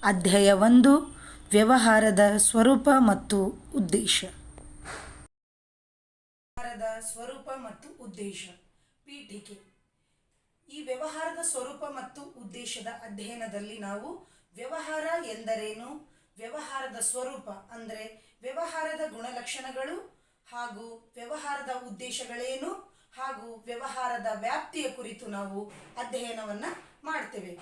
ಅಧ್ಯಾಯ 1 ವ್ಯವಹಾರದ ಸ್ವರೂಪ ಮತ್ತು ಉದ್ದೇಶ. ವ್ಯವಹಾರದ ಸ್ವರೂಪ ಮತ್ತು ಉದ್ದೇಶ. ಪೀಠಿಕೆ. ಈ ವ್ಯವಹಾರದ ಸ್ವರೂಪ ಮತ್ತು ಉದ್ದೇಶದ ಅಧ್ಯಯನದಲ್ಲಿ ನಾವು ವ್ಯವಹಾರ ಎಂದರೇನು, ವ್ಯವಹಾರದ ಸ್ವರೂಪ ಅಂದರೆ ವ್ಯವಹಾರದ ಗುಣಲಕ್ಷಣಗಳು ಹಾಗೂ ವ್ಯವಹಾರದ ಉದ್ದೇಶಗಳೇನು ಹಾಗೂ ವ್ಯವಹಾರದ ವ್ಯಾಪ್ತಿಯ ಕುರಿತು ನಾವು ಅಧ್ಯಯನವನ್ನು ಮಾಡ್ತೇವೆ.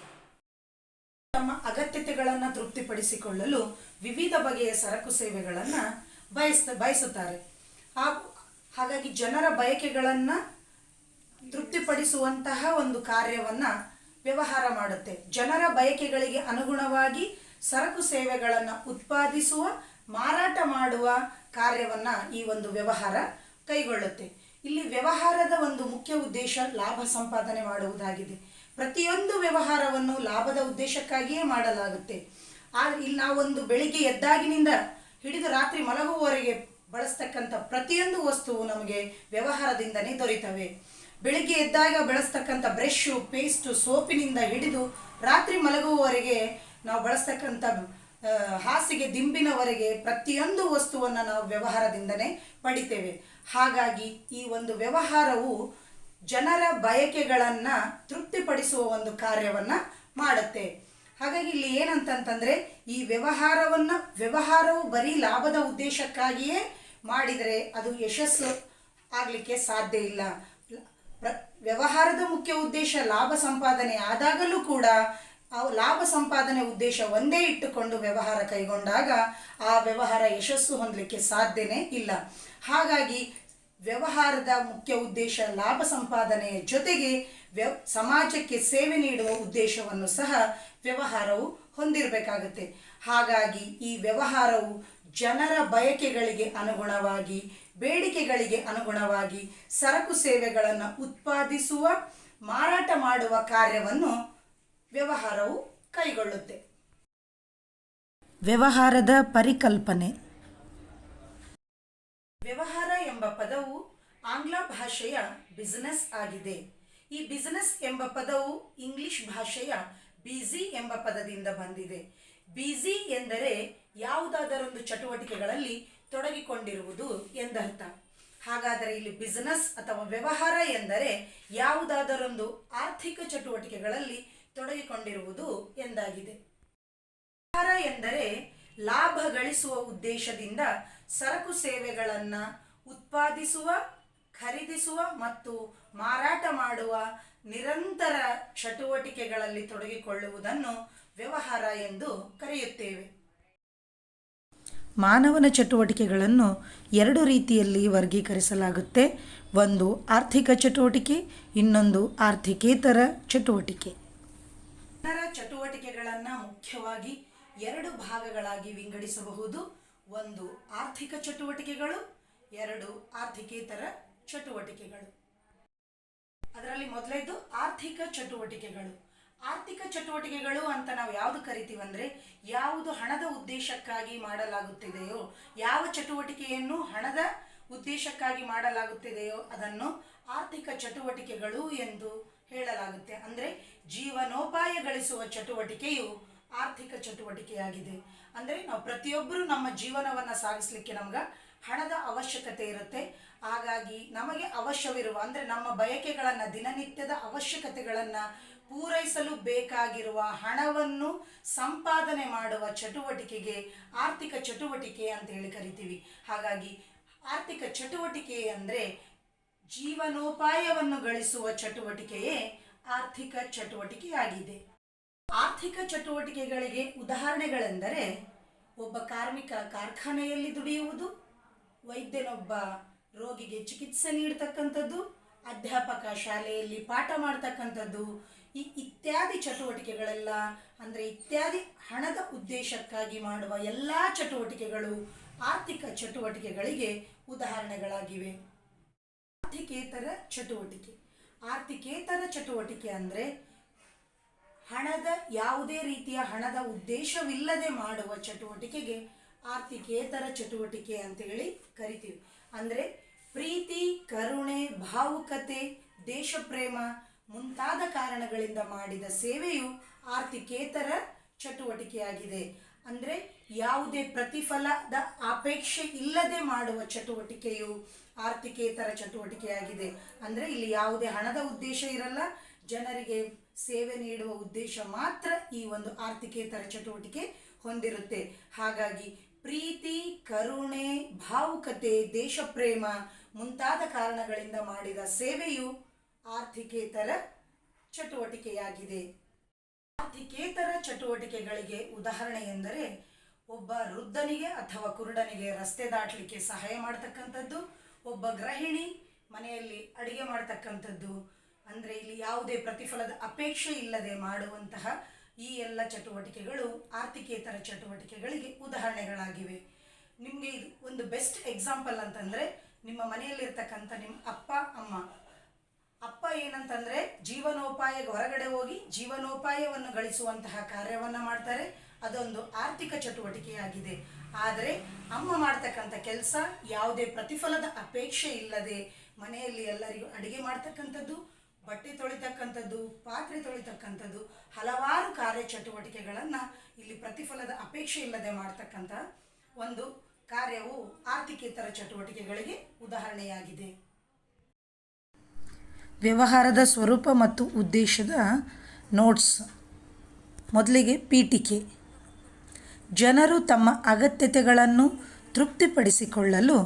ತಮ್ಮ ಅಗತ್ಯತೆಗಳನ್ನು ತೃಪ್ತಿಪಡಿಸಿಕೊಳ್ಳಲು ವಿವಿಧ ಬಗೆಯ ಸರಕು ಸೇವೆಗಳನ್ನು ಬಯಸುತ್ತಾರೆ. ಹಾಗಾಗಿ ಜನರ ಬಯಕೆಗಳನ್ನು ತೃಪ್ತಿಪಡಿಸುವಂತಹ ಒಂದು ಕಾರ್ಯವನ್ನು ವ್ಯವಹಾರ ಮಾಡುತ್ತೆ. ಜನರ ಬಯಕೆಗಳಿಗೆ ಅನುಗುಣವಾಗಿ ಸರಕು ಸೇವೆಗಳನ್ನು ಉತ್ಪಾದಿಸುವ, ಮಾರಾಟ ಮಾಡುವ ಕಾರ್ಯವನ್ನು ಈ ಒಂದು ವ್ಯವಹಾರ ಕೈಗೊಳ್ಳುತ್ತೆ. ಇಲ್ಲಿ ವ್ಯವಹಾರದ ಒಂದು ಮುಖ್ಯ ಉದ್ದೇಶ ಲಾಭ ಸಂಪಾದನೆ ಮಾಡುವುದಾಗಿದೆ. ಪ್ರತಿಯೊಂದು ವ್ಯವಹಾರವನ್ನು ಲಾಭದ ಉದ್ದೇಶಕ್ಕಾಗಿಯೇ ಮಾಡಲಾಗುತ್ತೆ. ಇಲ್ಲಿ ನಾವೊಂದು ಬೆಳಿಗ್ಗೆ ಎದ್ದಾಗಿನಿಂದ ಹಿಡಿದು ರಾತ್ರಿ ಮಲಗುವವರೆಗೆ ಬಳಸ್ತಕ್ಕಂಥ ಪ್ರತಿಯೊಂದು ವಸ್ತುವು ನಮಗೆ ವ್ಯವಹಾರದಿಂದನೇ ದೊರೆತವೆ. ಬೆಳಿಗ್ಗೆ ಎದ್ದಾಗ ಬಳಸ್ತಕ್ಕಂಥ ಬ್ರಷು, ಪೇಸ್ಟು, ಸೋಪಿನಿಂದ ಹಿಡಿದು ರಾತ್ರಿ ಮಲಗುವವರೆಗೆ ನಾವು ಬಳಸ್ತಕ್ಕಂಥ ಹಾಸಿಗೆ ದಿಂಬಿನವರೆಗೆ ಪ್ರತಿಯೊಂದು ವಸ್ತುವನ್ನು ನಾವು ವ್ಯವಹಾರದಿಂದನೇ ಪಡಿತೇವೆ. ಹಾಗಾಗಿ ಈ ಒಂದು ವ್ಯವಹಾರವು ಜನರ ಬಯಕೆಗಳನ್ನು ತೃಪ್ತಿಪಡಿಸುವ ಒಂದು ಕಾರ್ಯವನ್ನು ಮಾಡುತ್ತೆ. ಹಾಗಾಗಿ ಇಲ್ಲಿ ಏನಂತಂತಂದರೆ, ಈ ವ್ಯವಹಾರವು ಬರೀ ಲಾಭದ ಉದ್ದೇಶಕ್ಕಾಗಿಯೇ ಮಾಡಿದರೆ ಅದು ಯಶಸ್ಸು ಆಗಲಿಕ್ಕೆ ಸಾಧ್ಯ ಇಲ್ಲ. ವ್ಯವಹಾರದ ಮುಖ್ಯ ಉದ್ದೇಶ ಲಾಭ ಸಂಪಾದನೆ ಆದಾಗಲೂ ಕೂಡ ಲಾಭ ಸಂಪಾದನೆ ಉದ್ದೇಶ ಒಂದೇ ಇಟ್ಟುಕೊಂಡು ವ್ಯವಹಾರ ಕೈಗೊಂಡಾಗ ಆ ವ್ಯವಹಾರ ಯಶಸ್ಸು ಹೊಂದಲಿಕ್ಕೆ ಸಾಧ್ಯನೇ ಇಲ್ಲ. ಹಾಗಾಗಿ ವ್ಯವಹಾರದ ಮುಖ್ಯ ಉದ್ದೇಶ ಲಾಭ ಸಂಪಾದನೆಯ ಜೊತೆಗೆ ಸಮಾಜಕ್ಕೆ ಸೇವೆ ನೀಡುವ ಉದ್ದೇಶವನ್ನು ಸಹ ವ್ಯವಹಾರವು ಹೊಂದಿರಬೇಕಾಗುತ್ತೆ. ಹಾಗಾಗಿ ಈ ವ್ಯವಹಾರವು ಜನರ ಬಯಕೆಗಳಿಗೆ ಅನುಗುಣವಾಗಿ, ಬೇಡಿಕೆಗಳಿಗೆ ಅನುಗುಣವಾಗಿ ಸರಕು ಸೇವೆಗಳನ್ನು ಉತ್ಪಾದಿಸುವ, ಮಾರಾಟ ಮಾಡುವ ಕಾರ್ಯವನ್ನು ವ್ಯವಹಾರವು ಕೈಗೊಳ್ಳುತ್ತೆ. ವ್ಯವಹಾರದ ಪರಿಕಲ್ಪನೆ. ವ್ಯವಹಾರ ಎಂಬ ಪದವು ಆಂಗ್ಲ ಭಾಷೆಯ ಬಿಸಿನೆಸ್ ಆಗಿದೆ. ಈ ಬಿಸಿನೆಸ್ ಎಂಬ ಪದವು ಇಂಗ್ಲಿಷ್ ಭಾಷೆಯ ಬಿಸಿ ಎಂಬ ಪದದಿಂದ ಬಂದಿದೆ. ಬಿಸಿ ಎಂದರೆ ಯಾವುದಾದರೊಂದು ಚಟುವಟಿಕೆಗಳಲ್ಲಿ ತೊಡಗಿಕೊಂಡಿರುವುದು ಎಂದರ್ಥ. ಹಾಗಾದರೆ ಇಲ್ಲಿ ಬಿಸಿನೆಸ್ ಅಥವಾ ವ್ಯವಹಾರ ಎಂದರೆ ಯಾವುದಾದರೊಂದು ಆರ್ಥಿಕ ಚಟುವಟಿಕೆಗಳಲ್ಲಿ ತೊಡಗಿಕೊಂಡಿರುವುದು ಎಂದಾಗಿದೆ. ವ್ಯವಹಾರ ಎಂದರೆ ಲಾಭ ಗಳಿಸುವ ಉದ್ದೇಶದಿಂದ ಸರಕು ಸೇವೆಗಳನ್ನು ಉತ್ಪಾದಿಸುವ, ಖರೀದಿಸುವ ಮತ್ತು ಮಾರಾಟ ಮಾಡುವ ನಿರಂತರ ಚಟುವಟಿಕೆಗಳಲ್ಲಿ ತೊಡಗಿಕೊಳ್ಳುವುದನ್ನು ವ್ಯವಹಾರ ಎಂದು ಕರೆಯುತ್ತೇವೆ. ಮಾನವನ ಚಟುವಟಿಕೆಗಳನ್ನು ಎರಡು ರೀತಿಯಲ್ಲಿ ವರ್ಗೀಕರಿಸಲಾಗುತ್ತೆ. ಒಂದು ಆರ್ಥಿಕ ಚಟುವಟಿಕೆ, ಇನ್ನೊಂದು ಆರ್ಥಿಕೇತರ ಚಟುವಟಿಕೆ. ಜನರ ಚಟುವಟಿಕೆಗಳನ್ನು ಮುಖ್ಯವಾಗಿ ಎರಡು ಭಾಗಗಳಾಗಿ ವಿಂಗಡಿಸಬಹುದು. ಒಂದು ಆರ್ಥಿಕ ಚಟುವಟಿಕೆಗಳು, ಎರಡು ಆರ್ಥಿಕೇತರ ಚಟುವಟಿಕೆಗಳು. ಅದರಲ್ಲಿ ಮೊದಲನೇದು ಆರ್ಥಿಕ ಚಟುವಟಿಕೆಗಳು. ಆರ್ಥಿಕ ಚಟುವಟಿಕೆಗಳು ಅಂತ ನಾವು ಯಾವುದು ಕರಿತೀವಿ ಅಂದರೆ, ಯಾವುದು ಹಣದ ಉದ್ದೇಶಕ್ಕಾಗಿ ಮಾಡಲಾಗುತ್ತಿದೆಯೋ, ಯಾವ ಚಟುವಟಿಕೆಯನ್ನು ಹಣದ ಉದ್ದೇಶಕ್ಕಾಗಿ ಮಾಡಲಾಗುತ್ತಿದೆಯೋ ಅದನ್ನು ಆರ್ಥಿಕ ಚಟುವಟಿಕೆಗಳು ಎಂದು ಹೇಳಲಾಗುತ್ತೆ. ಅಂದರೆ ಜೀವನೋಪಾಯ ಗಳಿಸುವ ಚಟುವಟಿಕೆಯು ಆರ್ಥಿಕ ಚಟುವಟಿಕೆಯಾಗಿದೆ. ಅಂದರೆ ನಾವು ಪ್ರತಿಯೊಬ್ಬರು ನಮ್ಮ ಜೀವನವನ್ನು ಸಾಗಿಸಲಿಕ್ಕೆ ನಮ್ಗೆ ಹಣದ ಅವಶ್ಯಕತೆ ಇರುತ್ತೆ. ಹಾಗಾಗಿ ನಮಗೆ ಅವಶ್ಯವಿರುವ ಅಂದರೆ ನಮ್ಮ ಬಯಕೆಗಳನ್ನು, ದಿನನಿತ್ಯದ ಅವಶ್ಯಕತೆಗಳನ್ನು ಪೂರೈಸಲು ಬೇಕಾಗಿರುವ ಹಣವನ್ನು ಸಂಪಾದನೆ ಮಾಡುವ ಚಟುವಟಿಕೆಗೆ ಆರ್ಥಿಕ ಚಟುವಟಿಕೆ ಅಂತ ಹೇಳಿ ಕರಿತೀವಿ. ಹಾಗಾಗಿ ಆರ್ಥಿಕ ಚಟುವಟಿಕೆ ಅಂದರೆ ಜೀವನೋಪಾಯವನ್ನು ಗಳಿಸುವ ಚಟುವಟಿಕೆಯೇ ಆರ್ಥಿಕ ಚಟುವಟಿಕೆಯಾಗಿದೆ. ಆರ್ಥಿಕ ಚಟುವಟಿಕೆಗಳಿಗೆ ಉದಾಹರಣೆಗಳೆಂದರೆ ಒಬ್ಬ ಕಾರ್ಮಿಕ ಕಾರ್ಖಾನೆಯಲ್ಲಿ ದುಡಿಯುವುದು, ವೈದ್ಯನೊಬ್ಬ ರೋಗಿಗೆ ಚಿಕಿತ್ಸೆ ನೀಡತಕ್ಕಂಥದ್ದು, ಅಧ್ಯಾಪಕ ಶಾಲೆಯಲ್ಲಿ ಪಾಠ ಮಾಡ್ತಕ್ಕಂಥದ್ದು, ಇತ್ಯಾದಿ ಚಟುವಟಿಕೆಗಳೆಲ್ಲ ಅಂದರೆ ಇತ್ಯಾದಿ ಹಣದ ಉದ್ದೇಶಕ್ಕಾಗಿ ಮಾಡುವ ಎಲ್ಲ ಚಟುವಟಿಕೆಗಳು ಆರ್ಥಿಕ ಚಟುವಟಿಕೆಗಳಿಗೆ ಉದಾಹರಣೆಗಳಾಗಿವೆ. ಆರ್ಥಿಕೇತರ ಚಟುವಟಿಕೆ. ಆರ್ಥಿಕೇತರ ಚಟುವಟಿಕೆ ಅಂದರೆ ಯಾವುದೇ ರೀತಿಯ ಹಣದ ಉದ್ದೇಶವಿಲ್ಲದೆ ಮಾಡುವ ಚಟುವಟಿಕೆಗೆ ಆರ್ಥಿಕೇತರ ಚಟುವಟಿಕೆ ಅಂತೇಳಿ ಕರಿತೀವಿ. ಅಂದರೆ ಪ್ರೀತಿ, ಕರುಣೆ, ಭಾವುಕತೆ, ದೇಶಪ್ರೇಮ ಮುಂತಾದ ಕಾರಣಗಳಿಂದ ಮಾಡಿದ ಸೇವೆಯು ಆರ್ಥಿಕೇತರ ಚಟುವಟಿಕೆಯಾಗಿದೆ. ಅಂದರೆ ಯಾವುದೇ ಪ್ರತಿಫಲದ ಅಪೇಕ್ಷೆ ಇಲ್ಲದೆ ಮಾಡುವ ಚಟುವಟಿಕೆಯು ಆರ್ಥಿಕೇತರ ಚಟುವಟಿಕೆಯಾಗಿದೆ. ಅಂದರೆ ಇಲ್ಲಿ ಯಾವುದೇ ಹಣದ ಉದ್ದೇಶ ಇರಲ್ಲ, ಜನರಿಗೆ ಸೇವೆ ನೀಡುವ ಉದ್ದೇಶ ಮಾತ್ರ ಈ ಒಂದು ಆರ್ಥಿಕೇತರ ಚಟುವಟಿಕೆ ಹೊಂದಿರುತ್ತೆ. ಹಾಗಾಗಿ ಪ್ರೀತಿ, ಕರುಣೆ, ಭಾವುಕತೆ, ದೇಶಪ್ರೇಮ ಮುಂತಾದ ಕಾರಣಗಳಿಂದ ಮಾಡಿದ ಸೇವೆಯು ಆರ್ಥಿಕೇತರ ಚಟುವಟಿಕೆಯಾಗಿದೆ. ಆರ್ಥಿಕೇತರ ಚಟುವಟಿಕೆಗಳಿಗೆ ಉದಾಹರಣೆ ಎಂದರೆ ಒಬ್ಬ ವೃದ್ಧನಿಗೆ ಅಥವಾ ಕುರುಡನಿಗೆ ರಸ್ತೆ ದಾಟಲಿಕ್ಕೆ ಸಹಾಯ ಮಾಡ್ತಕ್ಕಂಥದ್ದು, ಒಬ್ಬ ಗೃಹಿಣಿ ಮನೆಯಲ್ಲಿ ಅಡಿಗೆ ಮಾಡ್ತಕ್ಕಂಥದ್ದು. ಅಂದರೆ ಇಲ್ಲಿ ಯಾವುದೇ ಪ್ರತಿಫಲದ ಅಪೇಕ್ಷೆ ಇಲ್ಲದೆ ಮಾಡುವಂತಹ ಈ ಎಲ್ಲ ಚಟುವಟಿಕೆಗಳು ಆರ್ಥಿಕೇತರ ಚಟುವಟಿಕೆಗಳಿಗೆ ಉದಾಹರಣೆಗಳಾಗಿವೆ. ನಿಮಗೆ ಇದು ಒಂದು ಬೆಸ್ಟ್ ಎಕ್ಸಾಂಪಲ್ ಅಂತಂದರೆ ನಿಮ್ಮ ಮನೆಯಲ್ಲಿರ್ತಕ್ಕಂಥ ನಿಮ್ಮ ಅಪ್ಪ ಅಮ್ಮ. ಅಪ್ಪ ಏನಂತಂದರೆ ಜೀವನೋಪಾಯ ಹೊರಗಡೆ ಹೋಗಿ ಜೀವನೋಪಾಯವನ್ನು ಗಳಿಸುವಂತಹ ಕಾರ್ಯವನ್ನು ಮಾಡ್ತಾರೆ, ಅದೊಂದು ಆರ್ಥಿಕ ಚಟುವಟಿಕೆಯಾಗಿದೆ. ಆದರೆ ಅಮ್ಮ ಮಾಡ್ತಕ್ಕಂಥ ಕೆಲಸ ಯಾವುದೇ ಪ್ರತಿಫಲದ ಅಪೇಕ್ಷೆ ಇಲ್ಲದೆ ಮನೆಯಲ್ಲಿ ಎಲ್ಲರಿಗೂ ಅಡುಗೆ ಮಾಡ್ತಕ್ಕಂಥದ್ದು, ಬಟ್ಟೆ ತೊಳಿತಕ್ಕಂಥದ್ದು, ಪಾತ್ರೆ ತೊಳಿತಕ್ಕಂಥದ್ದು, ಹಲವಾರು ಕಾರ್ಯಚಟುವಟಿಕೆಗಳನ್ನು ಇಲ್ಲಿ ಪ್ರತಿಫಲದ ಅಪೇಕ್ಷೆ ಇಲ್ಲದೆ ಮಾಡ್ತಕ್ಕಂಥ ಒಂದು ಕಾರ್ಯವು ಆರ್ಥಿಕೇತರ ಚಟುವಟಿಕೆಗಳಿಗೆ ಉದಾಹರಣೆಯಾಗಿದೆ. ವ್ಯವಹಾರದ ಸ್ವರೂಪ ಮತ್ತು ಉದ್ದೇಶದ ನೋಟ್ಸ್. ಮೊದಲಿಗೆ ಪೀಠಿಕೆ. ಜನರು ತಮ್ಮ ಅಗತ್ಯತೆಗಳನ್ನು ತೃಪ್ತಿಪಡಿಸಿಕೊಳ್ಳಲು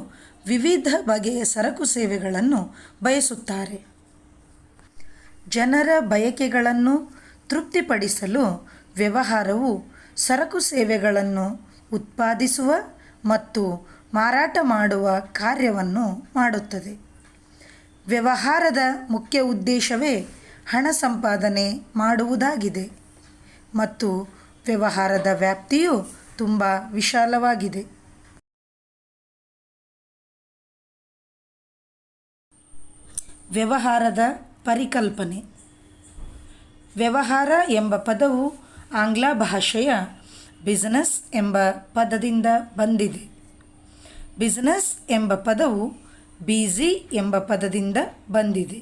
ವಿವಿಧ ಬಗೆಯ ಸರಕು ಸೇವೆಗಳನ್ನು ಬಯಸುತ್ತಾರೆ. ಜನರ ಬಯಕೆಗಳನ್ನು ತೃಪ್ತಿಪಡಿಸಲು ವ್ಯವಹಾರವು ಸರಕು ಸೇವೆಗಳನ್ನು ಉತ್ಪಾದಿಸುವ ಮತ್ತು ಮಾರಾಟ ಮಾಡುವ ಕಾರ್ಯವನ್ನು ಮಾಡುತ್ತದೆ. ವ್ಯವಹಾರದ ಮುಖ್ಯ ಉದ್ದೇಶವೇ ಹಣ ಸಂಪಾದನೆ ಮಾಡುವುದಾಗಿದೆ ಮತ್ತು ವ್ಯವಹಾರದ ವ್ಯಾಪ್ತಿಯು ತುಂಬ ವಿಶಾಲವಾಗಿದೆ. ವ್ಯವಹಾರದ ಪರಿಕಲ್ಪನೆ. ವ್ಯವಹಾರ ಎಂಬ ಪದವು ಆಂಗ್ಲ ಭಾಷೆಯ ಬಿಸಿನೆಸ್ ಎಂಬ ಪದದಿಂದ ಬಂದಿದೆ. ಬಿಸಿನೆಸ್ ಎಂಬ ಪದವು ಬಿಸಿ ಎಂಬ ಪದದಿಂದ ಬಂದಿದೆ.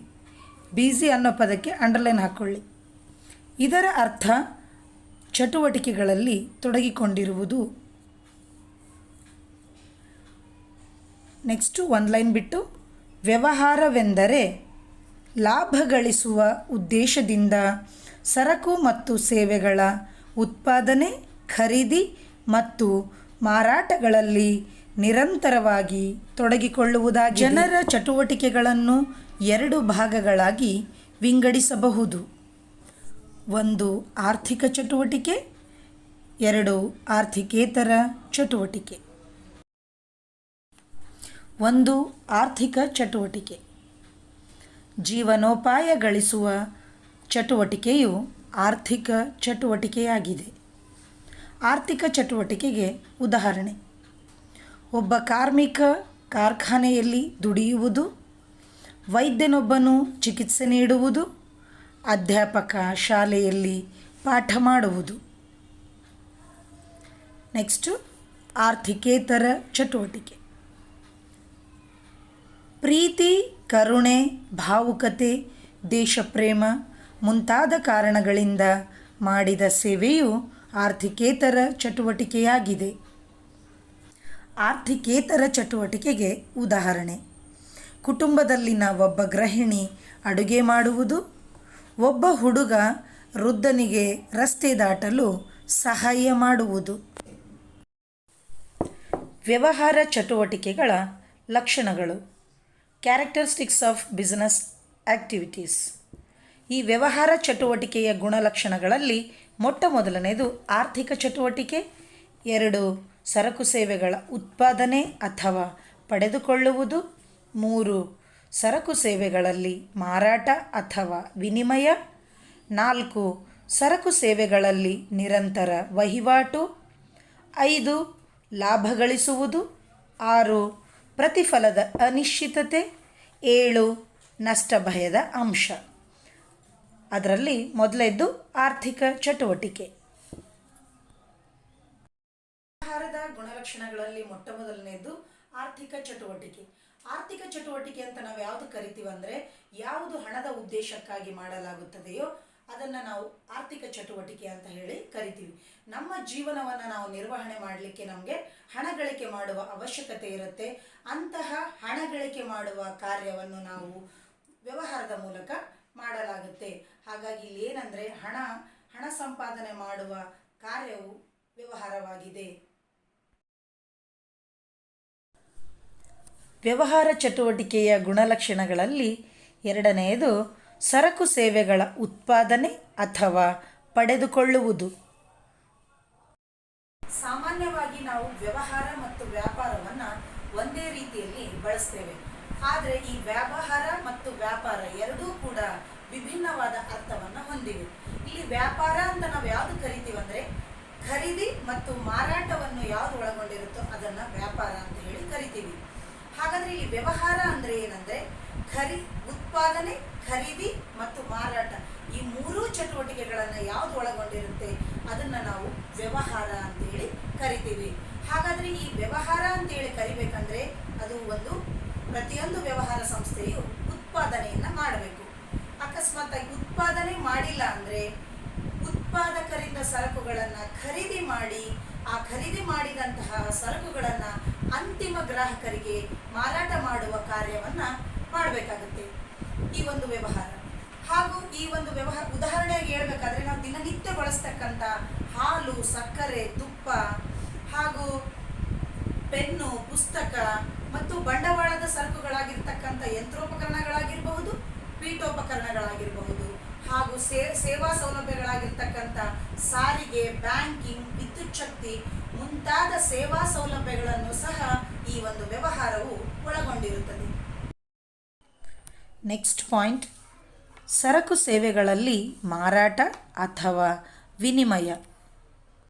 ಬಿಸಿ ಅನ್ನೋ ಪದಕ್ಕೆ ಅಂಡರ್ಲೈನ್ ಹಾಕ್ಕೊಳ್ಳಿ. ಇದರ ಅರ್ಥ ಚಟುವಟಿಕೆಗಳಲ್ಲಿ ತೊಡಗಿಕೊಂಡಿರುವುದು. ನೆಕ್ಸ್ಟು ಒಂದು ಲೈನ್ ಬಿಟ್ಟು, ವ್ಯವಹಾರವೆಂದರೆ ಲಾಭ ಗಳಿಸುವ ಉದ್ದೇಶದಿಂದ ಸರಕು ಮತ್ತು ಸೇವೆಗಳ ಉತ್ಪಾದನೆ, ಖರೀದಿ ಮತ್ತು ಮಾರಾಟಗಳಲ್ಲಿ ನಿರಂತರವಾಗಿ ತೊಡಗಿಕೊಳ್ಳುವುದಾಗಿದೆ. ಜನರ ಚಟುವಟಿಕೆಗಳನ್ನು ಎರಡು ಭಾಗಗಳಾಗಿ ವಿಂಗಡಿಸಬಹುದು. ಒಂದು ಆರ್ಥಿಕ ಚಟುವಟಿಕೆ, ಎರಡು ಆರ್ಥಿಕೇತರ ಚಟುವಟಿಕೆ. ಒಂದು ಆರ್ಥಿಕ ಚಟುವಟಿಕೆ. ಜೀವನೋಪಾಯ ಗಳಿಸುವ ಚಟುವಟಿಕೆಯು ಆರ್ಥಿಕ ಚಟುವಟಿಕೆಯಾಗಿದೆ. ಆರ್ಥಿಕ ಚಟುವಟಿಕೆಗೆ ಉದಾಹರಣೆ: ಒಬ್ಬ ಕಾರ್ಮಿಕ ಕಾರ್ಖಾನೆಯಲ್ಲಿ ದುಡಿಯುವುದು, ವೈದ್ಯನೊಬ್ಬನು ಚಿಕಿತ್ಸೆ ನೀಡುವುದು, ಅಧ್ಯಾಪಕ ಶಾಲೆಯಲ್ಲಿ ಪಾಠ ಮಾಡುವುದು. ನೆಕ್ಸ್ಟು ಆರ್ಥಿಕೇತರ ಚಟುವಟಿಕೆ. ಪ್ರೀತಿ, ಕರುಣೆ, ಭಾವುಕತೆ, ದೇಶಪ್ರೇಮ ಮುಂತಾದ ಕಾರಣಗಳಿಂದ ಮಾಡಿದ ಸೇವೆಯು ಆರ್ಥಿಕೇತರ ಚಟುವಟಿಕೆಯಾಗಿದೆ. ಆರ್ಥಿಕೇತರ ಚಟುವಟಿಕೆಗೆ ಉದಾಹರಣೆ: ಕುಟುಂಬದಲ್ಲಿನ ಒಬ್ಬ ಗೃಹಿಣಿ ಅಡುಗೆ ಮಾಡುವುದು, ಒಬ್ಬ ಹುಡುಗ ವೃದ್ಧನಿಗೆ ರಸ್ತೆ ದಾಟಲು ಸಹಾಯ ಮಾಡುವುದು. ವ್ಯವಹಾರ ಚಟುವಟಿಕೆಗಳ ಲಕ್ಷಣಗಳು. Characteristics of business activities. ಈ ವ್ಯವಹಾರ ಚಟುವಟಿಕೆಯ ಗುಣಲಕ್ಷಣಗಳಲ್ಲಿ ಮೊಟ್ಟ ಮೊದಲನೆಯದು ಆರ್ಥಿಕ ಚಟುವಟಿಕೆ, ಎರಡು ಸರಕು ಸೇವೆಗಳ ಉತ್ಪಾದನೆ ಅಥವಾ ಪಡೆದುಕೊಳ್ಳುವುದು, ಮೂರು ಸರಕು ಸೇವೆಗಳಲ್ಲಿ ಮಾರಾಟ ಅಥವಾ ವಿನಿಮಯ, ನಾಲ್ಕು ಸರಕು ಸೇವೆಗಳಲ್ಲಿ ನಿರಂತರ ವಹಿವಾಟು, ಐದು ಲಾಭ ಗಳಿಸುವುದು, ಆರು ಪ್ರತಿಫಲದ ಅನಿಶ್ಚಿತತೆ, ಏಳು ನಷ್ಟ ಭಯದ ಅಂಶ. ಅದರಲ್ಲಿ ಮೊದಲನೇದು ಆರ್ಥಿಕ ಚಟುವಟಿಕೆ. ವ್ಯವಹಾರದ ಗುಣಲಕ್ಷಣಗಳಲ್ಲಿ ಮೊಟ್ಟ ಮೊದಲನೆಯದು ಆರ್ಥಿಕ ಚಟುವಟಿಕೆ. ಆರ್ಥಿಕ ಚಟುವಟಿಕೆ ಅಂತ ನಾವು ಯಾವುದು ಕರಿತೀವಿ ಅಂದರೆ, ಯಾವುದು ಹಣದ ಉದ್ದೇಶಕ್ಕಾಗಿ ಮಾಡಲಾಗುತ್ತದೆಯೋ ಅದನ್ನು ನಾವು ಆರ್ಥಿಕ ಚಟುವಟಿಕೆ ಅಂತ ಹೇಳಿ ಕರಿತೀವಿ. ನಮ್ಮ ಜೀವನವನ್ನು ನಾವು ನಿರ್ವಹಣೆ ಮಾಡಲಿಕ್ಕೆ ನಮಗೆ ಹಣ ಗಳಿಕೆ ಮಾಡುವ ಅವಶ್ಯಕತೆ ಇರುತ್ತೆ. ಅಂತಹ ಹಣ ಗಳಿಕೆ ಮಾಡುವ ಕಾರ್ಯವನ್ನು ನಾವು ವ್ಯವಹಾರದ ಮೂಲಕ ಮಾಡಲಾಗುತ್ತೆ. ಹಾಗಾಗಿ ಇಲ್ಲಿ ಏನಂದರೆ ಹಣ ಸಂಪಾದನೆ ಮಾಡುವ ಕಾರ್ಯವು ವ್ಯವಹಾರವಾಗಿದೆ. ವ್ಯವಹಾರ ಚಟುವಟಿಕೆಯ ಗುಣಲಕ್ಷಣಗಳಲ್ಲಿ ಎರಡನೆಯದು ಸರಕು ಸೇವೆಗಳ ಉತ್ಪಾದನೆ ಅಥವಾ ಪಡೆದುಕೊಳ್ಳುವುದು. ಸಾಮಾನ್ಯವಾಗಿ ನಾವು ವ್ಯವಹಾರ ಮತ್ತು ವ್ಯಾಪಾರವನ್ನು ಒಂದೇ ರೀತಿಯಲ್ಲಿ ಬಳಸ್ತೇವೆ. ಆದರೆ ಈ ವ್ಯವಹಾರ ಮತ್ತು ವ್ಯಾಪಾರ ಎರಡೂ ಕೂಡ ವಿಭಿನ್ನವಾದ ಅರ್ಥವನ್ನು ಹೊಂದಿವೆ. ಇಲ್ಲಿ ವ್ಯಾಪಾರ ಅಂತ ನಾವು ಯಾವುದು ಕರಿತೀವಿ ಅಂದರೆ, ಖರೀದಿ ಮತ್ತು ಮಾರಾಟವನ್ನು ಯಾವುದು ಒಳಗೊಂಡಿರುತ್ತೋ ಅದನ್ನು ವ್ಯಾಪಾರ ಅಂತ ಹೇಳಿ ಕರಿತೀವಿ. ಹಾಗಾದರೆ ಇಲ್ಲಿ ವ್ಯವಹಾರ ಅಂದರೆ ಏನಂದರೆ, ಉತ್ಪಾದನೆ, ಖರೀದಿ ಮತ್ತು ಮಾರಾಟ ಈ ಮೂರೂ ಚಟುವಟಿಕೆಗಳನ್ನು ಯಾವುದು ಒಳಗೊಂಡಿರುತ್ತೆ ಅದನ್ನು ನಾವು ವ್ಯವಹಾರ ಅಂತೇಳಿ ಕರಿತೀವಿ. ಹಾಗಾದರೆ ಈ ವ್ಯವಹಾರ ಅಂತೇಳಿ ಕರಿಬೇಕಂದ್ರೆ ಅದು ಪ್ರತಿಯೊಂದು ವ್ಯವಹಾರ ಸಂಸ್ಥೆಯು ಉತ್ಪಾದನೆಯನ್ನು ಮಾಡಬೇಕು. ಅಕಸ್ಮಾತ್ತಾಗಿ ಉತ್ಪಾದನೆ ಮಾಡಿಲ್ಲ ಅಂದರೆ ಉತ್ಪಾದಕರಿಂದ ಸರಕುಗಳನ್ನು ಖರೀದಿ ಮಾಡಿ ಆ ಖರೀದಿ ಮಾಡಿದಂತಹ ಸರಕುಗಳನ್ನು ಅಂತಿಮ ಗ್ರಾಹಕರಿಗೆ ಮಾರಾಟ ಮಾಡುವ ಕಾರ್ಯವನ್ನು ಮಾಡಬೇಕಾಗುತ್ತೆ ಈ ಒಂದು ವ್ಯವಹಾರ. ಹಾಗೂ ಈ ಒಂದು ವ್ಯವಹಾರ ಉದಾಹರಣೆಯಾಗಿ ಹೇಳ್ಬೇಕಾದ್ರೆ, ನಾವು ದಿನನಿತ್ಯ ಬಳಸ್ತಕ್ಕಂಥ ಹಾಲು, ಸಕ್ಕರೆ, ತುಪ್ಪ ಹಾಗೂ ಪೆನ್ನು, ಪುಸ್ತಕ ಮತ್ತು ಬಂಡವಾಳದ ಸರಕುಗಳಾಗಿರ್ತಕ್ಕಂಥ ಯಂತ್ರೋಪಕರಣಗಳಾಗಿರಬಹುದು, ಪೀಠೋಪಕರಣಗಳಾಗಿರಬಹುದು, ಹಾಗೂ ಸೇವಾ ಸೌಲಭ್ಯಗಳಾಗಿರ್ತಕ್ಕಂಥ ಸಾರಿಗೆ, ಬ್ಯಾಂಕಿಂಗ್, ವಿದ್ಯುತ್ ಶಕ್ತಿ ಮುಂತಾದ ಸೇವಾ ಸೌಲಭ್ಯಗಳನ್ನು ಸಹ ಈ ಒಂದು ವ್ಯವಹಾರವು ಒಳಗೊಂಡಿರುತ್ತದೆ. ನೆಕ್ಸ್ಟ್ ಪಾಯಿಂಟ್, ಸರಕು ಸೇವೆಗಳಲ್ಲಿ ಮಾರಾಟ ಅಥವಾ ವಿನಿಮಯ.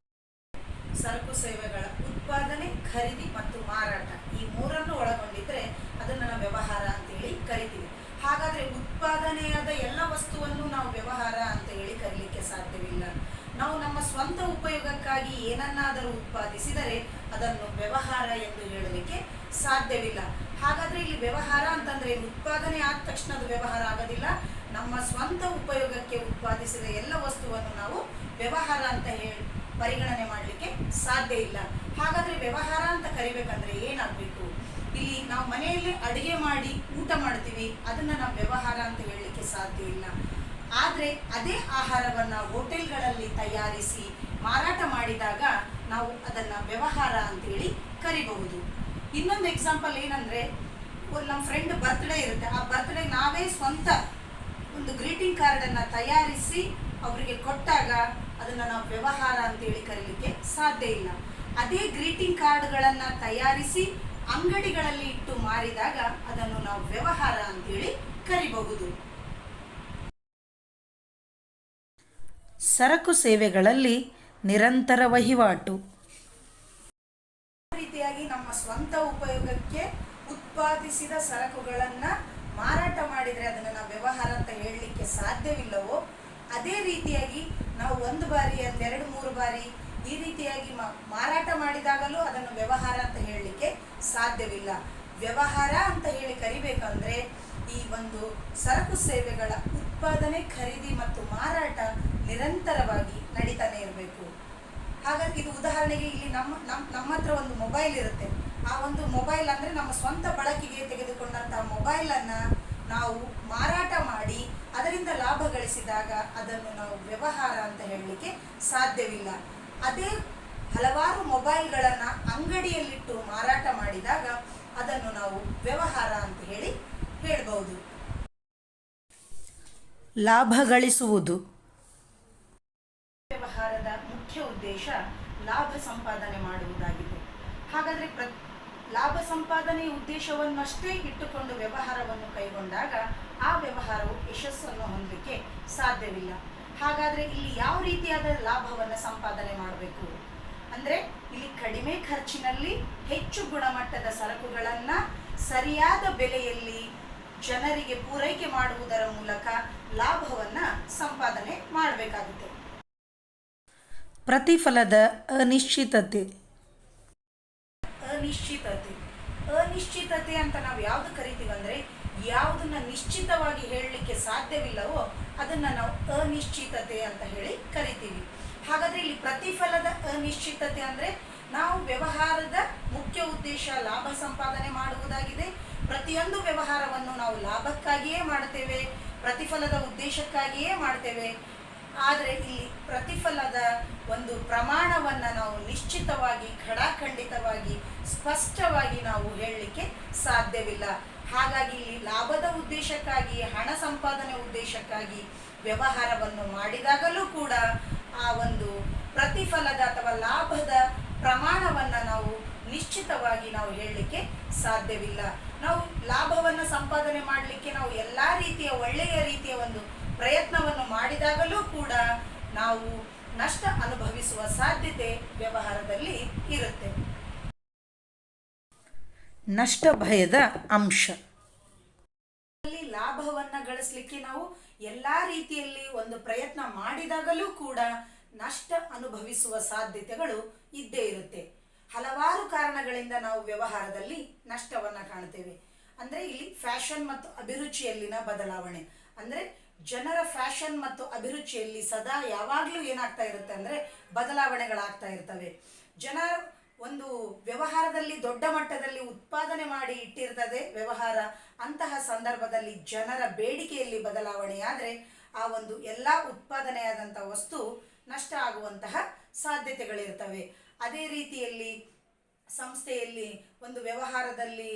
ಸರಕು ಸೇವೆಗಳ ಉತ್ಪಾದನೆ, ಖರೀದಿ ಮತ್ತು ಮಾರಾಟ ಈ ಮೂರನ್ನು ಒಳಗೊಂಡಿದ್ದರೆ ಅದನ್ನು ನಾವು ವ್ಯವಹಾರ ಅಂತೇಳಿ ಕರಿತೀವಿ. ಹಾಗಾದರೆ ಉತ್ಪಾದನೆಯಾದ ಎಲ್ಲ ವಸ್ತುವನ್ನು ನಾವು ವ್ಯವಹಾರ ಅಂತ ಹೇಳಿ ಕರೀಲಿಕ್ಕೆ ಸಾಧ್ಯವಿಲ್ಲ. ನಾವು ನಮ್ಮ ಸ್ವಂತ ಉಪಯೋಗಕ್ಕಾಗಿ ಏನನ್ನಾದರೂ ಉತ್ಪಾದಿಸಿದರೆ ಅದನ್ನು ವ್ಯವಹಾರ ಎಂದು ಹೇಳಲಿಕ್ಕೆ ಸಾಧ್ಯವಿಲ್ಲ. ಹಾಗಾದರೆ ಇಲ್ಲಿ ವ್ಯವಹಾರ ಅಂತಂದರೆ ಉತ್ಪಾದನೆ ಆದ ತಕ್ಷಣ ಅದು ವ್ಯವಹಾರ ಆಗೋದಿಲ್ಲ. ನಮ್ಮ ಸ್ವಂತ ಉಪಯೋಗಕ್ಕೆ ಉತ್ಪಾದಿಸಿದ ಎಲ್ಲ ವಸ್ತುವನ್ನು ನಾವು ವ್ಯವಹಾರ ಅಂತ ಪರಿಗಣನೆ ಮಾಡಲಿಕ್ಕೆ ಸಾಧ್ಯ ಇಲ್ಲ. ಹಾಗಾದರೆ ವ್ಯವಹಾರ ಅಂತ ಕರಿಬೇಕಂದ್ರೆ ಏನಾಗಬೇಕು? ಇಲ್ಲಿ ನಾವು ಮನೆಯಲ್ಲಿ ಅಡುಗೆ ಮಾಡಿ ಊಟ ಮಾಡ್ತೀವಿ, ಅದನ್ನು ನಾವು ವ್ಯವಹಾರ ಅಂತ ಹೇಳಲಿಕ್ಕೆ ಸಾಧ್ಯ ಇಲ್ಲ. ಆದರೆ ಅದೇ ಆಹಾರವನ್ನು ಹೋಟೆಲ್ಗಳಲ್ಲಿ ತಯಾರಿಸಿ ಮಾರಾಟ ಮಾಡಿದಾಗ ನಾವು ಅದನ್ನು ವ್ಯವಹಾರ ಅಂತೇಳಿ ಕರಿಬಹುದು. ಇನ್ನೊಂದು ಎಕ್ಸಾಂಪಲ್ ಏನಂದರೆ, ನಮ್ಮ ಫ್ರೆಂಡ್ ಬರ್ತ್ಡೇ ಇರುತ್ತೆ, ಆ ಬರ್ತ್ಡೇ ನಾವೇ ಸ್ವಂತ ಒಂದು ಗ್ರೀಟಿಂಗ್ ಕಾರ್ಡನ್ನು ತಯಾರಿಸಿ ಅವರಿಗೆ ಕೊಟ್ಟಾಗ ಅದನ್ನು ನಾವು ವ್ಯವಹಾರ ಅಂತೇಳಿ ಕರೀಲಿಕ್ಕೆ ಸಾಧ್ಯ ಇಲ್ಲ. ಅದೇ ಗ್ರೀಟಿಂಗ್ ಕಾರ್ಡ್ಗಳನ್ನು ತಯಾರಿಸಿ ಅಂಗಡಿಗಳಲ್ಲಿ ಇಟ್ಟು ಮಾರಿದಾಗ ಅದನ್ನು ನಾವು ವ್ಯವಹಾರ ಅಂತೇಳಿ ಕರಿಬಹುದು. ಸರಕು ಸೇವೆಗಳಲ್ಲಿ ನಿರಂತರ ವಹಿವಾಟು. ರೀತಿಯಾಗಿ ನಮ್ಮ ಸ್ವಂತ ಉಪಯೋಗಕ್ಕೆ ಉತ್ಪಾದಿಸಿದ ಸರಕುಗಳನ್ನು ಮಾರಾಟ ಮಾಡಿದರೆ ಅದನ್ನು ನಾವು ವ್ಯವಹಾರ ಅಂತ ಹೇಳಲಿಕ್ಕೆ ಸಾಧ್ಯವಿಲ್ಲವೋ, ಅದೇ ರೀತಿಯಾಗಿ ನಾವು ಒಂದು ಬಾರಿ ಎರಡು ಮೂರು ಬಾರಿ ಈ ರೀತಿಯಾಗಿ ಮಾರಾಟ ಮಾಡಿದಾಗಲೂ ಅದನ್ನು ವ್ಯವಹಾರ ಅಂತ ಹೇಳಲಿಕ್ಕೆ ಸಾಧ್ಯವಿಲ್ಲ. ವ್ಯವಹಾರ ಅಂತ ಹೇಳಿ ಕರಿಬೇಕಂದ್ರೆ ಈ ಒಂದು ಸರಕು ಸೇವೆಗಳ ಉತ್ಪಾದನೆ, ಖರೀದಿ ಮತ್ತು ಮಾರಾಟ ನಿರಂತರವಾಗಿ ನಡೀತಾನೆ ಇರಬೇಕು. ಹಾಗಾಗಿ ಇದು ಉದಾಹರಣೆಗೆ ಇಲ್ಲಿ ನಮ್ಮ ಹತ್ರ ಒಂದು ಮೊಬೈಲ್ ಇರುತ್ತೆ. ಆ ಒಂದು ಮೊಬೈಲ್ ಅಂದರೆ ನಮ್ಮ ಸ್ವಂತ ಬಳಕೆಗೆ ತೆಗೆದುಕೊಂಡಂತಹ ಮೊಬೈಲನ್ನು ನಾವು ಮಾರಾಟ ಮಾಡಿ ಅದರಿಂದ ಲಾಭ ಗಳಿಸಿದಾಗ ಅದನ್ನು ನಾವು ವ್ಯವಹಾರ ಅಂತ ಹೇಳಲಿಕ್ಕೆ ಸಾಧ್ಯವಿಲ್ಲ. ಅದೇ ಹಲವಾರು ಮೊಬೈಲ್ಗಳನ್ನು ಅಂಗಡಿಯಲ್ಲಿಟ್ಟು ಮಾರಾಟ ಮಾಡಿದಾಗ ಅದನ್ನು ನಾವು ವ್ಯವಹಾರ ಅಂತ ಹೇಳಬಹುದು. ಲಾಭ ಗಳಿಸುವುದು. ವ್ಯವಹಾರದ ಮುಖ್ಯ ಉದ್ದೇಶ ಲಾಭ ಸಂಪಾದನೆ ಮಾಡುವುದಾಗಿದೆ. ಹಾಗಾದರೆ ಲಾಭ ಸಂಪಾದನೆಯ ಉದ್ದೇಶವನ್ನಷ್ಟೇ ಇಟ್ಟುಕೊಂಡು ವ್ಯವಹಾರವನ್ನು ಕೈಗೊಂಡಾಗ ಆ ವ್ಯವಹಾರವು ಯಶಸ್ಸನ್ನು ಹೊಂದಲಿಕ್ಕೆ ಸಾಧ್ಯವಿಲ್ಲ. ಹಾಗಾದರೆ ಇಲ್ಲಿ ಯಾವ ರೀತಿಯಾದ ಲಾಭವನ್ನು ಸಂಪಾದನೆ ಮಾಡಬೇಕು ಅಂದರೆ, ಇಲ್ಲಿ ಕಡಿಮೆ ಖರ್ಚಿನಲ್ಲಿ ಹೆಚ್ಚು ಗುಣಮಟ್ಟದ ಸರಕುಗಳನ್ನು ಸರಿಯಾದ ಬೆಲೆಯಲ್ಲಿ ಜನರಿಗೆ ಪೂರೈಕೆ ಮಾಡುವುದರ ಮೂಲಕ ಲಾಭವನ್ನು ಸಂಪಾದನೆ ಮಾಡಬೇಕಾಗುತ್ತೆ. ಪ್ರತಿಫಲದ ಅನಿಶ್ಚಿತತೆ. ಅನಿಶ್ಚಿತತೆ ಅನಿಶ್ಚಿತತೆ ಅಂತ ನಾವು ಯಾವುದು ಕರಿತೀವಿ ಅಂದರೆ, ಯಾವುದನ್ನ ನಿಶ್ಚಿತವಾಗಿ ಹೇಳಲಿಕ್ಕೆ ಸಾಧ್ಯವಿಲ್ಲವೋ ಅದನ್ನು ನಾವು ಅನಿಶ್ಚಿತತೆ ಅಂತ ಹೇಳಿ ಕರಿತೀವಿ. ಹಾಗಾದರೆ ಇಲ್ಲಿ ಪ್ರತಿಫಲದ ಅನಿಶ್ಚಿತತೆ ಅಂದರೆ, ನಾವು ವ್ಯವಹಾರದ ಮುಖ್ಯ ಉದ್ದೇಶ ಲಾಭ ಸಂಪಾದನೆ ಮಾಡುವುದಾಗಿದೆ. ಪ್ರತಿಯೊಂದು ವ್ಯವಹಾರವನ್ನು ನಾವು ಲಾಭಕ್ಕಾಗಿಯೇ ಮಾಡ್ತೇವೆ, ಪ್ರತಿಫಲದ ಉದ್ದೇಶಕ್ಕಾಗಿಯೇ ಮಾಡ್ತೇವೆ. ಆದರೆ ಇಲ್ಲಿ ಪ್ರತಿಫಲದ ಒಂದು ಪ್ರಮಾಣವನ್ನು ನಾವು ನಿಶ್ಚಿತವಾಗಿ, ಖಡಾಖಂಡಿತವಾಗಿ, ಸ್ಪಷ್ಟವಾಗಿ ನಾವು ಹೇಳಲಿಕ್ಕೆ ಸಾಧ್ಯವಿಲ್ಲ. ಹಾಗಾಗಿ ಇಲ್ಲಿ ಲಾಭದ ಉದ್ದೇಶಕ್ಕಾಗಿ, ಹಣ ಸಂಪಾದನೆ ಉದ್ದೇಶಕ್ಕಾಗಿ ವ್ಯವಹಾರವನ್ನು ಮಾಡಿದಾಗಲೂ ಕೂಡ ಆ ಒಂದು ಪ್ರತಿಫಲದ ಅಥವಾ ಲಾಭದ ಪ್ರಮಾಣವನ್ನು ನಾವು ನಿಶ್ಚಿತವಾಗಿ ನಾವು ಹೇಳಲಿಕ್ಕೆ ಸಾಧ್ಯವಿಲ್ಲ. ನಾವು ಲಾಭವನ್ನು ಸಂಪಾದನೆ ಮಾಡಲಿಕ್ಕೆ ನಾವು ಎಲ್ಲ ರೀತಿಯ ಒಳ್ಳೆಯ ರೀತಿಯ ಒಂದು ಪ್ರಯತ್ನವನ್ನು ಮಾಡಿದಾಗಲೂ ಕೂಡ ನಾವು ನಷ್ಟ ಅನುಭವಿಸುವ ಸಾಧ್ಯತೆ ವ್ಯವಹಾರದಲ್ಲಿ ಇರುತ್ತೆ. ನಷ್ಟ ಭಯದ ಅಂಶ. ಲಾಭವನ್ನು ಗಳಿಸಲಿಕ್ಕೆ ನಾವು ಎಲ್ಲ ರೀತಿಯಲ್ಲಿ ಒಂದು ಪ್ರಯತ್ನ ಮಾಡಿದಾಗಲೂ ಕೂಡ ನಷ್ಟ ಅನುಭವಿಸುವ ಸಾಧ್ಯತೆಗಳು ಇದ್ದೇ ಇರುತ್ತೆ. ಹಲವಾರು ಕಾರಣಗಳಿಂದ ನಾವು ವ್ಯವಹಾರದಲ್ಲಿ ನಷ್ಟವನ್ನು ಕಾಣ್ತೇವೆ. ಅಂದರೆ ಇಲ್ಲಿ ಫ್ಯಾಷನ್ ಮತ್ತು ಅಭಿರುಚಿಯಲ್ಲಿನ ಬದಲಾವಣೆ, ಅಂದರೆ ಜನರ ಫ್ಯಾಷನ್ ಮತ್ತು ಅಭಿರುಚಿಯಲ್ಲಿ ಸದಾ ಯಾವಾಗಲೂ ಏನಾಗ್ತಾ ಇರುತ್ತೆ ಅಂದರೆ ಬದಲಾವಣೆಗಳಾಗ್ತಾ ಇರ್ತವೆ. ಜನ ಒಂದು ವ್ಯವಹಾರದಲ್ಲಿ ದೊಡ್ಡ ಮಟ್ಟದಲ್ಲಿ ಉತ್ಪಾದನೆ ಮಾಡಿ ಇಟ್ಟಿರ್ತದೆ ವ್ಯವಹಾರ. ಅಂತಹ ಸಂದರ್ಭದಲ್ಲಿ ಜನರ ಬೇಡಿಕೆಯಲ್ಲಿ ಬದಲಾವಣೆಯಾದರೆ ಆ ಒಂದು ಎಲ್ಲ ಉತ್ಪಾದನೆಯಾದಂಥ ವಸ್ತು ನಷ್ಟ ಆಗುವಂತಹ ಸಾಧ್ಯತೆಗಳಿರ್ತವೆ. ಅದೇ ರೀತಿಯಲ್ಲಿ ಸಂಸ್ಥೆಯಲ್ಲಿ ಒಂದು ವ್ಯವಹಾರದಲ್ಲಿ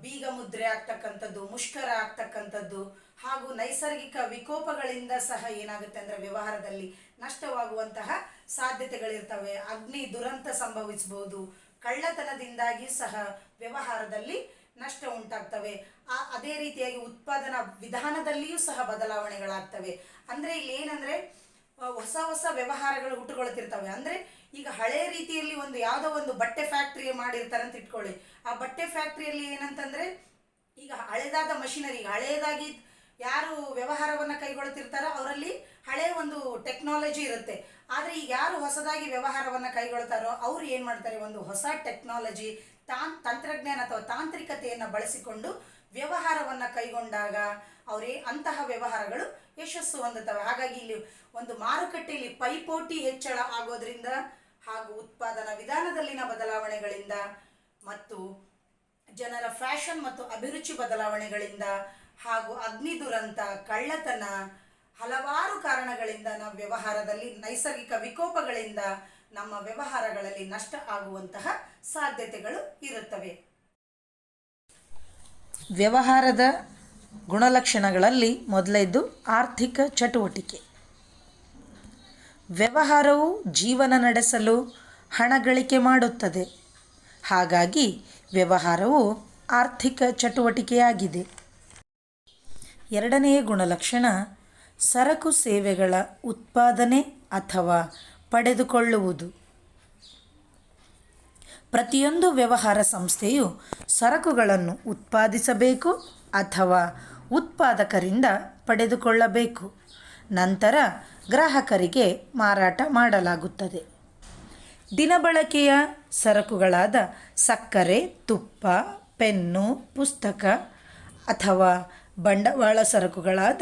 ಬೀಗ ಮುದ್ರೆ ಆಗ್ತಕ್ಕಂಥದ್ದು, ಮುಷ್ಕರ ಆಗ್ತಕ್ಕಂಥದ್ದು, ಹಾಗೂ ನೈಸರ್ಗಿಕ ವಿಕೋಪಗಳಿಂದ ಸಹ ಏನಾಗುತ್ತೆ ಅಂದರೆ ವ್ಯವಹಾರದಲ್ಲಿ ನಷ್ಟವಾಗುವಂತಹ ಸಾಧ್ಯತೆಗಳಿರ್ತವೆ. ಅಗ್ನಿ ದುರಂತ ಸಂಭವಿಸಬಹುದು, ಕಳ್ಳತನದಿಂದಾಗಿ ಸಹ ವ್ಯವಹಾರದಲ್ಲಿ ನಷ್ಟ ಉಂಟಾಗ್ತವೆ. ಅದೇ ರೀತಿಯಾಗಿ ಉತ್ಪಾದನಾ ವಿಧಾನದಲ್ಲಿಯೂ ಸಹ ಬದಲಾವಣೆಗಳಾಗ್ತವೆ. ಅಂದರೆ ಇಲ್ಲಿ ಏನಂದರೆ ಹೊಸ ಹೊಸ ವ್ಯವಹಾರಗಳು ಹುಟ್ಟುಕೊಳ್ತಿರ್ತವೆ. ಅಂದರೆ ಈಗ ಹಳೆ ರೀತಿಯಲ್ಲಿ ಒಂದು ಯಾವುದೋ ಒಂದು ಬಟ್ಟೆ ಫ್ಯಾಕ್ಟ್ರಿ ಮಾಡಿರ್ತಾರೆ ಅಂತ ಇಟ್ಕೊಳ್ಳಿ. ಆ ಬಟ್ಟೆ ಫ್ಯಾಕ್ಟ್ರಿಯಲ್ಲಿ ಏನಂತಂದರೆ ಈಗ ಹಳೆದಾದ ಮಷಿನರಿ, ಹಳೆಯದಾಗಿ ಯಾರು ವ್ಯವಹಾರವನ್ನು ಕೈಗೊಳ್ತಿರ್ತಾರೋ ಅವರಲ್ಲಿ ಹಳೆಯ ಒಂದು ಟೆಕ್ನಾಲಜಿ ಇರುತ್ತೆ. ಆದರೆ ಈಗ ಯಾರು ಹೊಸದಾಗಿ ವ್ಯವಹಾರವನ್ನು ಕೈಗೊಳ್ತಾರೋ ಅವರು ಏನು ಮಾಡ್ತಾರೆ, ಒಂದು ಹೊಸ ಟೆಕ್ನಾಲಜಿ, ತಂತ್ರಜ್ಞಾನ ಅಥವಾ ತಾಂತ್ರಿಕತೆಯನ್ನು ಬಳಸಿಕೊಂಡು ವ್ಯವಹಾರವನ್ನು ಕೈಗೊಂಡಾಗ ಅಂತಹ ವ್ಯವಹಾರಗಳು ಯಶಸ್ಸು ಹೊಂದುತ್ತವೆ. ಹಾಗಾಗಿ ಇಲ್ಲಿ ಒಂದು ಮಾರುಕಟ್ಟೆಯಲ್ಲಿ ಪೈಪೋಟಿ ಹೆಚ್ಚಳ ಆಗೋದ್ರಿಂದ, ಹಾಗೂ ಉತ್ಪಾದನಾ ವಿಧಾನದಲ್ಲಿನ ಬದಲಾವಣೆಗಳಿಂದ, ಮತ್ತು ಜನರ ಫ್ಯಾಷನ್ ಮತ್ತು ಅಭಿರುಚಿ ಬದಲಾವಣೆಗಳಿಂದ, ಹಾಗೂ ಅಗ್ನಿ ದುರಂತ, ಕಳ್ಳತನ, ಹಲವಾರು ಕಾರಣಗಳಿಂದ ನಾವು ವ್ಯವಹಾರದಲ್ಲಿ ನೈಸರ್ಗಿಕ ವಿಕೋಪಗಳಿಂದ ನಮ್ಮ ವ್ಯವಹಾರಗಳಲ್ಲಿ ನಷ್ಟ ಆಗುವಂತಹ ಸಾಧ್ಯತೆಗಳು ಇರುತ್ತವೆ. ವ್ಯವಹಾರದ ಗುಣಲಕ್ಷಣಗಳಲ್ಲಿ ಮೊದಲನೇದು ಆರ್ಥಿಕ ಚಟುವಟಿಕೆ. ವ್ಯವಹಾರವು ಜೀವನ ನಡೆಸಲು ಹಣ ಗಳಿಕೆ ಮಾಡುತ್ತದೆ. ಹಾಗಾಗಿ ವ್ಯವಹಾರವು ಆರ್ಥಿಕ ಚಟುವಟಿಕೆಯಾಗಿದೆ. ಎರಡನೆಯ ಗುಣಲಕ್ಷಣ ಸರಕು ಸೇವೆಗಳ ಉತ್ಪಾದನೆ ಅಥವಾ ಪಡೆದುಕೊಳ್ಳುವುದು. ಪ್ರತಿಯೊಂದು ವ್ಯವಹಾರ ಸಂಸ್ಥೆಯು ಸರಕುಗಳನ್ನು ಉತ್ಪಾದಿಸಬೇಕು ಅಥವಾ ಉತ್ಪಾದಕರಿಂದ ಪಡೆದುಕೊಳ್ಳಬೇಕು. ನಂತರ ಗ್ರಾಹಕರಿಗೆ ಮಾರಾಟ ಮಾಡಲಾಗುತ್ತದೆ. ದಿನಬಳಕೆಯ ಸರಕುಗಳಾದ ಸಕ್ಕರೆ, ತುಪ್ಪ, ಪೆನ್ನು, ಪುಸ್ತಕ ಅಥವಾ ಬಂಡವಾಳ ಸರಕುಗಳಾದ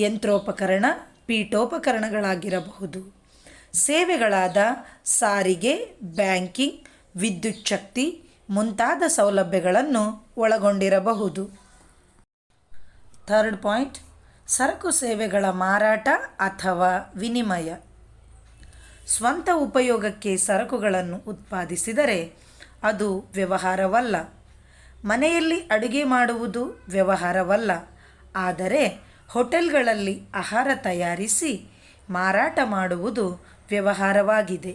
ಯಂತ್ರೋಪಕರಣ, ಪೀಠೋಪಕರಣಗಳಾಗಿರಬಹುದು. ಸೇವೆಗಳಾದ ಸಾರಿಗೆ, ಬ್ಯಾಂಕಿಂಗ್, ವಿದ್ಯುತ್ ಶಕ್ತಿ ಮುಂತಾದ ಸೌಲಭ್ಯಗಳನ್ನು ಒಳಗೊಂಡಿರಬಹುದು. ಥರ್ಡ್ ಪಾಯಿಂಟ್, ಸರಕು ಸೇವೆಗಳ ಮಾರಾಟ ಅಥವಾ ವಿನಿಮಯ. ಸ್ವಂತ ಉಪಯೋಗಕ್ಕೆ ಸರಕುಗಳನ್ನು ಉತ್ಪಾದಿಸಿದರೆ ಅದು ವ್ಯವಹಾರವಲ್ಲ. ಮನೆಯಲ್ಲಿ ಅಡುಗೆ ಮಾಡುವುದು ವ್ಯವಹಾರವಲ್ಲ. ಆದರೆ ಹೋಟೆಲ್ಗಳಲ್ಲಿ ಆಹಾರ ತಯಾರಿಸಿ ಮಾರಾಟ ಮಾಡುವುದು ವ್ಯವಹಾರವಾಗಿದೆ.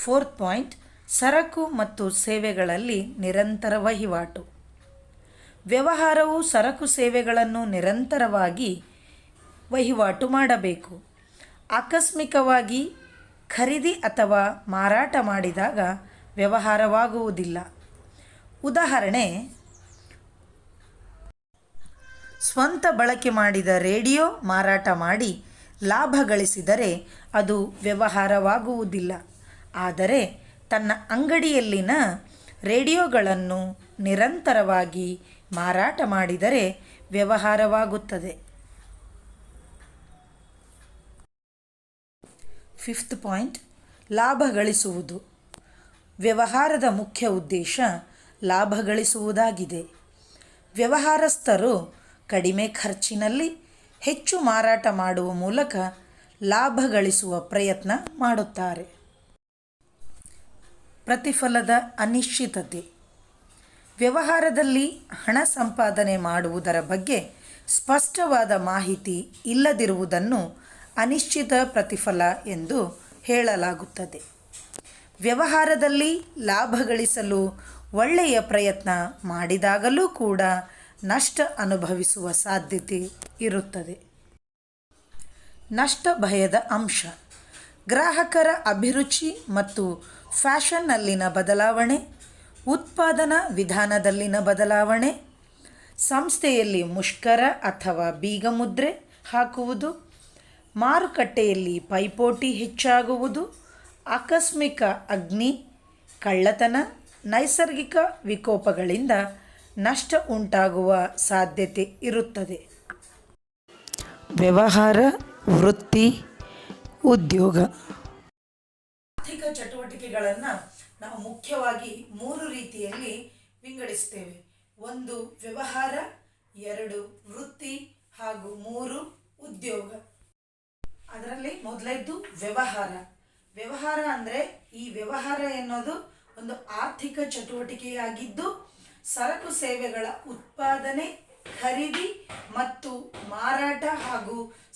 ಫೋರ್ತ್ ಪಾಯಿಂಟ್, ಸರಕು ಮತ್ತು ಸೇವೆಗಳಲ್ಲಿ ನಿರಂತರ ವಹಿವಾಟು. ವ್ಯವಹಾರವು ಸರಕು ಸೇವೆಗಳನ್ನು ನಿರಂತರವಾಗಿ ವಹಿವಾಟು ಮಾಡಬೇಕು. ಆಕಸ್ಮಿಕವಾಗಿ ಖರೀದಿ ಅಥವಾ ಮಾರಾಟ ಮಾಡಿದಾಗ ವ್ಯವಹಾರವಾಗುವುದಿಲ್ಲ. ಉದಾಹರಣೆ, ಸ್ವಂತ ಬಳಕೆ ಮಾಡಿದ ರೇಡಿಯೋ ಮಾರಾಟ ಮಾಡಿ ಲಾಭ ಗಳಿಸಿದರೆ ಅದು ವ್ಯವಹಾರವಾಗುವುದಿಲ್ಲ. ಆದರೆ ತನ್ನ ಅಂಗಡಿಯಲ್ಲಿನ ರೇಡಿಯೋಗಳನ್ನು ನಿರಂತರವಾಗಿ ಮಾರಾಟ ಮಾಡಿದರೆ ವ್ಯವಹಾರವಾಗುತ್ತದೆ. 5th ಪಾಯಿಂಟ್, ಲಾಭ ಗಳಿಸುವುದು. ವ್ಯವಹಾರದ ಮುಖ್ಯ ಉದ್ದೇಶ ಲಾಭ ಗಳಿಸುವುದಾಗಿದೆ. ವ್ಯವಹಾರಸ್ಥರು ಕಡಿಮೆ ಖರ್ಚಿನಲ್ಲಿ ಹೆಚ್ಚು ಮಾರಾಟ ಮಾಡುವ ಮೂಲಕ ಲಾಭ ಗಳಿಸುವ ಪ್ರಯತ್ನ ಮಾಡುತ್ತಾರೆ. ಪ್ರತಿಫಲದ ಅನಿಶ್ಚಿತತೆ. ವ್ಯವಹಾರದಲ್ಲಿ ಹಣ ಸಂಪಾದನೆ ಮಾಡುವುದರ ಬಗ್ಗೆ ಸ್ಪಷ್ಟವಾದ ಮಾಹಿತಿ ಇಲ್ಲದಿರುವುದನ್ನು ಅನಿಶ್ಚಿತ ಪ್ರತಿಫಲ ಎಂದು ಹೇಳಲಾಗುತ್ತದೆ. ವ್ಯವಹಾರದಲ್ಲಿ ಲಾಭ ಗಳಿಸಲು ಒಳ್ಳೆಯ ಪ್ರಯತ್ನ ಮಾಡಿದಾಗಲೂ ಕೂಡ ನಷ್ಟ ಅನುಭವಿಸುವ ಸಾಧ್ಯತೆ ಇರುತ್ತದೆ. ನಷ್ಟ ಭಯದ ಅಂಶ. ಗ್ರಾಹಕರ ಅಭಿರುಚಿ ಮತ್ತು ಫ್ಯಾಷನ್ನಲ್ಲಿನ ಬದಲಾವಣೆ, ಉತ್ಪಾದನಾ ವಿಧಾನದಲ್ಲಿನ ಬದಲಾವಣೆ, ಸಂಸ್ಥೆಯಲ್ಲಿ ಮುಷ್ಕರ ಅಥವಾ ಬೀಗಮುದ್ರೆ ಹಾಕುವುದು, ಮಾರುಕಟ್ಟೆಯಲ್ಲಿ ಪೈಪೋಟಿ ಹೆಚ್ಚಾಗುವುದು, ಆಕಸ್ಮಿಕ ಅಗ್ನಿ, ಕಳ್ಳತನ, ನೈಸರ್ಗಿಕ ವಿಕೋಪಗಳಿಂದ ನಷ್ಟ ಉಂಟಾಗುವ ಸಾಧ್ಯತೆ ಇರುತ್ತದೆ. ವ್ಯವಹಾರ, ವೃತ್ತಿ, ಉದ್ಯೋಗ. ಆರ್ಥಿಕ ಚಟುವಟಿಕೆಗಳನ್ನು ನಾವು ಮುಖ್ಯವಾಗಿ 3 ರೀತಿಯಲ್ಲಿ ವಿಂಗಡಿಸ್ತೇವೆ. 1 ವ್ಯವಹಾರ, 2 ವೃತ್ತಿ ಹಾಗೂ 3 ಉದ್ಯೋಗ. ಅದರಲ್ಲಿ ಮೊದಲನೇದು ವ್ಯವಹಾರ. ವ್ಯವಹಾರ ಅಂದರೆ ಈ ವ್ಯವಹಾರ ಎನ್ನುವುದು ಒಂದು ಆರ್ಥಿಕ ಚಟುವಟಿಕೆಯಾಗಿದ್ದು ಸರಕು ಸೇವೆಗಳ ಉತ್ಪಾದನೆ, ಖರೀದಿ ಮತ್ತು ಮಾರಾಟ ಹಾಗೂ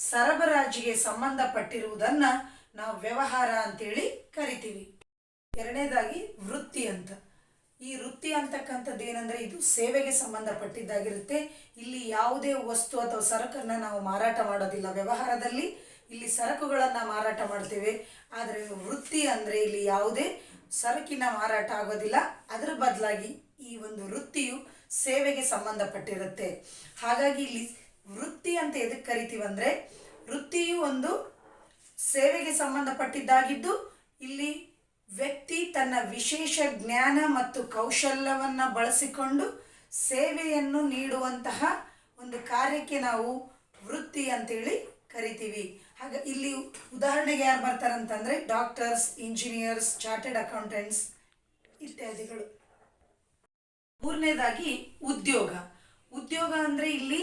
ಸರಬರಾಜಿಗೆ ಸಂಬಂಧಪಟ್ಟಿರುವುದನ್ನು ನಾವು ವ್ಯವಹಾರ ಅಂತೇಳಿ ಕರಿತೀವಿ. ಎರಡನೇದಾಗಿ ವೃತ್ತಿ ಅಂತ. ಈ ವೃತ್ತಿ ಅಂತಕ್ಕಂಥದ್ದು ಏನಂದರೆ ಇದು ಸೇವೆಗೆ ಸಂಬಂಧಪಟ್ಟಿದ್ದಾಗಿರುತ್ತೆ. ಇಲ್ಲಿ ಯಾವುದೇ ವಸ್ತು ಅಥವಾ ಸರಕನ್ನು ನಾವು ಮಾರಾಟ ಮಾಡೋದಿಲ್ಲ. ವ್ಯವಹಾರದಲ್ಲಿ ಇಲ್ಲಿ ಸರಕುಗಳನ್ನು ಮಾರಾಟ ಮಾಡ್ತೇವೆ. ಆದರೆ ವೃತ್ತಿ ಅಂದರೆ ಇಲ್ಲಿ ಯಾವುದೇ ಸರಕಿನ ಮಾರಾಟ ಆಗೋದಿಲ್ಲ. ಅದರ ಬದಲಾಗಿ ಈ ಒಂದು ವೃತ್ತಿಯು ಸೇವೆಗೆ ಸಂಬಂಧಪಟ್ಟಿರುತ್ತೆ. ಹಾಗಾಗಿ ಇಲ್ಲಿ ವೃತ್ತಿ ಅಂತ ಎದಕ್ಕೆ ಕರಿತೀವಂದರೆ ವೃತ್ತಿಯು ಒಂದು ಸೇವೆಗೆ ಸಂಬಂಧಪಟ್ಟಿದ್ದಾಗಿದ್ದು ಇಲ್ಲಿ ವ್ಯಕ್ತಿ ತನ್ನ ವಿಶೇಷ ಜ್ಞಾನ ಮತ್ತು ಕೌಶಲ್ಯವನ್ನು ಬಳಸಿಕೊಂಡು ಸೇವೆಯನ್ನು ನೀಡುವಂತಹ ಒಂದು ಕಾರ್ಯಕ್ಕೆ ನಾವು ವೃತ್ತಿ ಅಂತೇಳಿ ಕರಿತೀವಿ. ಹಾಗೆ ಇಲ್ಲಿ ಉದಾಹರಣೆಗೆ ಯಾರು ಬರ್ತಾರಂತಂದರೆ ಡಾಕ್ಟರ್ಸ್, ಇಂಜಿನಿಯರ್ಸ್, ಚಾರ್ಟೆಡ್ ಅಕೌಂಟೆಂಟ್ಸ್ ಇತ್ಯಾದಿಗಳು. ಮೂರನೇದಾಗಿ ಉದ್ಯೋಗ. ಉದ್ಯೋಗ ಅಂದರೆ ಇಲ್ಲಿ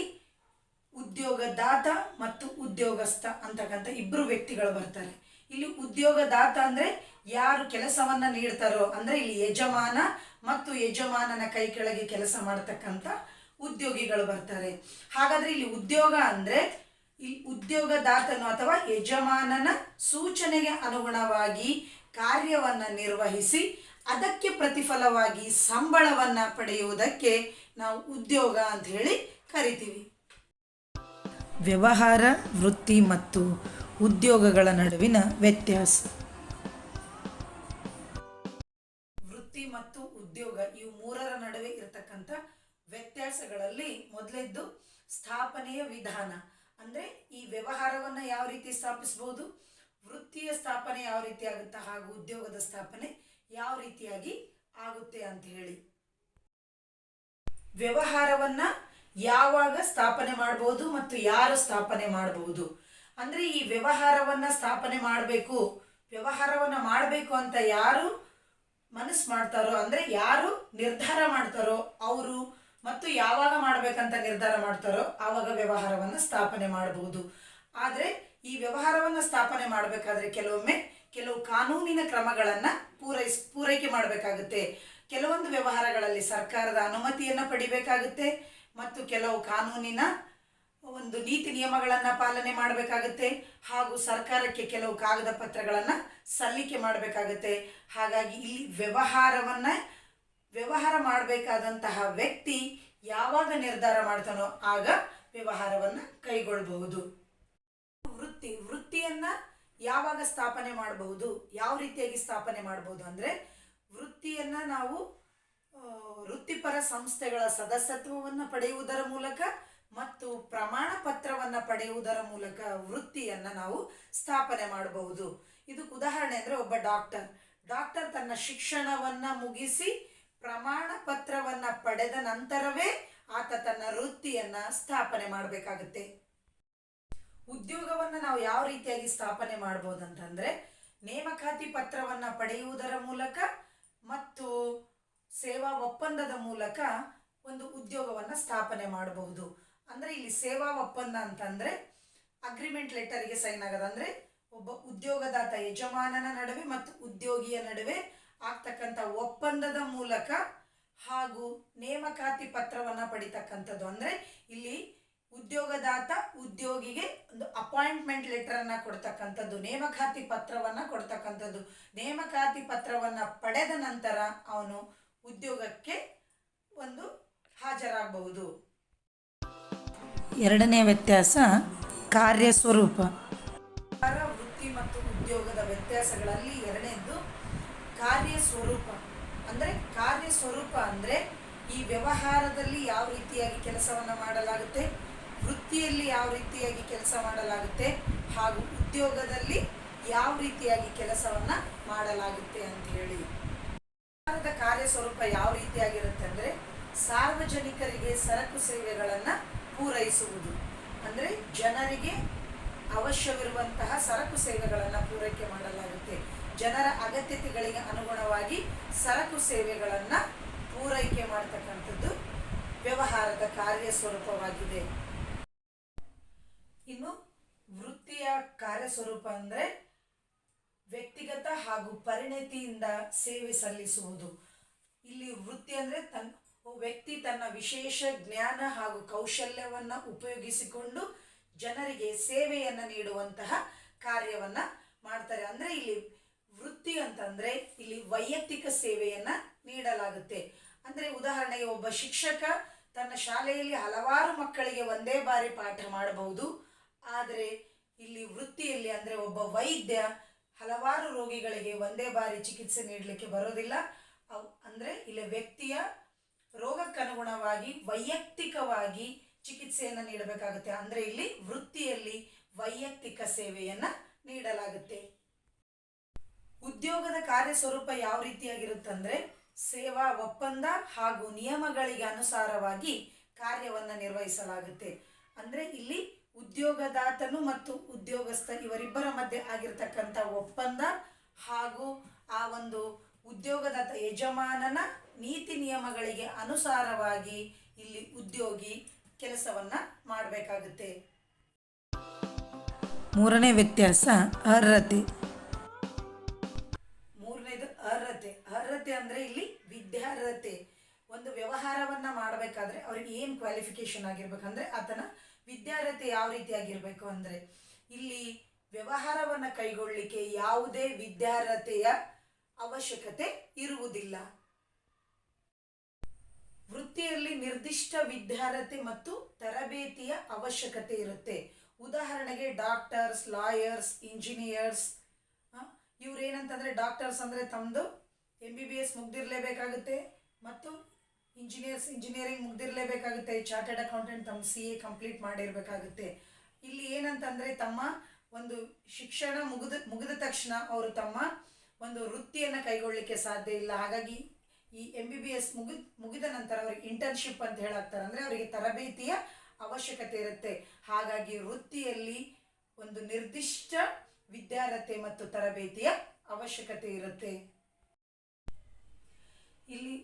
ಉದ್ಯೋಗದಾತ ಮತ್ತು ಉದ್ಯೋಗಸ್ಥ ಅಂತಕ್ಕಂಥ 2 ವ್ಯಕ್ತಿಗಳು ಬರ್ತಾರೆ. ಇಲ್ಲಿ ಉದ್ಯೋಗದಾತ ಅಂದರೆ ಯಾರು ಕೆಲಸವನ್ನು ನೀಡ್ತಾರೋ ಅಂದರೆ ಇಲ್ಲಿ ಯಜಮಾನ ಮತ್ತು ಯಜಮಾನನ ಕೈ ಕೆಳಗೆ ಕೆಲಸ ಮಾಡತಕ್ಕಂಥ ಉದ್ಯೋಗಿಗಳು ಬರ್ತಾರೆ. ಹಾಗಾದರೆ ಇಲ್ಲಿ ಉದ್ಯೋಗ ಅಂದರೆ ಈ ಉದ್ಯೋಗದಾತನು ಅಥವಾ ಯಜಮಾನನ ಸೂಚನೆಗೆ ಅನುಗುಣವಾಗಿ ಕಾರ್ಯವನ್ನು ನಿರ್ವಹಿಸಿ ಅದಕ್ಕೆ ಪ್ರತಿಫಲವಾಗಿ ಸಂಬಳವನ್ನು ಪಡೆಯುವುದಕ್ಕೆ ನಾವು ಉದ್ಯೋಗ ಅಂತ ಹೇಳಿ ಕರಿತೀವಿ. ವ್ಯವಹಾರ, ವೃತ್ತಿ ಮತ್ತು ಉದ್ಯೋಗಗಳ ನಡುವಿನ ವ್ಯತ್ಯಾಸ. ವೃತ್ತಿ ಮತ್ತು ಉದ್ಯೋಗ ಇವು 3ರ ನಡುವೆ ಇರತಕ್ಕಂಥ ವ್ಯತ್ಯಾಸಗಳಲ್ಲಿ ಮೊದಲನೇದ್ದು ಸ್ಥಾಪನೆಯ ವಿಧಾನ. ಅಂದರೆ ಈ ವ್ಯವಹಾರವನ್ನು ಯಾವ ರೀತಿ ಸ್ಥಾಪಿಸಬಹುದು, ವೃತ್ತಿಯ ಸ್ಥಾಪನೆ ಯಾವ ರೀತಿ ಆಗುತ್ತೆ ಹಾಗೂ ಉದ್ಯೋಗದ ಸ್ಥಾಪನೆ ಯಾವ ರೀತಿಯಾಗಿ ಆಗುತ್ತೆ ಅಂತ ಹೇಳಿ. ವ್ಯವಹಾರವನ್ನು ಯಾವಾಗ ಸ್ಥಾಪನೆ ಮಾಡಬಹುದು ಮತ್ತು ಯಾರು ಸ್ಥಾಪನೆ ಮಾಡಬಹುದು ಅಂದರೆ ಈ ವ್ಯವಹಾರವನ್ನು ಸ್ಥಾಪನೆ ಮಾಡಬೇಕು, ವ್ಯವಹಾರವನ್ನು ಮಾಡಬೇಕು ಅಂತ ಯಾರು ಮನಸ್ಸು ಮಾಡ್ತಾರೋ ಅಂದರೆ ಯಾರು ನಿರ್ಧಾರ ಮಾಡ್ತಾರೋ ಅವರು ಮತ್ತು ಯಾವಾಗ ಮಾಡಬೇಕಂತ ನಿರ್ಧಾರ ಮಾಡ್ತಾರೋ ಆವಾಗ ವ್ಯವಹಾರವನ್ನು ಸ್ಥಾಪನೆ ಮಾಡಬಹುದು. ಆದರೆ ಈ ವ್ಯವಹಾರವನ್ನು ಸ್ಥಾಪನೆ ಮಾಡಬೇಕಾದ್ರೆ ಕೆಲವು ಕಾನೂನಿನ ಕ್ರಮಗಳನ್ನು ಪೂರೈಕೆ ಮಾಡಬೇಕಾಗುತ್ತೆ. ಕೆಲವೊಂದು ವ್ಯವಹಾರಗಳಲ್ಲಿ ಸರ್ಕಾರದ ಅನುಮತಿಯನ್ನು ಪಡಿಬೇಕಾಗುತ್ತೆ ಮತ್ತು ಕೆಲವು ಕಾನೂನಿನ ಒಂದು ನೀತಿ ನಿಯಮಗಳನ್ನು ಪಾಲನೆ ಮಾಡಬೇಕಾಗುತ್ತೆ ಹಾಗೂ ಸರ್ಕಾರಕ್ಕೆ ಕೆಲವು ಕಾಗದ ಪತ್ರಗಳನ್ನು ಸಲ್ಲಿಕೆ ಮಾಡಬೇಕಾಗುತ್ತೆ. ಹಾಗಾಗಿ ಇಲ್ಲಿ ವ್ಯವಹಾರ ಮಾಡಬೇಕಾದಂತಹ ವ್ಯಕ್ತಿ ಯಾವಾಗ ನಿರ್ಧಾರ ಮಾಡ್ತಾನೋ ಆಗ ವ್ಯವಹಾರವನ್ನು ಕೈಗೊಳ್ಳಬಹುದು. ವೃತ್ತಿಯನ್ನು ಯಾವಾಗ ಸ್ಥಾಪನೆ ಮಾಡಬಹುದು, ಯಾವ ರೀತಿಯಾಗಿ ಸ್ಥಾಪನೆ ಮಾಡಬಹುದು ಅಂದರೆ ವೃತ್ತಿಯನ್ನು ನಾವು ವೃತ್ತಿಪರ ಸಂಸ್ಥೆಗಳ ಸದಸ್ಯತ್ವವನ್ನು ಪಡೆಯುವುದರ ಮೂಲಕ ಮತ್ತು ಪ್ರಮಾಣ ಪತ್ರವನ್ನು ಪಡೆಯುವುದರ ಮೂಲಕ ವೃತ್ತಿಯನ್ನು ನಾವು ಸ್ಥಾಪನೆ ಮಾಡಬಹುದು. ಇದಕ್ಕೆ ಉದಾಹರಣೆ ಅಂದರೆ ಒಬ್ಬ ಡಾಕ್ಟರ್ ತನ್ನ ಶಿಕ್ಷಣವನ್ನು ಮುಗಿಸಿ ಪ್ರಮಾಣ ಪತ್ರವನ್ನ ಪಡೆದ ನಂತರವೇ ಆತ ತನ್ನ ವೃತ್ತಿಯನ್ನ ಸ್ಥಾಪನೆ ಮಾಡಬೇಕಾಗುತ್ತೆ. ಉದ್ಯೋಗವನ್ನ ನಾವು ಯಾವ ರೀತಿಯಾಗಿ ಸ್ಥಾಪನೆ ಮಾಡಬಹುದಂತಂದ್ರೆ ನೇಮಕಾತಿ ಪತ್ರವನ್ನ ಪಡೆಯುವುದರ ಮೂಲಕ ಮತ್ತು ಸೇವಾ ಒಪ್ಪಂದದ ಮೂಲಕ ಒಂದು ಉದ್ಯೋಗವನ್ನ ಸ್ಥಾಪನೆ ಮಾಡಬಹುದು. ಅಂದ್ರೆ ಇಲ್ಲಿ ಸೇವಾ ಒಪ್ಪಂದ ಅಂತಂದ್ರೆ ಅಗ್ರಿಮೆಂಟ್ ಲೆಟರ್ಗೆ ಸೈನ್ ಆಗೋದು. ಅಂದ್ರೆ ಒಬ್ಬ ಉದ್ಯೋಗದಾತ ಯಜಮಾನನ ನಡುವೆ ಮತ್ತು ಉದ್ಯೋಗಿಯ ನಡುವೆ ಆಗ್ತಕ್ಕಂಥ ಒಪ್ಪಂದದ ಮೂಲಕ ಹಾಗೂ ನೇಮಕಾತಿ ಪತ್ರವನ್ನ ಪಡಿತಕ್ಕಂಥದ್ದು. ಅಂದ್ರೆ ಇಲ್ಲಿ ಉದ್ಯೋಗದಾತ ಉದ್ಯೋಗಿಗೆ ಒಂದು ಅಪಾಯಿಂಟ್ಮೆಂಟ್ ಲೆಟರ್ ಅನ್ನ ಕೊಡ್ತಕ್ಕಂಥದ್ದು, ನೇಮಕಾತಿ ಪತ್ರವನ್ನ ಕೊಡ್ತಕ್ಕಂಥದ್ದು. ನೇಮಕಾತಿ ಪತ್ರವನ್ನ ಪಡೆದ ನಂತರ ಅವನು ಉದ್ಯೋಗಕ್ಕೆ ಒಂದು ಹಾಜರಾಗಬಹುದು. ಎರಡನೇ ವ್ಯತ್ಯಾಸ ಕಾರ್ಯ ಸ್ವರೂಪ. ವೃತ್ತಿ ಮತ್ತು ಉದ್ಯೋಗದ ವ್ಯತ್ಯಾಸಗಳಲ್ಲಿ ಎರಡನೇದ್ದು ಕಾರ್ಯ ಸ್ವರೂಪ. ಅಂದ್ರೆ ಕಾರ್ಯ ಸ್ವರೂಪ ಅಂದ್ರೆ ಈ ವ್ಯವಹಾರದಲ್ಲಿ ಯಾವ ರೀತಿಯಾಗಿ ಕೆಲಸವನ್ನ ಮಾಡಲಾಗುತ್ತೆ, ವೃತ್ತಿಯಲ್ಲಿ ಯಾವ ರೀತಿಯಾಗಿ ಕೆಲಸ ಮಾಡಲಾಗುತ್ತೆ ಹಾಗೂ ಉದ್ಯೋಗದಲ್ಲಿ ಯಾವ ರೀತಿಯಾಗಿ ಕೆಲಸವನ್ನ ಮಾಡಲಾಗುತ್ತೆ ಅಂತ ಹೇಳಿ. ವ್ಯವಹಾರದ ಕಾರ್ಯ ಸ್ವರೂಪ ಯಾವ ರೀತಿಯಾಗಿರುತ್ತೆ ಅಂದ್ರೆ ಸಾರ್ವಜನಿಕರಿಗೆ ಸರಕು ಸೇವೆಗಳನ್ನ ಪೂರೈಸುವುದು. ಅಂದ್ರೆ ಜನರಿಗೆ ಅವಶ್ಯವಿರುವಂತಹ ಸರಕು ಸೇವೆಗಳನ್ನು ಪೂರೈಕೆ ಮಾಡಲಾಗುತ್ತೆ. ಜನರ ಅಗತ್ಯತೆಗಳಿಗೆ ಅನುಗುಣವಾಗಿ ಸರಕು ಸೇವೆಗಳನ್ನು ಪೂರೈಕೆ ಮಾಡತಕ್ಕಂಥದ್ದು ವ್ಯವಹಾರದ ಕಾರ್ಯ ಸ್ವರೂಪವಾಗಿದೆ. ಇನ್ನು ವೃತ್ತಿಯ ಕಾರ್ಯ ಸ್ವರೂಪ ಅಂದ್ರೆ ವ್ಯಕ್ತಿಗತ ಹಾಗೂ ಪರಿಣತಿಯಿಂದ ಸೇವೆ ಸಲ್ಲಿಸುವುದು. ಇಲ್ಲಿ ವೃತ್ತಿ ಅಂದ್ರೆ ವ್ಯಕ್ತಿ ತನ್ನ ವಿಶೇಷ ಜ್ಞಾನ ಹಾಗೂ ಕೌಶಲ್ಯವನ್ನ ಉಪಯೋಗಿಸಿಕೊಂಡು ಜನರಿಗೆ ಸೇವೆಯನ್ನ ನೀಡುವಂತಹ ಕಾರ್ಯವನ್ನ ಮಾಡ್ತಾರೆ. ಅಂದ್ರೆ ಇಲ್ಲಿ ವೃತ್ತಿ ಅಂತಂದ್ರೆ ಇಲ್ಲಿ ವೈಯಕ್ತಿಕ ಸೇವೆಯನ್ನ ನೀಡಲಾಗುತ್ತೆ. ಅಂದ್ರೆ ಉದಾಹರಣೆಗೆ ಒಬ್ಬ ಶಿಕ್ಷಕ ತನ್ನ ಶಾಲೆಯಲ್ಲಿ ಹಲವಾರು ಮಕ್ಕಳಿಗೆ ಒಂದೇ ಬಾರಿ ಪಾಠ ಮಾಡಬಹುದು. ಆದರೆ ಇಲ್ಲಿ ವೃತ್ತಿಯಲ್ಲಿ ಅಂದ್ರೆ ಒಬ್ಬ ವೈದ್ಯ ಹಲವಾರು ರೋಗಿಗಳಿಗೆ ಒಂದೇ ಬಾರಿ ಚಿಕಿತ್ಸೆ ನೀಡಲಿಕ್ಕೆ ಬರೋದಿಲ್ಲ. ಅಂದ್ರೆ ಇಲ್ಲಿ ವ್ಯಕ್ತಿಯ ರೋಗಕ್ಕನುಗುಣವಾಗಿ ವೈಯಕ್ತಿಕವಾಗಿ ಚಿಕಿತ್ಸೆಯನ್ನು ನೀಡಬೇಕಾಗುತ್ತೆ. ಅಂದ್ರೆ ಇಲ್ಲಿ ವೃತ್ತಿಯಲ್ಲಿ ವೈಯಕ್ತಿಕ ಸೇವೆಯನ್ನ ನೀಡಲಾಗುತ್ತೆ. ಉದ್ಯೋಗದ ಕಾರ್ಯ ಸ್ವರೂಪ ಯಾವ ರೀತಿಯಾಗಿರುತ್ತಂದ್ರೆ ಸೇವಾ ಒಪ್ಪಂದ ಹಾಗೂ ನಿಯಮಗಳಿಗೆ ಅನುಸಾರವಾಗಿ ಕಾರ್ಯವನ್ನ ನಿರ್ವಹಿಸಲಾಗುತ್ತೆ. ಅಂದ್ರೆ ಇಲ್ಲಿ ಉದ್ಯೋಗದಾತನು ಮತ್ತು ಉದ್ಯೋಗಸ್ಥ ಇವರಿಬ್ಬರ ಮಧ್ಯೆ ಆಗಿರತಕ್ಕಂಥ ಒಪ್ಪಂದ ಹಾಗೂ ಆ ಒಂದು ಉದ್ಯೋಗದಾತ ಯಜಮಾನನ ನೀತಿ ನಿಯಮಗಳಿಗೆ ಅನುಸಾರವಾಗಿ ಇಲ್ಲಿ ಉದ್ಯೋಗಿ ಕೆಲಸವನ್ನ ಮಾಡಬೇಕಾಗುತ್ತೆ. ಮೂರನೇ ವ್ಯತ್ಯಾಸ ಅರ್ಹತೆ. ಮೂರನೇದು ಅರ್ಹತೆ. ಅರ್ಹತೆ ಅಂದ್ರೆ ಇಲ್ಲಿ ವಿದ್ಯಾರ್ಹತೆ. ಒಂದು ವ್ಯವಹಾರವನ್ನ ಮಾಡಬೇಕಾದ್ರೆ ಅವ್ರಿಗೆ ಏನು ಕ್ವಾಲಿಫಿಕೇಶನ್ ಆಗಿರ್ಬೇಕಂದ್ರೆ ಆತನ ವಿದ್ಯಾರ್ಹತೆ ಯಾವ ರೀತಿಯಾಗಿರ್ಬೇಕು ಅಂದ್ರೆ ಇಲ್ಲಿ ವ್ಯವಹಾರವನ್ನ ಕೈಗೊಳ್ಳಲಿಕ್ಕೆ ಯಾವುದೇ ವಿದ್ಯಾರ್ಹತೆಯ ಅವಶ್ಯಕತೆ ಇರುವುದಿಲ್ಲ. ವೃತ್ತಿಯಲ್ಲಿ ನಿರ್ದಿಷ್ಟ ವಿದ್ಯಾರ್ಹತೆ ಮತ್ತು ತರಬೇತಿಯ ಅವಶ್ಯಕತೆ ಇರುತ್ತೆ. ಉದಾಹರಣೆಗೆ ಡಾಕ್ಟರ್ಸ್, ಲಾಯರ್ಸ್, ಇಂಜಿನಿಯರ್ಸ್. ಇವ್ರೇನಂತಂದ್ರೆ ಡಾಕ್ಟರ್ಸ್ ಅಂದ್ರೆ ತಮ್ಮದು MBBS ಮುಗ್ದಿರ್ಲೇಬೇಕಾಗುತ್ತೆ ಮತ್ತು ಇಂಜಿನಿಯರಿಂಗ್ ಮುಗ್ದಿರ್ಲೇಬೇಕಾಗುತ್ತೆ. ಚಾರ್ಟರ್ಡ್ ಅಕೌಂಟೆಂಟ್ ತಮ್ಮ CA ಕಂಪ್ಲೀಟ್ ಮಾಡಿರ್ಬೇಕಾಗುತ್ತೆ. ಇಲ್ಲಿ ಏನಂತಂದ್ರೆ ತಮ್ಮ ಒಂದು ಶಿಕ್ಷಣ ಮುಗಿದ ತಕ್ಷಣ ಅವರು ತಮ್ಮ ಒಂದು ವೃತ್ತಿಯನ್ನು ಕೈಗೊಳ್ಳಲಿಕ್ಕೆ ಸಾಧ್ಯ ಇಲ್ಲ. ಹಾಗಾಗಿ ಈ MBBS ಮುಗಿದ ನಂತರ ಅವರಿಗೆ ಇಂಟರ್ನ್ಶಿಪ್ ಅಂತ ಹೇಳಾಗ್ತಾರೆ. ಅಂದ್ರೆ ಅವರಿಗೆ ತರಬೇತಿಯ ಅವಶ್ಯಕತೆ ಇರುತ್ತೆ. ಹಾಗಾಗಿ ವೃತ್ತಿಯಲ್ಲಿ ಒಂದು ನಿರ್ದಿಷ್ಟ ವಿದ್ಯಾರ್ಹತೆ ಮತ್ತು ತರಬೇತಿಯ ಅವಶ್ಯಕತೆ ಇರುತ್ತೆ. ಇಲ್ಲಿ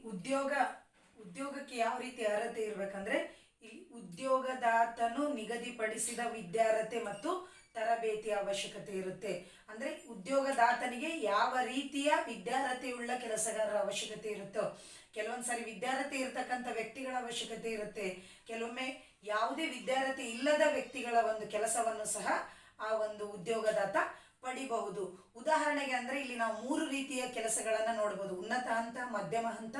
ಉದ್ಯೋಗಕ್ಕೆ ಯಾವ ರೀತಿ ಅರ್ಹತೆ ಇರಬೇಕಂದ್ರೆ ಇಲ್ಲಿ ಉದ್ಯೋಗದಾತನು ನಿಗದಿಪಡಿಸಿದ ವಿದ್ಯಾರ್ಹತೆ ಮತ್ತು ತರಬೇತಿಯ ಅವಶ್ಯಕತೆ ಇರುತ್ತೆ. ಅಂದ್ರೆ ಉದ್ಯೋಗದಾತನಿಗೆ ಯಾವ ರೀತಿಯ ವಿದ್ಯಾರ್ಹತೆಯುಳ್ಳ ಕೆಲಸಗಾರರ ಅವಶ್ಯಕತೆ ಇರುತ್ತೋ, ಕೆಲವೊಂದ್ಸರಿ ವಿದ್ಯಾರ್ಹತೆ ಇರತಕ್ಕಂಥ ವ್ಯಕ್ತಿಗಳ ಅವಶ್ಯಕತೆ ಇರುತ್ತೆ. ಕೆಲವೊಮ್ಮೆ ಯಾವುದೇ ವಿದ್ಯಾರ್ಹತೆ ಇಲ್ಲದ ವ್ಯಕ್ತಿಗಳ ಒಂದು ಕೆಲಸವನ್ನು ಸಹ ಆ ಒಂದು ಉದ್ಯೋಗದಾತ ಪಡಿಬಹುದು. ಉದಾಹರಣೆಗೆ ಅಂದ್ರೆ ಇಲ್ಲಿ ನಾವು 3 ರೀತಿಯ ಕೆಲಸಗಳನ್ನ ನೋಡಬಹುದು: ಉನ್ನತ ಹಂತ, ಮಧ್ಯಮ ಹಂತ,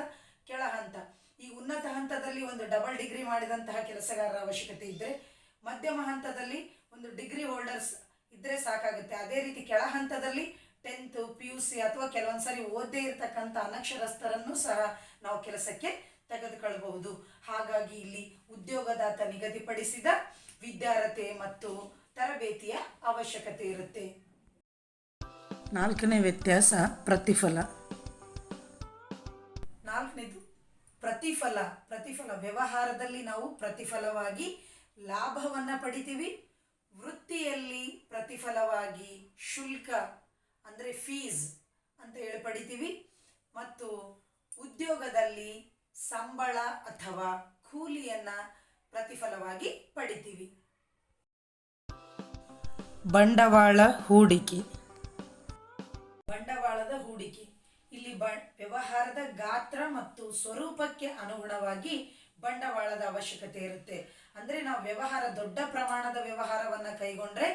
ಕೆಳ ಹಂತ. ಈ ಉನ್ನತ ಹಂತದಲ್ಲಿ ಒಂದು ಡಬಲ್ ಡಿಗ್ರಿ ಮಾಡಿದಂತಹ ಕೆಲಸಗಾರರ ಅವಶ್ಯಕತೆ ಇದ್ರೆ, ಮಧ್ಯಮ ಹಂತದಲ್ಲಿ ಒಂದು ಡಿಗ್ರಿ ಹೋಲ್ಡರ್ಸ್ ಇದ್ರೆ ಸಾಕಾಗುತ್ತೆ. ಅದೇ ರೀತಿ ಕೆಳ ಹಂತದಲ್ಲಿ 10th PUC ಅಥವಾ ಕೆಲವೊಂದ್ಸರಿ ಓದೇ ಇರತಕ್ಕಂಥ ಅನಕ್ಷರಸ್ಥರನ್ನು ಸಹ ನಾವು ಕೆಲಸಕ್ಕೆ ತೆಗೆದುಕೊಳ್ಳಬಹುದು. ಹಾಗಾಗಿ ಇಲ್ಲಿ ಉದ್ಯೋಗದಾತ ನಿಗದಿಪಡಿಸಿದ ವಿದ್ಯಾರ್ಹತೆ ಮತ್ತು ತರಬೇತಿಯ ಅವಶ್ಯಕತೆ ಇರುತ್ತೆ. ನಾಲ್ಕನೇ ವ್ಯತ್ಯಾಸ ಪ್ರತಿಫಲ. ನಾಲ್ಕನೇದು ಪ್ರತಿಫಲ ವ್ಯವಹಾರದಲ್ಲಿ ನಾವು ಪ್ರತಿಫಲವಾಗಿ ಲಾಭವನ್ನು ಪಡಿತೀವಿ. ವೃತ್ತಿಯಲ್ಲಿ ಪ್ರತಿಫಲವಾಗಿ ಶುಲ್ಕ ಅಂದರೆ ಫೀಸ್ ಅಂತ ಹೇಳಿ ಪಡಿತೀವಿ. ಮತ್ತು ಉದ್ಯೋಗದಲ್ಲಿ ಸಂಬಳ ಅಥವಾ ಕೂಲಿಯನ್ನು ಪ್ರತಿಫಲವಾಗಿ ಪಡಿತೀವಿ. ಬಂಡವಾಳದ ಹೂಡಿಕೆ ಇಲ್ಲಿ ವ್ಯವಹಾರದ ಗಾತ್ರ ಮತ್ತು ಸ್ವರೂಪಕ್ಕೆ ಅನುಗುಣವಾಗಿ ಬಂಡವಾಳದ ಅವಶ್ಯಕತೆ ಇರುತ್ತೆ. ಅಂದರೆ ನಾವು ದೊಡ್ಡ ಪ್ರಮಾಣದ ವ್ಯವಹಾರವನ್ನು ಕೈಗೊಂಡ್ರೆ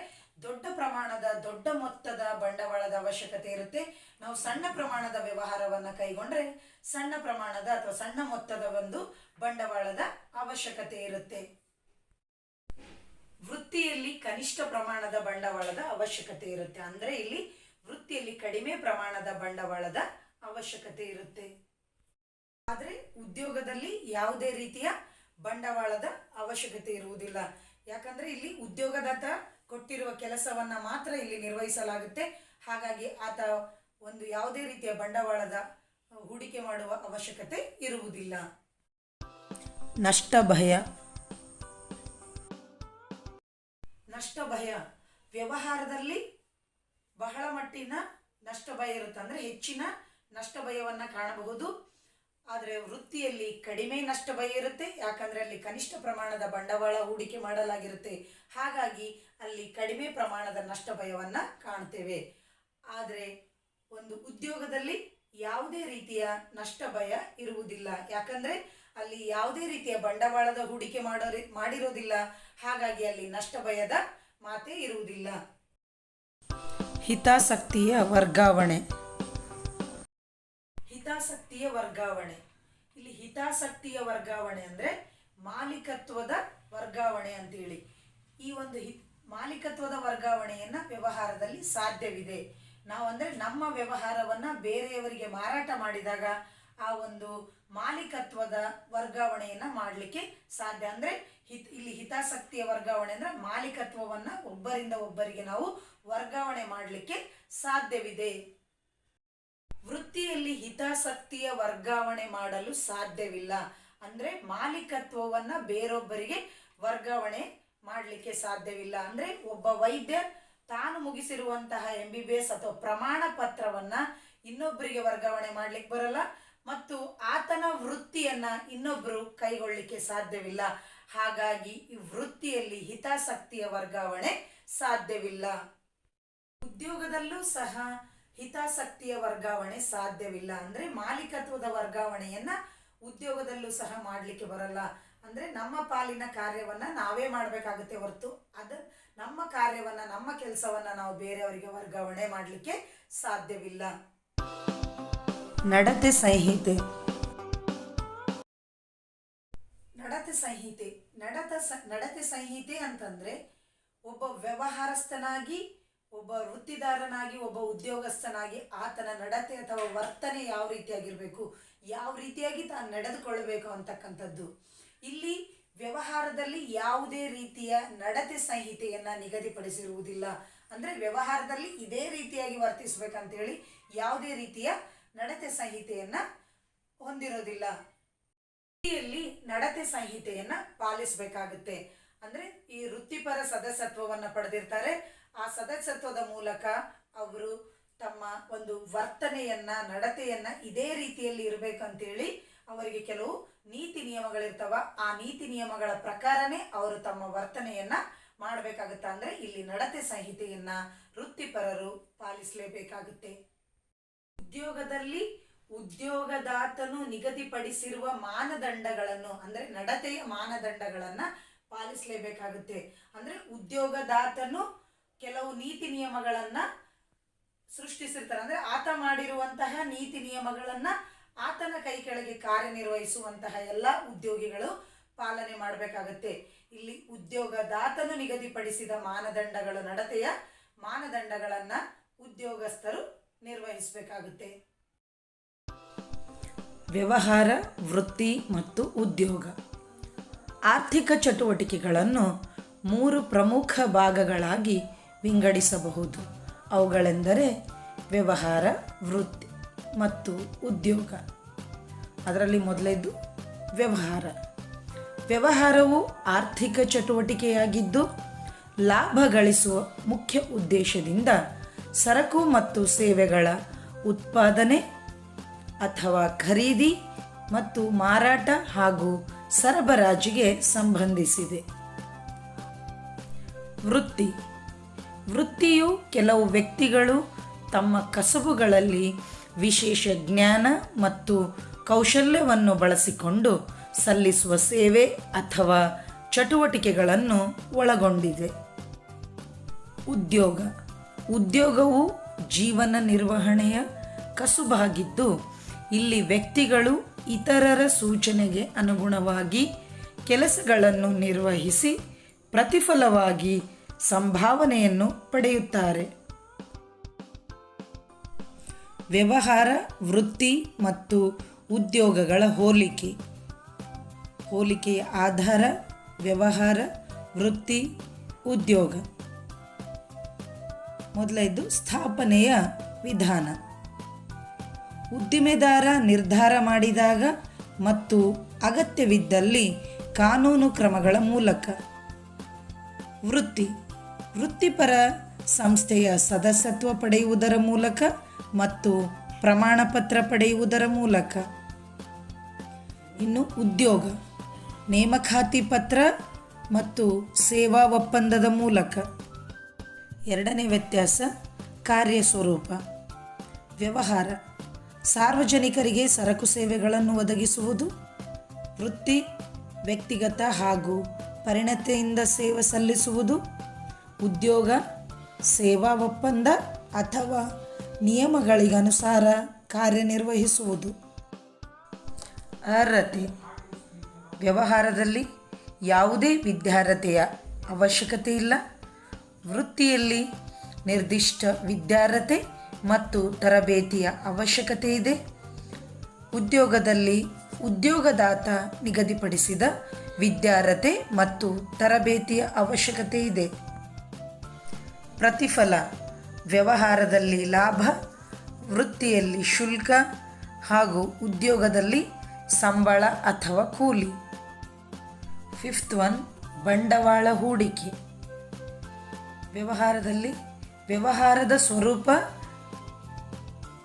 ದೊಡ್ಡ ಮೊತ್ತದ ಬಂಡವಾಳದ ಅವಶ್ಯಕತೆ ಇರುತ್ತೆ. ನಾವು ಸಣ್ಣ ಪ್ರಮಾಣದ ವ್ಯವಹಾರವನ್ನು ಕೈಗೊಂಡ್ರೆ ಸಣ್ಣ ಪ್ರಮಾಣದ ಅಥವಾ ಸಣ್ಣ ಮೊತ್ತದ ಒಂದು ಬಂಡವಾಳದ ಅವಶ್ಯಕತೆ ಇರುತ್ತೆ. ವೃತ್ತಿಯಲ್ಲಿ ಕನಿಷ್ಠ ಪ್ರಮಾಣದ ಬಂಡವಾಳದ ಅವಶ್ಯಕತೆ ಇರುತ್ತೆ. ಅಂದರೆ ಇಲ್ಲಿ ವೃತ್ತಿಯಲ್ಲಿ ಕಡಿಮೆ ಪ್ರಮಾಣದ ಬಂಡವಾಳದ ಅವಶ್ಯಕತೆ ಇರುತ್ತೆ. ಆದರೆ ಉದ್ಯೋಗದಲ್ಲಿ ಯಾವುದೇ ರೀತಿಯ ಬಂಡವಾಳದ ಅವಶ್ಯಕತೆ ಇರುವುದಿಲ್ಲ. ಯಾಕಂದ್ರೆ ಇಲ್ಲಿ ಉದ್ಯೋಗದಾತ ಕೊಟ್ಟಿರುವ ಕೆಲಸವನ್ನ ಮಾತ್ರ ಇಲ್ಲಿ ನಿರ್ವಹಿಸಲಾಗುತ್ತೆ. ಹಾಗಾಗಿ ಆತ ಒಂದು ಯಾವುದೇ ರೀತಿಯ ಬಂಡವಾಳದ ಹೂಡಿಕೆ ಮಾಡುವ ಅವಶ್ಯಕತೆ ಇರುವುದಿಲ್ಲ. ನಷ್ಟ ಭಯ ವ್ಯವಹಾರದಲ್ಲಿ ಬಹಳ ಮಟ್ಟಿನ ನಷ್ಟ ಭಯ ಇರುತ್ತೆ. ಅಂದರೆ ಹೆಚ್ಚಿನ ನಷ್ಟ ಭಯವನ್ನು ಕಾಣಬಹುದು. ಆದರೆ ವೃತ್ತಿಯಲ್ಲಿ ಕಡಿಮೆ ನಷ್ಟ ಭಯ ಇರುತ್ತೆ. ಯಾಕಂದರೆ ಅಲ್ಲಿ ಕನಿಷ್ಠ ಪ್ರಮಾಣದ ಬಂಡವಾಳ ಹೂಡಿಕೆ ಮಾಡಲಾಗಿರುತ್ತೆ. ಹಾಗಾಗಿ ಅಲ್ಲಿ ಕಡಿಮೆ ಪ್ರಮಾಣದ ನಷ್ಟ ಭಯವನ್ನು ಕಾಣ್ತೇವೆ. ಆದರೆ ಒಂದು ಉದ್ಯೋಗದಲ್ಲಿ ಯಾವುದೇ ರೀತಿಯ ನಷ್ಟ ಭಯ ಇರುವುದಿಲ್ಲ. ಯಾಕಂದರೆ ಅಲ್ಲಿ ಯಾವುದೇ ರೀತಿಯ ಬಂಡವಾಳದ ಹೂಡಿಕೆ ಮಾಡಿರೋದಿಲ್ಲ. ಹಾಗಾಗಿ ಅಲ್ಲಿ ನಷ್ಟ ಭಯದ ಮಾತೇ ಇರುವುದಿಲ್ಲ. ಹಿತಾಸಕ್ತಿಯ ವರ್ಗಾವಣೆ ಇಲ್ಲಿ ಹಿತಾಸಕ್ತಿಯ ವರ್ಗಾವಣೆ ಅಂದರೆ ಮಾಲೀಕತ್ವದ ವರ್ಗಾವಣೆ ಅಂತೇಳಿ. ಈ ಒಂದು ಮಾಲೀಕತ್ವದ ವರ್ಗಾವಣೆಯನ್ನು ವ್ಯವಹಾರದಲ್ಲಿ ಸಾಧ್ಯವಿದೆ. ನಾವು ಅಂದರೆ ನಮ್ಮ ವ್ಯವಹಾರವನ್ನು ಬೇರೆಯವರಿಗೆ ಮಾರಾಟ ಮಾಡಿದಾಗ ಆ ಒಂದು ಮಾಲೀಕತ್ವದ ವರ್ಗಾವಣೆಯನ್ನು ಮಾಡಲಿಕ್ಕೆ ಸಾಧ್ಯ. ಅಂದರೆ ಇಲ್ಲಿ ಹಿತಾಸಕ್ತಿಯ ವರ್ಗಾವಣೆ ಅಂದರೆ ಮಾಲೀಕತ್ವವನ್ನು ಒಬ್ಬರಿಂದ ಒಬ್ಬರಿಗೆ ನಾವು ವರ್ಗಾವಣೆ ಮಾಡಲಿಕ್ಕೆ ಸಾಧ್ಯವಿದೆ. ವೃತ್ತಿಯಲ್ಲಿ ಹಿತಾಸಕ್ತಿಯ ವರ್ಗಾವಣೆ ಮಾಡಲು ಸಾಧ್ಯವಿಲ್ಲ. ಅಂದರೆ ಮಾಲೀಕತ್ವವನ್ನು ಬೇರೊಬ್ಬರಿಗೆ ವರ್ಗಾವಣೆ ಮಾಡಲಿಕ್ಕೆ ಸಾಧ್ಯವಿಲ್ಲ. ಅಂದರೆ ಒಬ್ಬ ವೈದ್ಯ ತಾನು ಮುಗಿಸಿರುವಂತಹ MBBS ಅಥವಾ ಪ್ರಮಾಣ ಪತ್ರವನ್ನು ಇನ್ನೊಬ್ಬರಿಗೆ ವರ್ಗಾವಣೆ ಮಾಡಲಿಕ್ಕೆ ಬರಲ್ಲ. ಮತ್ತು ಆತನ ವೃತ್ತಿಯನ್ನು ಇನ್ನೊಬ್ಬರು ಕೈಗೊಳ್ಳಲಿಕ್ಕೆ ಸಾಧ್ಯವಿಲ್ಲ. ಹಾಗಾಗಿ ಈ ವೃತ್ತಿಯಲ್ಲಿ ಹಿತಾಸಕ್ತಿಯ ವರ್ಗಾವಣೆ ಸಾಧ್ಯವಿಲ್ಲ. ಉದ್ಯೋಗದಲ್ಲೂ ಸಹ ಹಿತಾಸಕ್ತಿಯ ವರ್ಗಾವಣೆ ಸಾಧ್ಯವಿಲ್ಲ. ಅಂದರೆ ಮಾಲೀಕತ್ವದ ವರ್ಗಾವಣೆಯನ್ನು ಉದ್ಯೋಗದಲ್ಲೂ ಸಹ ಮಾಡಲಿಕ್ಕೆ ಬರಲ್ಲ. ಅಂದರೆ ನಮ್ಮ ಪಾಲಿನ ಕಾರ್ಯವನ್ನು ನಾವೇ ಮಾಡಬೇಕಾಗುತ್ತೆ ಹೊರತು ನಮ್ಮ ಕಾರ್ಯವನ್ನು ನಮ್ಮ ಕೆಲಸವನ್ನು ನಾವು ಬೇರೆಯವರಿಗೆ ವರ್ಗಾವಣೆ ಮಾಡಲಿಕ್ಕೆ ಸಾಧ್ಯವಿಲ್ಲ. ನಡತೆ ಸಂಹಿತೆ ಅಂತಂದ್ರೆ ಒಬ್ಬ ವ್ಯವಹಾರಸ್ಥನಾಗಿ, ಒಬ್ಬ ವೃತ್ತಿದಾರನಾಗಿ, ಒಬ್ಬ ಉದ್ಯೋಗಸ್ಥನಾಗಿ ಆತನ ನಡತೆ ಅಥವಾ ವರ್ತನೆ ಯಾವ ರೀತಿಯಾಗಿರಬೇಕು, ಯಾವ ರೀತಿಯಾಗಿ ತಾನು ನಡೆದುಕೊಳ್ಳಬೇಕು ಅಂತಕ್ಕಂಥದ್ದು. ಇಲ್ಲಿ ವ್ಯವಹಾರದಲ್ಲಿ ಯಾವುದೇ ರೀತಿಯ ನಡತೆ ಸಂಹಿತೆಯನ್ನು ನಿಗದಿಪಡಿಸಿರುವುದಿಲ್ಲ. ಅಂದರೆ ವ್ಯವಹಾರದಲ್ಲಿ ಇದೇ ರೀತಿಯಾಗಿ ವರ್ತಿಸಬೇಕಂತೇಳಿ ಯಾವುದೇ ರೀತಿಯ ನಡತೆ ಸಂಹಿತೆಯನ್ನು ಹೊಂದಿರೋದಿಲ್ಲ. ವೃತ್ತಿಯಲ್ಲಿ ನಡತೆ ಸಂಹಿತೆಯನ್ನು ಪಾಲಿಸಬೇಕಾಗುತ್ತೆ. ಅಂದರೆ ಈ ವೃತ್ತಿಪರ ಸದಸ್ಯತ್ವವನ್ನು ಪಡೆದಿರ್ತಾರೆ. ಆ ಸದಸ್ಯತ್ವದ ಮೂಲಕ ಅವರು ತಮ್ಮ ಒಂದು ವರ್ತನೆಯನ್ನು, ನಡತೆಯನ್ನು ಇದೇ ರೀತಿಯಲ್ಲಿ ಇರಬೇಕಂತೇಳಿ ಅವರಿಗೆ ಕೆಲವು ನೀತಿ ನಿಯಮಗಳಿರ್ತಾವ. ಆ ನೀತಿ ನಿಯಮಗಳ ಪ್ರಕಾರನೇ ಅವರು ತಮ್ಮ ವರ್ತನೆಯನ್ನು ಮಾಡಬೇಕಾಗುತ್ತೆ. ಅಂದರೆ ಇಲ್ಲಿ ನಡತೆ ಸಂಹಿತೆಯನ್ನು ವೃತ್ತಿಪರರು ಪಾಲಿಸಲೇಬೇಕಾಗುತ್ತೆ. ಉದ್ಯೋಗದಲ್ಲಿ ಉದ್ಯೋಗದಾತನು ನಿಗದಿಪಡಿಸಿರುವ ಮಾನದಂಡಗಳನ್ನು, ಅಂದರೆ ನಡತೆಯ ಮಾನದಂಡಗಳನ್ನು ಪಾಲಿಸಲೇಬೇಕಾಗುತ್ತೆ. ಅಂದರೆ ಉದ್ಯೋಗದಾತನು ಕೆಲವು ನೀತಿ ನಿಯಮಗಳನ್ನು ಸೃಷ್ಟಿಸಿರ್ತಾರೆ. ಅಂದರೆ ಆತ ಮಾಡಿರುವಂತಹ ನೀತಿ ನಿಯಮಗಳನ್ನು ಆತನ ಕೈ ಕೆಳಗೆ ಕಾರ್ಯನಿರ್ವಹಿಸುವಂತಹ ಎಲ್ಲ ಉದ್ಯೋಗಿಗಳು ಪಾಲನೆ ಮಾಡಬೇಕಾಗತ್ತೆ. ಇಲ್ಲಿ ಉದ್ಯೋಗದಾತನು ನಿಗದಿಪಡಿಸಿದ ಮಾನದಂಡಗಳು, ನಡತೆಯ ಮಾನದಂಡಗಳನ್ನು ಉದ್ಯೋಗಸ್ಥರು ನಿರ್ವಹಿಸಬೇಕಾಗುತ್ತೆ. ವ್ಯವಹಾರ, ವೃತ್ತಿ ಮತ್ತು ಉದ್ಯೋಗ. ಆರ್ಥಿಕ ಚಟುವಟಿಕೆಗಳನ್ನು 3 ಪ್ರಮುಖ ಭಾಗಗಳಾಗಿ ವಿಂಗಡಿಸಬಹುದು. ಅವುಗಳೆಂದರೆ ವ್ಯವಹಾರ, ವೃತ್ತಿ ಮತ್ತು ಉದ್ಯೋಗ. ಅದರಲ್ಲಿ ಮೊದಲನೇದು ವ್ಯವಹಾರ. ವ್ಯವಹಾರವು ಆರ್ಥಿಕ ಚಟುವಟಿಕೆಯಾಗಿದ್ದು ಲಾಭ ಗಳಿಸುವ ಮುಖ್ಯ ಉದ್ದೇಶದಿಂದ ಸರಕು ಮತ್ತು ಸೇವೆಗಳ ಉತ್ಪಾದನೆ ಅಥವಾ ಖರೀದಿ ಮತ್ತು ಮಾರಾಟ ಹಾಗೂ ಸರಬರಾಜಿಗೆ ಸಂಬಂಧಿಸಿದೆ. ವೃತ್ತಿ. ವೃತ್ತಿಯು ಕೆಲವು ವ್ಯಕ್ತಿಗಳು ತಮ್ಮ ಕಸಬುಗಳಲ್ಲಿ ವಿಶೇಷ ಜ್ಞಾನ ಮತ್ತು ಕೌಶಲ್ಯವನ್ನು ಬಳಸಿಕೊಂಡು ಸಲ್ಲಿಸುವ ಸೇವೆ ಅಥವಾ ಚಟುವಟಿಕೆಗಳನ್ನು ಒಳಗೊಂಡಿದೆ. ಉದ್ಯೋಗ. ಉದ್ಯೋಗವು ಜೀವನ ನಿರ್ವಹಣೆಯ ಕಸುಬಾಗಿದ್ದು ಇಲ್ಲಿ ವ್ಯಕ್ತಿಗಳು ಇತರರ ಸೂಚನೆಗೆ ಅನುಗುಣವಾಗಿ ಕೆಲಸಗಳನ್ನು ನಿರ್ವಹಿಸಿ ಪ್ರತಿಫಲವಾಗಿ ಸಂಭಾವನೆಯನ್ನು ಪಡೆಯುತ್ತಾರೆ. ವ್ಯವಹಾರ, ವೃತ್ತಿ ಮತ್ತು ಉದ್ಯೋಗಗಳ ಹೋಲಿಕೆ. ಹೋಲಿಕೆಯ ಆಧಾರ: ವ್ಯವಹಾರ, ವೃತ್ತಿ, ಉದ್ಯೋಗ. ಮೊದಲನೇದು ಸ್ಥಾಪನೆಯ ವಿಧಾನ. ಉದ್ದಿಮೆದಾರ ನಿರ್ಧಾರ ಮಾಡಿದಾಗ ಮತ್ತು ಅಗತ್ಯವಿದ್ದಲ್ಲಿ ಕಾನೂನು ಕ್ರಮಗಳ ಮೂಲಕ. ವೃತ್ತಿ. ವೃತ್ತಿಪರ ಸಂಸ್ಥೆಯ ಸದಸ್ಯತ್ವ ಪಡೆಯುವುದರ ಮೂಲಕ ಮತ್ತು ಪ್ರಮಾಣಪತ್ರ ಪಡೆಯುವುದರ ಮೂಲಕ. ಇನ್ನು ಉದ್ಯೋಗ. ನೇಮಕಾತಿ ಪತ್ರ ಮತ್ತು ಸೇವಾ ಒಪ್ಪಂದದ ಮೂಲಕ. ಎರಡನೇ ವ್ಯತ್ಯಾಸ ಕಾರ್ಯಸ್ವರೂಪ. ವ್ಯವಹಾರ ಸಾರ್ವಜನಿಕರಿಗೆ ಸರಕು ಸೇವೆಗಳನ್ನು ಒದಗಿಸುವುದು. ವೃತ್ತಿ ವ್ಯಕ್ತಿಗತ ಹಾಗೂ ಪರಿಣತಿಯಿಂದ ಸೇವೆ ಸಲ್ಲಿಸುವುದು. ಉದ್ಯೋಗ ಸೇವಾ ಒಪ್ಪಂದ ಅಥವಾ ನಿಯಮಗಳಿಗನುಸಾರ ಕಾರ್ಯನಿರ್ವಹಿಸುವುದು. ಅರ್ಹತೆ. ವ್ಯವಹಾರದಲ್ಲಿ ಯಾವುದೇ ವಿದ್ಯಾರ್ಹತೆಯ ಅವಶ್ಯಕತೆ ಇಲ್ಲ. ವೃತ್ತಿಯಲ್ಲಿ ನಿರ್ದಿಷ್ಟ ವಿದ್ಯಾರ್ಹತೆ ಮತ್ತು ತರಬೇತಿಯ ಅವಶ್ಯಕತೆ ಇದೆ. ಉದ್ಯೋಗದಲ್ಲಿ ಉದ್ಯೋಗದಾತ ನಿಗದಿಪಡಿಸಿದ ವಿದ್ಯಾರ್ಹತೆ ಮತ್ತು ತರಬೇತಿಯ ಅವಶ್ಯಕತೆ ಇದೆ. ಪ್ರತಿಫಲ. ವ್ಯವಹಾರದಲ್ಲಿ ಲಾಭ, ವೃತ್ತಿಯಲ್ಲಿ ಶುಲ್ಕ ಹಾಗೂ ಉದ್ಯೋಗದಲ್ಲಿ ಸಂಬಳ ಅಥವಾ ಕೂಲಿ. ಫಿಫ್ತ್ ಒನ್ ಬಂಡವಾಳ ಹೂಡಿಕೆ. ವ್ಯವಹಾರದಲ್ಲಿ ವ್ಯವಹಾರದ ಸ್ವರೂಪ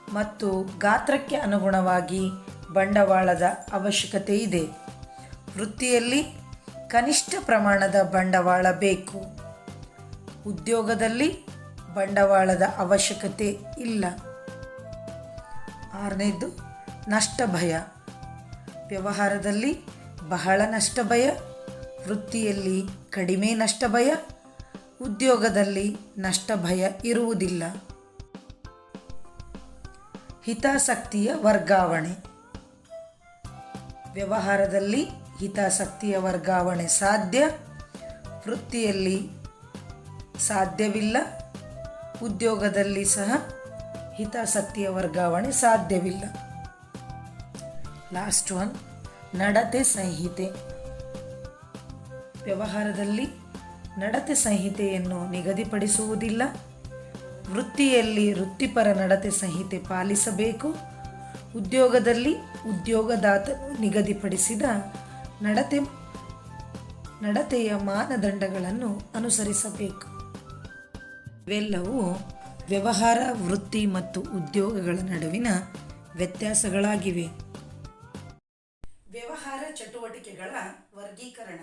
ಮತ್ತು ಗಾತ್ರಕ್ಕೆ ಅನುಗುಣವಾಗಿ ಬಂಡವಾಳದ ಅವಶ್ಯಕತೆ ಇದೆ. ವೃತ್ತಿಯಲ್ಲಿ ಕನಿಷ್ಠ ಪ್ರಮಾಣದ ಬಂಡವಾಳ ಬೇಕು. ಉದ್ಯೋಗದಲ್ಲಿ ಬಂಡವಾಳದ ಅವಶ್ಯಕತೆ ಇಲ್ಲ. ಆರನೇದು ನಷ್ಟ ಭಯ. ವ್ಯವಹಾರದಲ್ಲಿ ಬಹಳ ನಷ್ಟ ಭಯ, ವೃತ್ತಿಯಲ್ಲಿ ಕಡಿಮೆ ನಷ್ಟ ಭಯ, ಉದ್ಯೋಗದಲ್ಲಿ ನಷ್ಟ ಭಯ ಇರುವುದಿಲ್ಲ. ಹಿತಾಸಕ್ತಿಯ ವರ್ಗಾವಣೆ. ವ್ಯವಹಾರದಲ್ಲಿ ಹಿತಾಸಕ್ತಿಯ ವರ್ಗಾವಣೆ ಸಾಧ್ಯ, ವೃತ್ತಿಯಲ್ಲಿ ಸಾಧ್ಯವಿಲ್ಲ. ಉದ್ಯೋಗದಲ್ಲಿ ಸಹ ಹಿತಾಸಕ್ತಿಯ ವರ್ಗಾವಣೆ ಸಾಧ್ಯವಿಲ್ಲ. ಲಾಸ್ಟ್ ಒನ್ ನಡತೆ ಸಂಹಿತೆ. ವ್ಯವಹಾರದಲ್ಲಿ ನಡತೆ ಸಂಹಿತೆಯನ್ನು ನಿಗದಿಪಡಿಸುವುದಿಲ್ಲ. ವೃತ್ತಿಯಲ್ಲಿ ವೃತ್ತಿಪರ ನಡತೆ ಸಂಹಿತೆ ಪಾಲಿಸಬೇಕು. ಉದ್ಯೋಗದಲ್ಲಿ ಉದ್ಯೋಗದಾತನು ನಿಗದಿಪಡಿಸಿದ ನಡತೆಯ ಮಾನದಂಡಗಳನ್ನು ಅನುಸರಿಸಬೇಕು. ಇವೆಲ್ಲವೂ ವ್ಯವಹಾರ, ವೃತ್ತಿ ಮತ್ತು ಉದ್ಯೋಗಗಳ ನಡುವಿನ ವ್ಯತ್ಯಾಸಗಳಾಗಿವೆ. ವ್ಯವಹಾರ ಚಟುವಟಿಕೆಗಳ ವರ್ಗೀಕರಣ.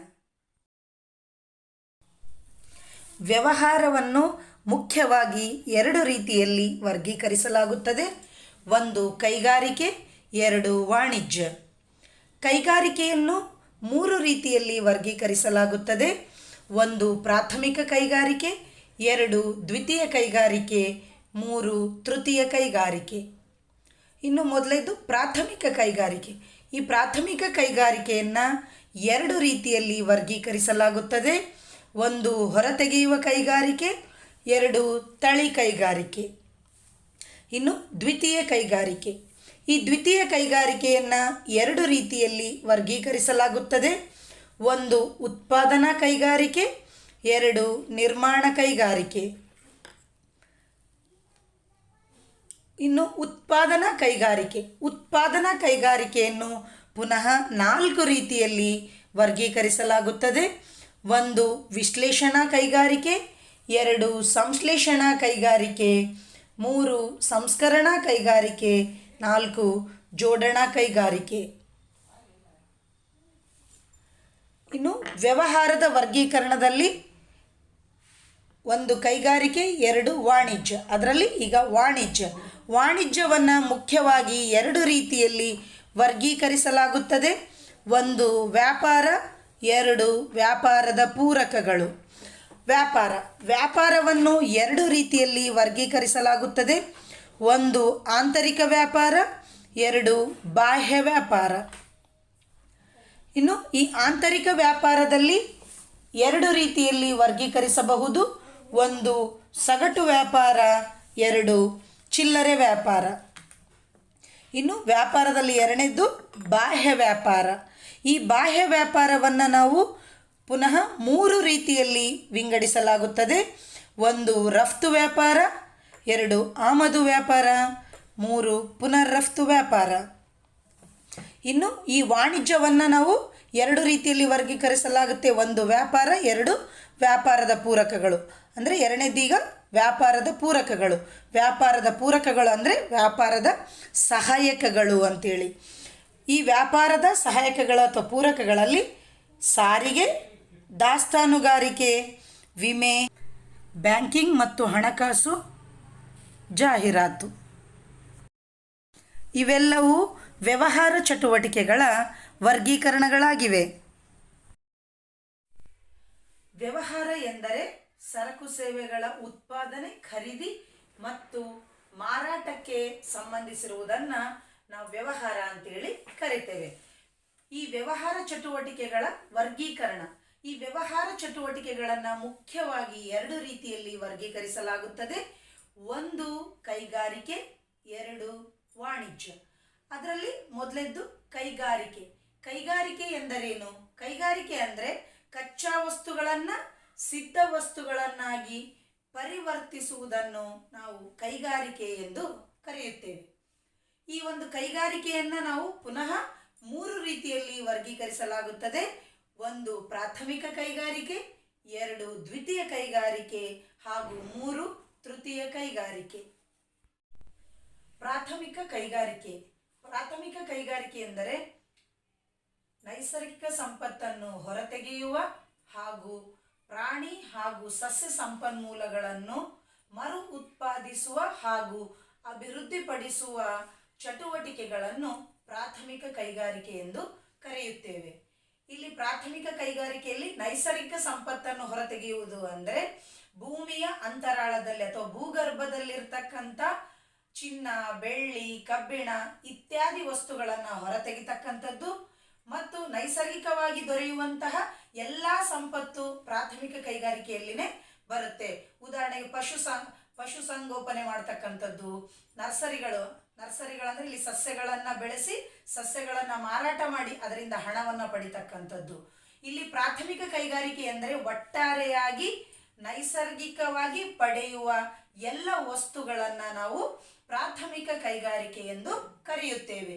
ವ್ಯವಹಾರವನ್ನು ಮುಖ್ಯವಾಗಿ ಎರಡು ರೀತಿಯಲ್ಲಿ ವರ್ಗೀಕರಿಸಲಾಗುತ್ತದೆ. ಒಂದು ಕೈಗಾರಿಕೆ, ಎರಡು ವಾಣಿಜ್ಯ. ಕೈಗಾರಿಕೆಯನ್ನು ಮೂರು ರೀತಿಯಲ್ಲಿ ವರ್ಗೀಕರಿಸಲಾಗುತ್ತದೆ. ಒಂದು ಪ್ರಾಥಮಿಕ ಕೈಗಾರಿಕೆ, ಎರಡು ದ್ವಿತೀಯ ಕೈಗಾರಿಕೆ, ಮೂರು ತೃತೀಯ ಕೈಗಾರಿಕೆ. ಇನ್ನು ಮೊದಲನೇದು ಪ್ರಾಥಮಿಕ ಕೈಗಾರಿಕೆ. ಈ ಪ್ರಾಥಮಿಕ ಕೈಗಾರಿಕೆಯನ್ನು ಎರಡು ರೀತಿಯಲ್ಲಿ ವರ್ಗೀಕರಿಸಲಾಗುತ್ತದೆ. ಒಂದು ಹೊರತೆಗೆಯುವ ಕೈಗಾರಿಕೆ, ಎರಡು ತಳಿ ಕೈಗಾರಿಕೆ. ಇನ್ನು ದ್ವಿತೀಯ ಕೈಗಾರಿಕೆ. ಈ ದ್ವಿತೀಯ ಕೈಗಾರಿಕೆಯನ್ನು ಎರಡು ರೀತಿಯಲ್ಲಿ ವರ್ಗೀಕರಿಸಲಾಗುತ್ತದೆ. ಒಂದು ಉತ್ಪಾದನಾ ಕೈಗಾರಿಕೆ, ಎರಡು ನಿರ್ಮಾಣ ಕೈಗಾರಿಕೆ. ಇನ್ನು ಉತ್ಪಾದನಾ ಕೈಗಾರಿಕೆಯನ್ನು ಪುನಃ 4 ರೀತಿಯಲ್ಲಿ ವರ್ಗೀಕರಿಸಲಾಗುತ್ತದೆ. 1 ವಿಶ್ಲೇಷಣಾ ಕೈಗಾರಿಕೆ, 2 ಸಂಶ್ಲೇಷಣಾ ಕೈಗಾರಿಕೆ, 3 ಸಂಸ್ಕರಣಾ ಕೈಗಾರಿಕೆ, 4 ಜೋಡಣಾ ಕೈಗಾರಿಕೆ. ಇನ್ನು ವ್ಯವಹಾರದ ವರ್ಗೀಕರಣದಲ್ಲಿ 1 ಕೈಗಾರಿಕೆ, 2 ವಾಣಿಜ್ಯ. ಅದರಲ್ಲಿ ಈಗ ವಾಣಿಜ್ಯವನ್ನು ಮುಖ್ಯವಾಗಿ 2 ರೀತಿಯಲ್ಲಿ ವರ್ಗೀಕರಿಸಲಾಗುತ್ತದೆ. 1 ವ್ಯಾಪಾರ, 2 ವ್ಯಾಪಾರದ ಪೂರಕಗಳು. ವ್ಯಾಪಾರವನ್ನು 2 ರೀತಿಯಲ್ಲಿ ವರ್ಗೀಕರಿಸಲಾಗುತ್ತದೆ. 1 ಆಂತರಿಕ ವ್ಯಾಪಾರ, 2 ಬಾಹ್ಯ ವ್ಯಾಪಾರ. ಇನ್ನು ಈ ಆಂತರಿಕ ವ್ಯಾಪಾರದಲ್ಲಿ 2 ರೀತಿಯಲ್ಲಿ ವರ್ಗೀಕರಿಸಬಹುದು. 1 ಸಗಟು ವ್ಯಾಪಾರ, 2 ಚಿಲ್ಲರೆ ವ್ಯಾಪಾರ. ಇನ್ನು ವ್ಯಾಪಾರದಲ್ಲಿ 2ನೇದು ಬಾಹ್ಯ ವ್ಯಾಪಾರ. ಈ ಬಾಹ್ಯ ವ್ಯಾಪಾರವನ್ನು ನಾವು ಪುನಃ 3 ರೀತಿಯಲ್ಲಿ ವಿಂಗಡಿಸಲಾಗುತ್ತದೆ. 1 ರಫ್ತು ವ್ಯಾಪಾರ, 2 ಆಮದು ವ್ಯಾಪಾರ, 3 ಪುನರ್ರಫ್ತು ವ್ಯಾಪಾರ. ಇನ್ನು ಈ ವಾಣಿಜ್ಯವನ್ನು ನಾವು 2 ರೀತಿಯಲ್ಲಿ ವರ್ಗೀಕರಿಸಲಾಗುತ್ತೆ. 1 ವ್ಯಾಪಾರ, 2 ವ್ಯಾಪಾರದ ಪೂರಕಗಳು. ಅಂದರೆ 2ನೇದೀಗ ವ್ಯಾಪಾರದ ಪೂರಕಗಳು ಅಂದರೆ ವ್ಯಾಪಾರದ ಸಹಾಯಕಗಳು ಅಂತೇಳಿ. ಈ ವ್ಯಾಪಾರದ ಸಹಾಯಕಗಳ ಅಥವಾ ಪೂರಕಗಳಲ್ಲಿ ಸಾರಿಗೆ, ದಾಸ್ತಾನುಗಾರಿಕೆ, ವಿಮೆ, ಬ್ಯಾಂಕಿಂಗ್ ಮತ್ತು ಹಣಕಾಸು, ಜಾಹೀರಾತು ಇವೆಲ್ಲವೂ ವ್ಯವಹಾರ ಚಟುವಟಿಕೆಗಳ ವರ್ಗೀಕರಣಗಳಾಗಿವೆ. ವ್ಯವಹಾರ ಎಂದರೆ ಸರಕು ಸೇವೆಗಳ ಉತ್ಪಾದನೆ, ಖರೀದಿ ಮತ್ತು ಮಾರಾಟಕ್ಕೆ ಸಂಬಂಧಿಸಿರುವುದನ್ನು ನಾವು ವ್ಯವಹಾರ ಅಂತೇಳಿ ಕರಿತೇವೆ. ಈ ವ್ಯವಹಾರ ಚಟುವಟಿಕೆಗಳ ವರ್ಗೀಕರಣ, ಈ ವ್ಯವಹಾರ ಚಟುವಟಿಕೆಗಳನ್ನು ಮುಖ್ಯವಾಗಿ 2 ರೀತಿಯಲ್ಲಿ ವರ್ಗೀಕರಿಸಲಾಗುತ್ತದೆ. 1 ಕೈಗಾರಿಕೆ, 2 ವಾಣಿಜ್ಯ. ಅದರಲ್ಲಿ ಮೊದಲನೇದು ಕೈಗಾರಿಕೆ ಎಂದರೇನು? ಕೈಗಾರಿಕೆ ಅಂದರೆ ಕಚ್ಚಾ ವಸ್ತುಗಳನ್ನು ಸಿದ್ಧ ವಸ್ತುಗಳನ್ನಾಗಿ ಪರಿವರ್ತಿಸುವುದನ್ನು ನಾವು ಕೈಗಾರಿಕೆ ಎಂದು ಕರೆಯುತ್ತೇವೆ. ಈ ಒಂದು ಕೈಗಾರಿಕೆಯನ್ನು ನಾವು ಪುನಃ 3 ರೀತಿಯಲ್ಲಿ ವರ್ಗೀಕರಿಸಲಾಗುತ್ತದೆ. 1 ಪ್ರಾಥಮಿಕ ಕೈಗಾರಿಕೆ, 2 ದ್ವಿತೀಯ ಕೈಗಾರಿಕೆ ಹಾಗೂ 3 ತೃತೀಯ ಕೈಗಾರಿಕೆ. ಪ್ರಾಥಮಿಕ ಕೈಗಾರಿಕೆ ಎಂದರೆ ನೈಸರ್ಗಿಕ ಸಂಪತ್ತನ್ನು ಹೊರತೆಗೆಯುವ ಹಾಗೂ ಪ್ರಾಣಿ ಹಾಗೂ ಸಸ್ಯ ಸಂಪನ್ಮೂಲಗಳನ್ನು ಮರು ಉತ್ಪಾದಿಸುವ ಹಾಗೂ ಅಭಿವೃದ್ಧಿಪಡಿಸುವ ಚಟುವಟಿಕೆಗಳನ್ನು ಪ್ರಾಥಮಿಕ ಕೈಗಾರಿಕೆ ಎಂದು ಕರೆಯುತ್ತೇವೆ. ಇಲ್ಲಿ ಪ್ರಾಥಮಿಕ ಕೈಗಾರಿಕೆಯಲ್ಲಿ ನೈಸರ್ಗಿಕ ಸಂಪತ್ತನ್ನು ಹೊರತೆಗೆಯುವುದು ಅಂದರೆ ಭೂಮಿಯ ಅಂತರಾಳದಲ್ಲಿ ಅಥವಾ ಭೂಗರ್ಭದಲ್ಲಿರ್ತಕ್ಕಂಥ ಚಿನ್ನ, ಬೆಳ್ಳಿ, ಕಬ್ಬಿಣ ಇತ್ಯಾದಿ ವಸ್ತುಗಳನ್ನು ಹೊರತೆಗೆತಕ್ಕಂಥದ್ದು ಮತ್ತು ನೈಸರ್ಗಿಕವಾಗಿ ದೊರೆಯುವಂತಹ ಎಲ್ಲ ಸಂಪತ್ತು ಪ್ರಾಥಮಿಕ ಕೈಗಾರಿಕೆಯಲ್ಲಿನೇ ಬರುತ್ತೆ. ಉದಾಹರಣೆಗೆ ಪಶು ಸಂಗೋಪನೆ ಮಾಡ್ತಕ್ಕಂಥದ್ದು, ನರ್ಸರಿಗಳಂದ್ರೆ ಇಲ್ಲಿ ಸಸ್ಯಗಳನ್ನು ಬೆಳೆಸಿ ಸಸ್ಯಗಳನ್ನು ಮಾರಾಟ ಮಾಡಿ ಅದರಿಂದ ಹಣವನ್ನು ಪಡಿತಕ್ಕಂಥದ್ದು. ಇಲ್ಲಿ ಪ್ರಾಥಮಿಕ ಕೈಗಾರಿಕೆ ಅಂದರೆ ಒಟ್ಟಾರೆಯಾಗಿ ನೈಸರ್ಗಿಕವಾಗಿ ಪಡೆಯುವ ಎಲ್ಲ ವಸ್ತುಗಳನ್ನು ನಾವು ಪ್ರಾಥಮಿಕ ಕೈಗಾರಿಕೆ ಎಂದು ಕರೆಯುತ್ತೇವೆ.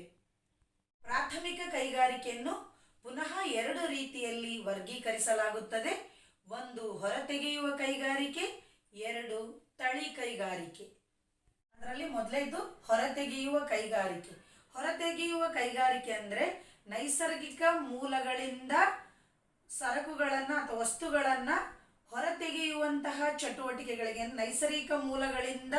ಪ್ರಾಥಮಿಕ ಕೈಗಾರಿಕೆಯನ್ನು ಪುನಃ 2 ರೀತಿಯಲ್ಲಿ ವರ್ಗೀಕರಿಸಲಾಗುತ್ತದೆ. 1 ಹೊರತೆಗೆಯುವ ಕೈಗಾರಿಕೆ, 2 ತಳಿ ಕೈಗಾರಿಕೆ. ಅದರಲ್ಲಿ ಮೊದಲೇದು ಹೊರತೆಗೆಯುವ ಕೈಗಾರಿಕೆ ಅಂದರೆ ನೈಸರ್ಗಿಕ ಮೂಲಗಳಿಂದ ಸರಕುಗಳನ್ನು ಅಥವಾ ವಸ್ತುಗಳನ್ನು ಹೊರತೆಗೆಯುವಂತಹ ಚಟುವಟಿಕೆಗಳಿಗೆ, ನೈಸರ್ಗಿಕ ಮೂಲಗಳಿಂದ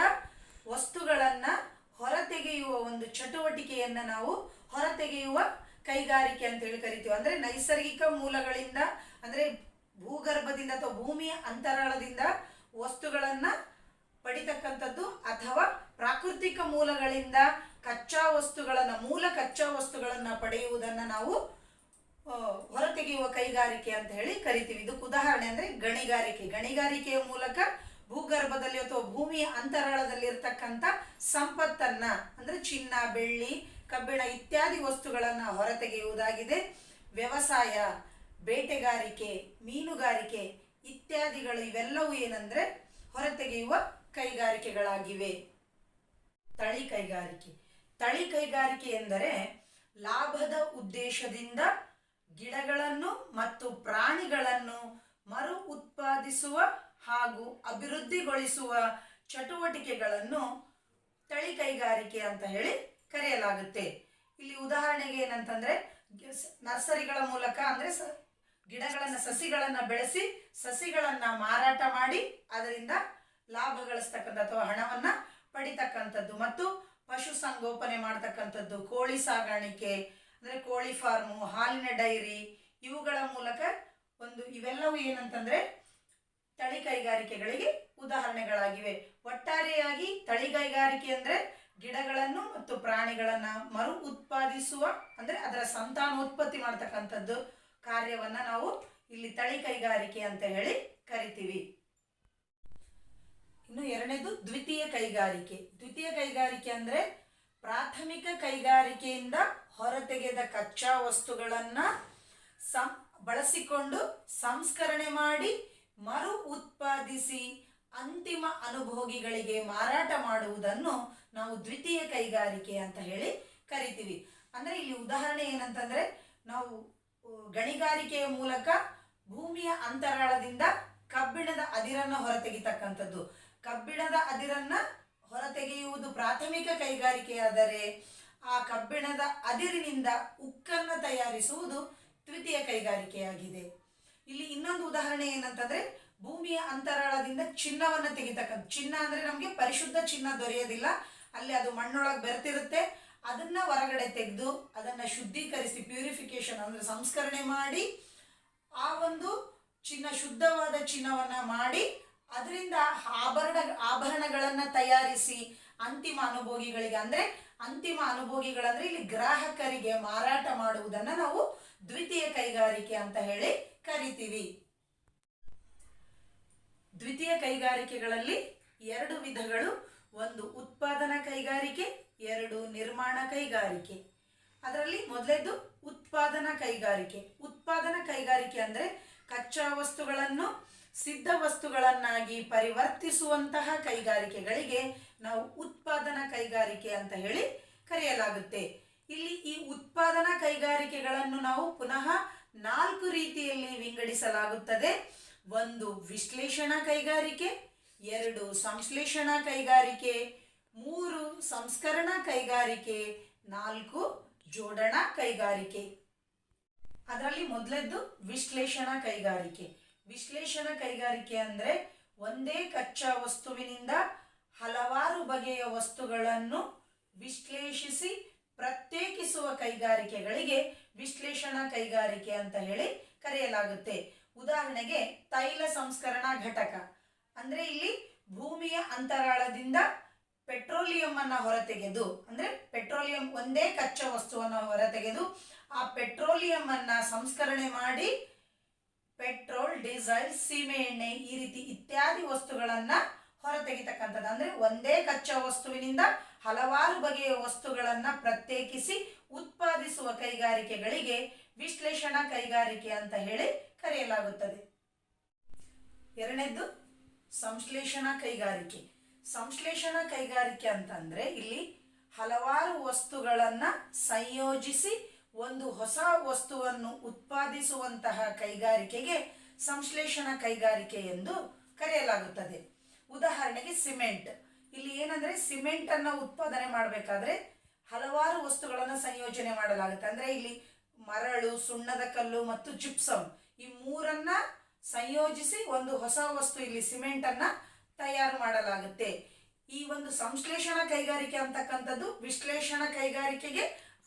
ವಸ್ತುಗಳನ್ನು ಹೊರತೆಗೆಯುವ ಒಂದು ಚಟುವಟಿಕೆಯನ್ನು ನಾವು ಹೊರತೆಗೆಯುವ ಕೈಗಾರಿಕೆ ಅಂತೇಳಿ ಕರಿತೀವಿ. ಅಂದರೆ ನೈಸರ್ಗಿಕ ಮೂಲಗಳಿಂದ ಅಂದರೆ ಭೂಗರ್ಭದಿಂದ ಅಥವಾ ಭೂಮಿಯ ಅಂತರಾಳದಿಂದ ವಸ್ತುಗಳನ್ನು ಪಡಿತಕ್ಕಂಥದ್ದು ಅಥವಾ ಪ್ರಾಕೃತಿಕ ಮೂಲಗಳಿಂದ ಮೂಲ ಕಚ್ಚಾ ವಸ್ತುಗಳನ್ನು ಪಡೆಯುವುದನ್ನು ನಾವು ಹೊರತೆಗೆಯುವ ಕೈಗಾರಿಕೆ ಅಂತ ಹೇಳಿ ಕರಿತೀವಿ. ಇದಕ್ಕೆ ಉದಾಹರಣೆ ಅಂದರೆ ಗಣಿಗಾರಿಕೆಯ ಮೂಲಕ ಭೂಗರ್ಭದಲ್ಲಿ ಅಥವಾ ಭೂಮಿಯ ಅಂತರಾಳದಲ್ಲಿ ಇರತಕ್ಕಂಥ ಸಂಪತ್ತನ್ನ ಅಂದರೆ ಚಿನ್ನ, ಬೆಳ್ಳಿ, ಕಬ್ಬಿಣ ಇತ್ಯಾದಿ ವಸ್ತುಗಳನ್ನು ಹೊರತೆಗೆಯುವುದಾಗಿದೆ. ವ್ಯವಸಾಯ, ಬೇಟೆಗಾರಿಕೆ, ಮೀನುಗಾರಿಕೆ ಇತ್ಯಾದಿಗಳು ಇವೆಲ್ಲವೂ ಏನಂದ್ರೆ ಹೊರತೆಗೆಯುವ ಕೈಗಾರಿಕೆಗಳಾಗಿವೆ. ತಳಿ ಕೈಗಾರಿಕೆ ಎಂದರೆ ಲಾಭದ ಉದ್ದೇಶದಿಂದ ಗಿಡಗಳನ್ನು ಮತ್ತು ಪ್ರಾಣಿಗಳನ್ನು ಮರು ಉತ್ಪಾದಿಸುವ ಹಾಗೂ ಅಭಿವೃದ್ಧಿಗೊಳಿಸುವ ಚಟುವಟಿಕೆಗಳನ್ನು ತಳಿ ಕೈಗಾರಿಕೆ ಅಂತ ಹೇಳಿ ಕರೆಯಲಾಗುತ್ತೆ. ಇಲ್ಲಿ ಉದಾಹರಣೆಗೆ ಏನಂತಂದ್ರೆ ನರ್ಸರಿಗಳ ಮೂಲಕ ಅಂದ್ರೆ ಗಿಡಗಳನ್ನ ಸಸಿಗಳನ್ನ ಬೆಳೆಸಿ ಸಸಿಗಳನ್ನ ಮಾರಾಟ ಮಾಡಿ ಅದರಿಂದ ಲಾಭ ಗಳಿಸ್ತಕ್ಕಂಥ ಅಥವಾ ಹಣವನ್ನ ಪಡಿತಕ್ಕಂಥದ್ದು, ಮತ್ತು ಪಶು ಸಂಗೋಪನೆ ಮಾಡ್ತಕ್ಕಂಥದ್ದು, ಕೋಳಿ ಸಾಗಾಣಿಕೆ ಅಂದ್ರೆ ಕೋಳಿ ಫಾರ್ಮು, ಹಾಲಿನ ಡೈರಿ, ಇವುಗಳ ಮೂಲಕ ಇವೆಲ್ಲವೂ ಏನಂತಂದ್ರೆ ತಳಿ ಕೈಗಾರಿಕೆಗಳಿಗೆ ಉದಾಹರಣೆಗಳಾಗಿವೆ. ಒಟ್ಟಾರೆಯಾಗಿ ತಳಿ ಕೈಗಾರಿಕೆ ಅಂದ್ರೆ ಗಿಡಗಳನ್ನು ಮತ್ತು ಪ್ರಾಣಿಗಳನ್ನ ಮರು ಉತ್ಪಾದಿಸುವ ಅಂದ್ರೆ ಅದರ ಸಂತಾನೋತ್ಪತ್ತಿ ಮಾಡ್ತಕ್ಕಂಥದ್ದು ಕಾರ್ಯವನ್ನ ನಾವು ಇಲ್ಲಿ ತಳಿ ಕೈಗಾರಿಕೆ ಅಂತ ಹೇಳಿ ಕರಿತೀವಿ. ಇನ್ನು ಎರಡನೇದು ದ್ವಿತೀಯ ಕೈಗಾರಿಕೆ. ದ್ವಿತೀಯ ಕೈಗಾರಿಕೆ ಅಂದ್ರೆ ಪ್ರಾಥಮಿಕ ಕೈಗಾರಿಕೆಯಿಂದ ಹೊರತೆಗೆದ ಕಚ್ಚಾ ವಸ್ತುಗಳನ್ನ ಬಳಸಿಕೊಂಡು ಸಂಸ್ಕರಣೆ ಮಾಡಿ ಮರು ಉತ್ಪಾದಿಸಿ ಅಂತಿಮ ಅನುಭೋಗಿಗಳಿಗೆ ಮಾರಾಟ ಮಾಡುವುದನ್ನು ನಾವು ದ್ವಿತೀಯ ಕೈಗಾರಿಕೆ ಅಂತ ಹೇಳಿ ಕರಿತೀವಿ. ಅಂದ್ರೆ ಇಲ್ಲಿ ಉದಾಹರಣೆ ಏನಂತಂದ್ರೆ ನಾವು ಗಣಿಗಾರಿಕೆಯ ಮೂಲಕ ಭೂಮಿಯ ಅಂತರಾಳದಿಂದ ಕಬ್ಬಿಣದ ಅದಿರನ್ನು ಹೊರತೆಗಿತಕ್ಕಂಥದ್ದು. ಕಬ್ಬಿಣದ ಅದಿರನ್ನ ಹೊರತೆಗೆಯುವುದು ಪ್ರಾಥಮಿಕ ಕೈಗಾರಿಕೆಯಾದರೆ ಆ ಕಬ್ಬಿಣದ ಅದಿರಿನಿಂದ ಉಕ್ಕನ್ನು ತಯಾರಿಸುವುದು ದ್ವಿತೀಯ ಕೈಗಾರಿಕೆಯಾಗಿದೆ. ಇಲ್ಲಿ ಇನ್ನೊಂದು ಉದಾಹರಣೆ ಏನಂತಂದ್ರೆ ಭೂಮಿಯ ಅಂತರಾಳದಿಂದ ಚಿನ್ನವನ್ನು ತೆಗಿತಕ್ಕಂಥ. ಚಿನ್ನ ಅಂದ್ರೆ ನಮಗೆ ಪರಿಶುದ್ಧ ಚಿನ್ನ ದೊರೆಯೋದಿಲ್ಲ, ಅಲ್ಲಿ ಅದು ಮಣ್ಣೊಳಗೆ ಬೆರೆತಿರುತ್ತೆ. ಅದನ್ನ ಹೊರಗಡೆ ತೆಗೆದು ಅದನ್ನ ಶುದ್ಧೀಕರಿಸಿ ಪ್ಯೂರಿಫಿಕೇಶನ್ ಅಂದ್ರೆ ಸಂಸ್ಕರಣೆ ಮಾಡಿ ಆ ಶುದ್ಧವಾದ ಚಿನ್ನವನ್ನ ಮಾಡಿ ಅದರಿಂದ ಆಭರಣಗಳನ್ನ ತಯಾರಿಸಿ ಅಂತಿಮ ಅನುಭೋಗಿಗಳಂದ್ರೆ ಇಲ್ಲಿ ಗ್ರಾಹಕರಿಗೆ ಮಾರಾಟ ಮಾಡುವುದನ್ನ ನಾವು ದ್ವಿತೀಯ ಕೈಗಾರಿಕೆ ಅಂತ ಹೇಳಿ ಕರಿತೀವಿ. ದ್ವಿತೀಯ ಕೈಗಾರಿಕೆಗಳಲ್ಲಿ ಎರಡು ವಿಧಗಳು, ಒಂದು ಉತ್ಪಾದನಾ ಕೈಗಾರಿಕೆ, ಎರಡು ನಿರ್ಮಾಣ ಕೈಗಾರಿಕೆ. ಅದರಲ್ಲಿ ಮೊದಲೇದು ಉತ್ಪಾದನಾ ಕೈಗಾರಿಕೆ. ಉತ್ಪಾದನಾ ಕೈಗಾರಿಕೆ ಅಂದ್ರೆ ಕಚ್ಚಾ ವಸ್ತುಗಳನ್ನು ಸಿದ್ಧ ವಸ್ತುಗಳನ್ನಾಗಿ ಪರಿವರ್ತಿಸುವಂತಹ ಕೈಗಾರಿಕೆಗಳಿಗೆ ನಾವು ಉತ್ಪಾದನಾ ಕೈಗಾರಿಕೆ ಅಂತ ಹೇಳಿ ಕರೆಯಲಾಗುತ್ತೆ. ಇಲ್ಲಿ ಈ ಉತ್ಪಾದನಾ ಕೈಗಾರಿಕೆಗಳನ್ನು ನಾವು ಪುನಃ 4 ರೀತಿಯಲ್ಲಿ ವಿಂಗಡಿಸಲಾಗುತ್ತದೆ. ಒಂದು ವಿಶ್ಲೇಷಣಾ ಕೈಗಾರಿಕೆ, 2 ಸಂಶ್ಲೇಷಣಾ ಕೈಗಾರಿಕೆ, 3 ಸಂಸ್ಕರಣಾ ಕೈಗಾರಿಕೆ, 4 ಜೋಡಣಾ ಕೈಗಾರಿಕೆ. ಅದರಲ್ಲಿ ಮೊದಲದ್ದು ವಿಶ್ಲೇಷಣಾ ಕೈಗಾರಿಕೆ. ವಿಶ್ಲೇಷಣಾ ಕೈಗಾರಿಕೆ ಅಂದ್ರೆ ಒಂದೇ ಕಚ್ಚಾ ವಸ್ತುವಿನಿಂದ ಹಲವಾರು ಬಗೆಯ ವಸ್ತುಗಳನ್ನು ವಿಶ್ಲೇಷಿಸಿ ಪ್ರತ್ಯೇಕಿಸುವ ಕೈಗಾರಿಕೆಗಳಿಗೆ ವಿಶ್ಲೇಷಣಾ ಕೈಗಾರಿಕೆ ಅಂತ ಹೇಳಿ ಕರೆಯಲಾಗುತ್ತೆ. ಉದಾಹರಣೆಗೆ ತೈಲ ಸಂಸ್ಕರಣಾ ಘಟಕ ಅಂದ್ರೆ ಇಲ್ಲಿ ಭೂಮಿಯ ಅಂತರಾಳದಿಂದ ಪೆಟ್ರೋಲಿಯಂ ಅನ್ನ ಹೊರತೆಗೆದು ಅಂದ್ರೆ ಪೆಟ್ರೋಲಿಯಂ ಒಂದೇ ಕಚ್ಚಾ ವಸ್ತುವನ್ನು ಹೊರತೆಗೆದು ಆ ಪೆಟ್ರೋಲಿಯಂ ಅನ್ನ ಸಂಸ್ಕರಣೆ ಮಾಡಿ ಪೆಟ್ರೋಲ್, ಡೀಸೆಲ್, ಸೀಮೆ ಎಣ್ಣೆ ಈ ರೀತಿ ಇತ್ಯಾದಿ ವಸ್ತುಗಳನ್ನ ಹೊರತೆಗಿತಕ್ಕಂಥದ್ದು. ಅಂದ್ರೆ ಒಂದೇ ಕಚ್ಚಾ ವಸ್ತುವಿನಿಂದ ಹಲವಾರು ಬಗೆಯ ವಸ್ತುಗಳನ್ನ ಪ್ರತ್ಯೇಕಿಸಿ ಉತ್ಪಾದಿಸುವ ಕೈಗಾರಿಕೆಗಳಿಗೆ ವಿಶ್ಲೇಷಣಾ ಕೈಗಾರಿಕೆ ಅಂತ ಹೇಳಿ ಕರೆಯಲಾಗುತ್ತದೆ. ಎರಡನೇದು ಸಂಶ್ಲೇಷಣಾ ಕೈಗಾರಿಕೆ. ಸಂಶ್ಲೇಷಣಾ ಕೈಗಾರಿಕೆ ಅಂತಂದ್ರೆ ಇಲ್ಲಿ ಹಲವಾರು ವಸ್ತುಗಳನ್ನ ಸಂಯೋಜಿಸಿ ಒಂದು ಹೊಸ ವಸ್ತುವನ್ನು ಉತ್ಪಾದಿಸುವಂತಹ ಕೈಗಾರಿಕೆಗೆ ಸಂಶ್ಲೇಷಣಾ ಕೈಗಾರಿಕೆ ಎಂದು ಕರೆಯಲಾಗುತ್ತದೆ. ಉದಾಹರಣೆಗೆ ಸಿಮೆಂಟ್. ಇಲ್ಲಿ ಏನಂದ್ರೆ ಸಿಮೆಂಟ್ ಅನ್ನ ಉತ್ಪಾದನೆ ಮಾಡಬೇಕಾದ್ರೆ ಹಲವಾರು ವಸ್ತುಗಳನ್ನು ಸಂಯೋಜನೆ ಮಾಡಲಾಗುತ್ತೆ. ಅಂದ್ರೆ ಇಲ್ಲಿ ಮರಳು, ಸುಣ್ಣದ ಕಲ್ಲು ಮತ್ತು ಜಿಪ್ಸಮ್ ಈ ಮೂರನ್ನ ಸಂಯೋಜಿಸಿ ಒಂದು ಹೊಸ ವಸ್ತು ಇಲ್ಲಿ ಸಿಮೆಂಟ್ ಅನ್ನ ತಯಾರು ಮಾಡಲಾಗುತ್ತೆ. ಈ ಒಂದು ಸಂಶ್ಲೇಷಣಾ ಕೈಗಾರಿಕೆ ಅಂತಕ್ಕಂಥದ್ದು ವಿಶ್ಲೇಷಣಾ ಕೈಗಾರಿಕೆಗೆ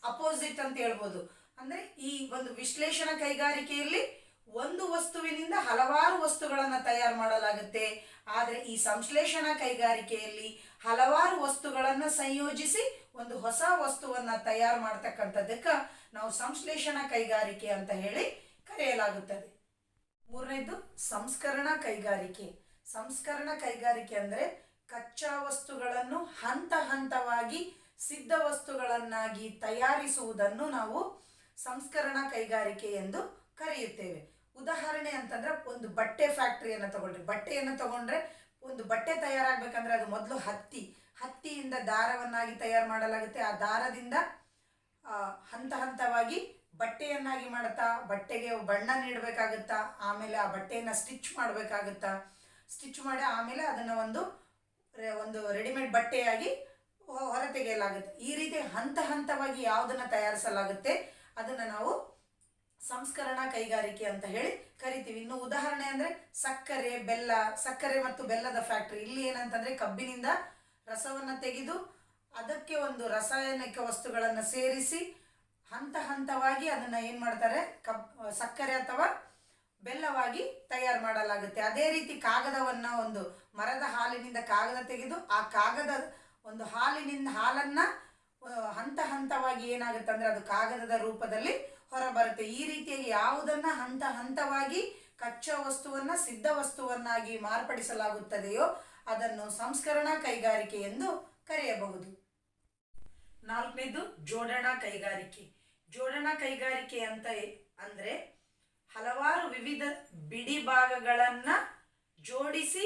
ಅಪೋಸಿಟ್ ಅಂತ ಹೇಳ್ಬೋದು. ಅಂದ್ರೆ ಈ ಒಂದು ವಿಶ್ಲೇಷಣಾ ಕೈಗಾರಿಕೆಯಲ್ಲಿ ಒಂದು ವಸ್ತುವಿನಿಂದ ಹಲವಾರು ವಸ್ತುಗಳನ್ನು ತಯಾರು ಮಾಡಲಾಗುತ್ತೆ. ಆದರೆ ಈ ಸಂಶ್ಲೇಷಣಾ ಕೈಗಾರಿಕೆಯಲ್ಲಿ ಹಲವಾರು ವಸ್ತುಗಳನ್ನು ಸಂಯೋಜಿಸಿ ಒಂದು ಹೊಸ ವಸ್ತುವನ್ನ ತಯಾರು ಮಾಡ್ತಕ್ಕಂಥದ್ದಕ್ಕೆ ನಾವು ಸಂಶ್ಲೇಷಣಾ ಕೈಗಾರಿಕೆ ಅಂತ ಹೇಳಿ ಕರೆಯಲಾಗುತ್ತದೆ. ಮೂರನೇದು ಸಂಸ್ಕರಣಾ ಕೈಗಾರಿಕೆ. ಸಂಸ್ಕರಣಾ ಕೈಗಾರಿಕೆ ಅಂದ್ರೆ ಕಚ್ಚಾ ವಸ್ತುಗಳನ್ನು ಹಂತ ಹಂತವಾಗಿ ಸಿದ್ಧ ವಸ್ತುಗಳನ್ನಾಗಿ ತಯಾರಿಸುವುದನ್ನು ನಾವು ಸಂಸ್ಕರಣಾ ಕೈಗಾರಿಕೆ ಎಂದು ಕರೆಯುತ್ತೇವೆ. ಉದಾಹರಣೆ ಅಂತಂದ್ರೆ ಒಂದು ಬಟ್ಟೆ ಫ್ಯಾಕ್ಟರಿಯನ್ನು ತಗೊಳ್ರಿ. ಬಟ್ಟೆಯನ್ನು ತಗೊಂಡ್ರೆ ಒಂದು ಬಟ್ಟೆ ತಯಾರಾಗಬೇಕಂದ್ರೆ ಅದು ಮೊದಲು ಹತ್ತಿಯಿಂದ ದಾರವನ್ನಾಗಿ ತಯಾರು ಮಾಡಲಾಗುತ್ತೆ. ಆ ದಾರದಿಂದ ಹಂತ ಹಂತವಾಗಿ ಬಟ್ಟೆಯನ್ನಾಗಿ ಮಾಡುತ್ತಾ ಬಟ್ಟೆಗೆ ಬಣ್ಣ ನೀಡಬೇಕಾಗುತ್ತಾ, ಆಮೇಲೆ ಆ ಬಟ್ಟೆಯನ್ನು ಸ್ಟಿಚ್ ಮಾಡಬೇಕಾಗುತ್ತಾ, ಸ್ಟಿಚ್ ಮಾಡಿ ಆಮೇಲೆ ಅದನ್ನು ಒಂದು ರೆಡಿಮೇಡ್ ಬಟ್ಟೆಯಾಗಿ ಹೊರತೆಗೆಯಲಾಗುತ್ತೆ. ಈ ರೀತಿ ಹಂತ ಹಂತವಾಗಿ ಯಾವುದನ್ನು ತಯಾರಿಸಲಾಗುತ್ತೆ ಅದನ್ನು ನಾವು ಸಂಸ್ಕರಣಾ ಕೈಗಾರಿಕೆ ಅಂತ ಹೇಳಿ ಕರಿತೀವಿ. ಇನ್ನು ಉದಾಹರಣೆ ಅಂದರೆ ಸಕ್ಕರೆ ಮತ್ತು ಬೆಲ್ಲದ ಫ್ಯಾಕ್ಟ್ರಿ. ಇಲ್ಲಿ ಏನಂತಂದರೆ ಕಬ್ಬಿನಿಂದ ರಸವನ್ನು ತೆಗೆದು ಅದಕ್ಕೆ ಒಂದು ರಾಸಾಯನಿಕ ವಸ್ತುಗಳನ್ನು ಸೇರಿಸಿ ಹಂತ ಹಂತವಾಗಿ ಅದನ್ನು ಏನು ಮಾಡ್ತಾರೆ, ಸಕ್ಕರೆ ಅಥವಾ ಬೆಲ್ಲವಾಗಿ ತಯಾರು ಮಾಡಲಾಗುತ್ತೆ. ಅದೇ ರೀತಿ ಕಾಗದವನ್ನು ಒಂದು ಮರದ ಹಾಲಿನಿಂದ ಕಾಗದ ತೆಗೆದು ಆ ಕಾಗದ ಒಂದು ಹಾಲನ್ನು ಹಂತ ಹಂತವಾಗಿ ಏನಾಗುತ್ತೆ ಅಂದರೆ ಅದು ಕಾಗದದ ರೂಪದಲ್ಲಿ ಹೊರಬರುತ್ತೆ. ಈ ರೀತಿಯಾಗಿ ಯಾವುದನ್ನು ಹಂತ ಹಂತವಾಗಿ ಕಚ್ಚಾ ವಸ್ತುವನ್ನು ಸಿದ್ಧ ವಸ್ತುವನ್ನಾಗಿ ಮಾರ್ಪಡಿಸಲಾಗುತ್ತದೆಯೋ ಅದನ್ನು ಸಂಸ್ಕರಣಾ ಕೈಗಾರಿಕೆ ಎಂದು ಕರೆಯಬಹುದು. 4ನೇದು ಜೋಡಣಾ ಕೈಗಾರಿಕೆ. ಜೋಡಣಾ ಕೈಗಾರಿಕೆ ಅಂತ ಅಂದರೆ ಹಲವಾರು ವಿವಿಧ ಬಿಡಿ ಭಾಗಗಳನ್ನು ಜೋಡಿಸಿ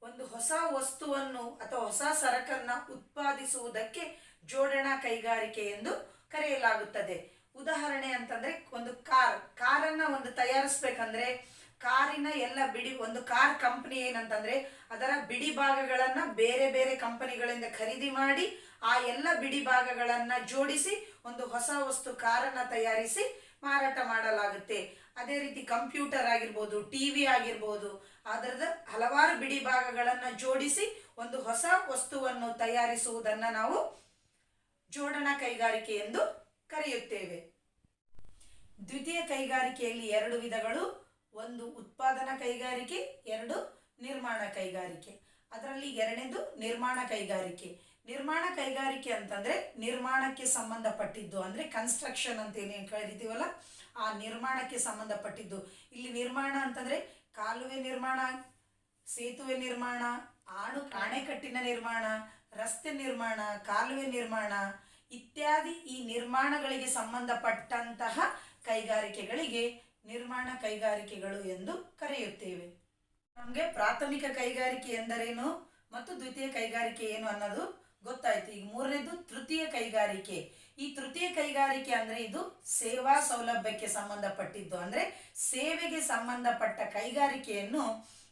ಒಂದು ಹೊಸ ವಸ್ತುವನ್ನು ಅಥವಾ ಹೊಸ ಸರಕನ್ನು ಉತ್ಪಾದಿಸುವುದಕ್ಕೆ ಜೋಡಣಾ ಕೈಗಾರಿಕೆ ಎಂದು ಕರೆಯಲಾಗುತ್ತದೆ. ಉದಾಹರಣೆ ಅಂತಂದರೆ ಒಂದು ಕಾರನ್ನು ತಯಾರಿಸ್ಬೇಕಂದ್ರೆ ಕಾರಿನ ಎಲ್ಲ ಒಂದು ಕಾರ್ ಕಂಪನಿ ಏನಂತಂದರೆ ಅದರ ಬಿಡಿ ಭಾಗಗಳನ್ನು ಬೇರೆ ಬೇರೆ ಕಂಪನಿಗಳಿಂದ ಖರೀದಿ ಮಾಡಿ ಆ ಎಲ್ಲ ಬಿಡಿ ಭಾಗಗಳನ್ನು ಜೋಡಿಸಿ ಒಂದು ಹೊಸ ವಸ್ತು ಕಾರನ್ನು ತಯಾರಿಸಿ ಮಾರಾಟ ಮಾಡಲಾಗುತ್ತೆ. ಅದೇ ರೀತಿ ಕಂಪ್ಯೂಟರ್ ಆಗಿರ್ಬೋದು, ಟಿವಿ ಆಗಿರ್ಬೋದು, ಅದರದ ಹಲವಾರು ಬಿಡಿ ಭಾಗಗಳನ್ನು ಜೋಡಿಸಿ ಒಂದು ಹೊಸ ವಸ್ತುವನ್ನು ತಯಾರಿಸುವುದನ್ನು ನಾವು ಜೋಡಣಾ ಕೈಗಾರಿಕೆ ಎಂದು ಕರೆಯುತ್ತೇವೆ. ದ್ವಿತೀಯ ಕೈಗಾರಿಕೆಯಲ್ಲಿ 2 ವಿಧಗಳು. ಒಂದು ಉತ್ಪಾದನಾ ಕೈಗಾರಿಕೆ, 2 ನಿರ್ಮಾಣ ಕೈಗಾರಿಕೆ. ಅದರಲ್ಲಿ 2ನೇದು ನಿರ್ಮಾಣ ಕೈಗಾರಿಕೆ. ನಿರ್ಮಾಣ ಕೈಗಾರಿಕೆ ಅಂತಂದರೆ ನಿರ್ಮಾಣಕ್ಕೆ ಸಂಬಂಧಪಟ್ಟಿದ್ದು, ಅಂದರೆ ಕನ್ಸ್ಟ್ರಕ್ಷನ್ ಅಂತ ಏನೇನು ಕರೀತೀವಲ್ಲ ಆ ನಿರ್ಮಾಣಕ್ಕೆ ಸಂಬಂಧಪಟ್ಟಿದ್ದು. ಇಲ್ಲಿ ನಿರ್ಮಾಣ ಅಂತಂದರೆ ಕಾಲುವೆ ನಿರ್ಮಾಣ, ಸೇತುವೆ ನಿರ್ಮಾಣ, ಅಣೆಕಟ್ಟಿನ ನಿರ್ಮಾಣ, ರಸ್ತೆ ನಿರ್ಮಾಣ, ಕಾಲುವೆ ನಿರ್ಮಾಣ ಇತ್ಯಾದಿ ಈ ನಿರ್ಮಾಣಗಳಿಗೆ ಸಂಬಂಧಪಟ್ಟಂತಹ ಕೈಗಾರಿಕೆಗಳಿಗೆ ನಿರ್ಮಾಣ ಕೈಗಾರಿಕೆಗಳು ಎಂದು ಕರೆಯುತ್ತೇವೆ. ನಮಗೆ ಪ್ರಾಥಮಿಕ ಕೈಗಾರಿಕೆ ಎಂದರೇನು ಮತ್ತು ದ್ವಿತೀಯ ಕೈಗಾರಿಕೆ ಏನು ಅನ್ನೋದು ಗೊತ್ತಾಯ್ತು. ಈಗ 3ನೇದು ತೃತೀಯ ಕೈಗಾರಿಕೆ. ಈ ತೃತೀಯ ಕೈಗಾರಿಕೆ ಅಂದರೆ ಇದು ಸೇವಾ ಸೌಲಭ್ಯಕ್ಕೆ ಸಂಬಂಧಪಟ್ಟಿದ್ದು, ಅಂದರೆ ಸೇವೆಗೆ ಸಂಬಂಧಪಟ್ಟ ಕೈಗಾರಿಕೆಯನ್ನು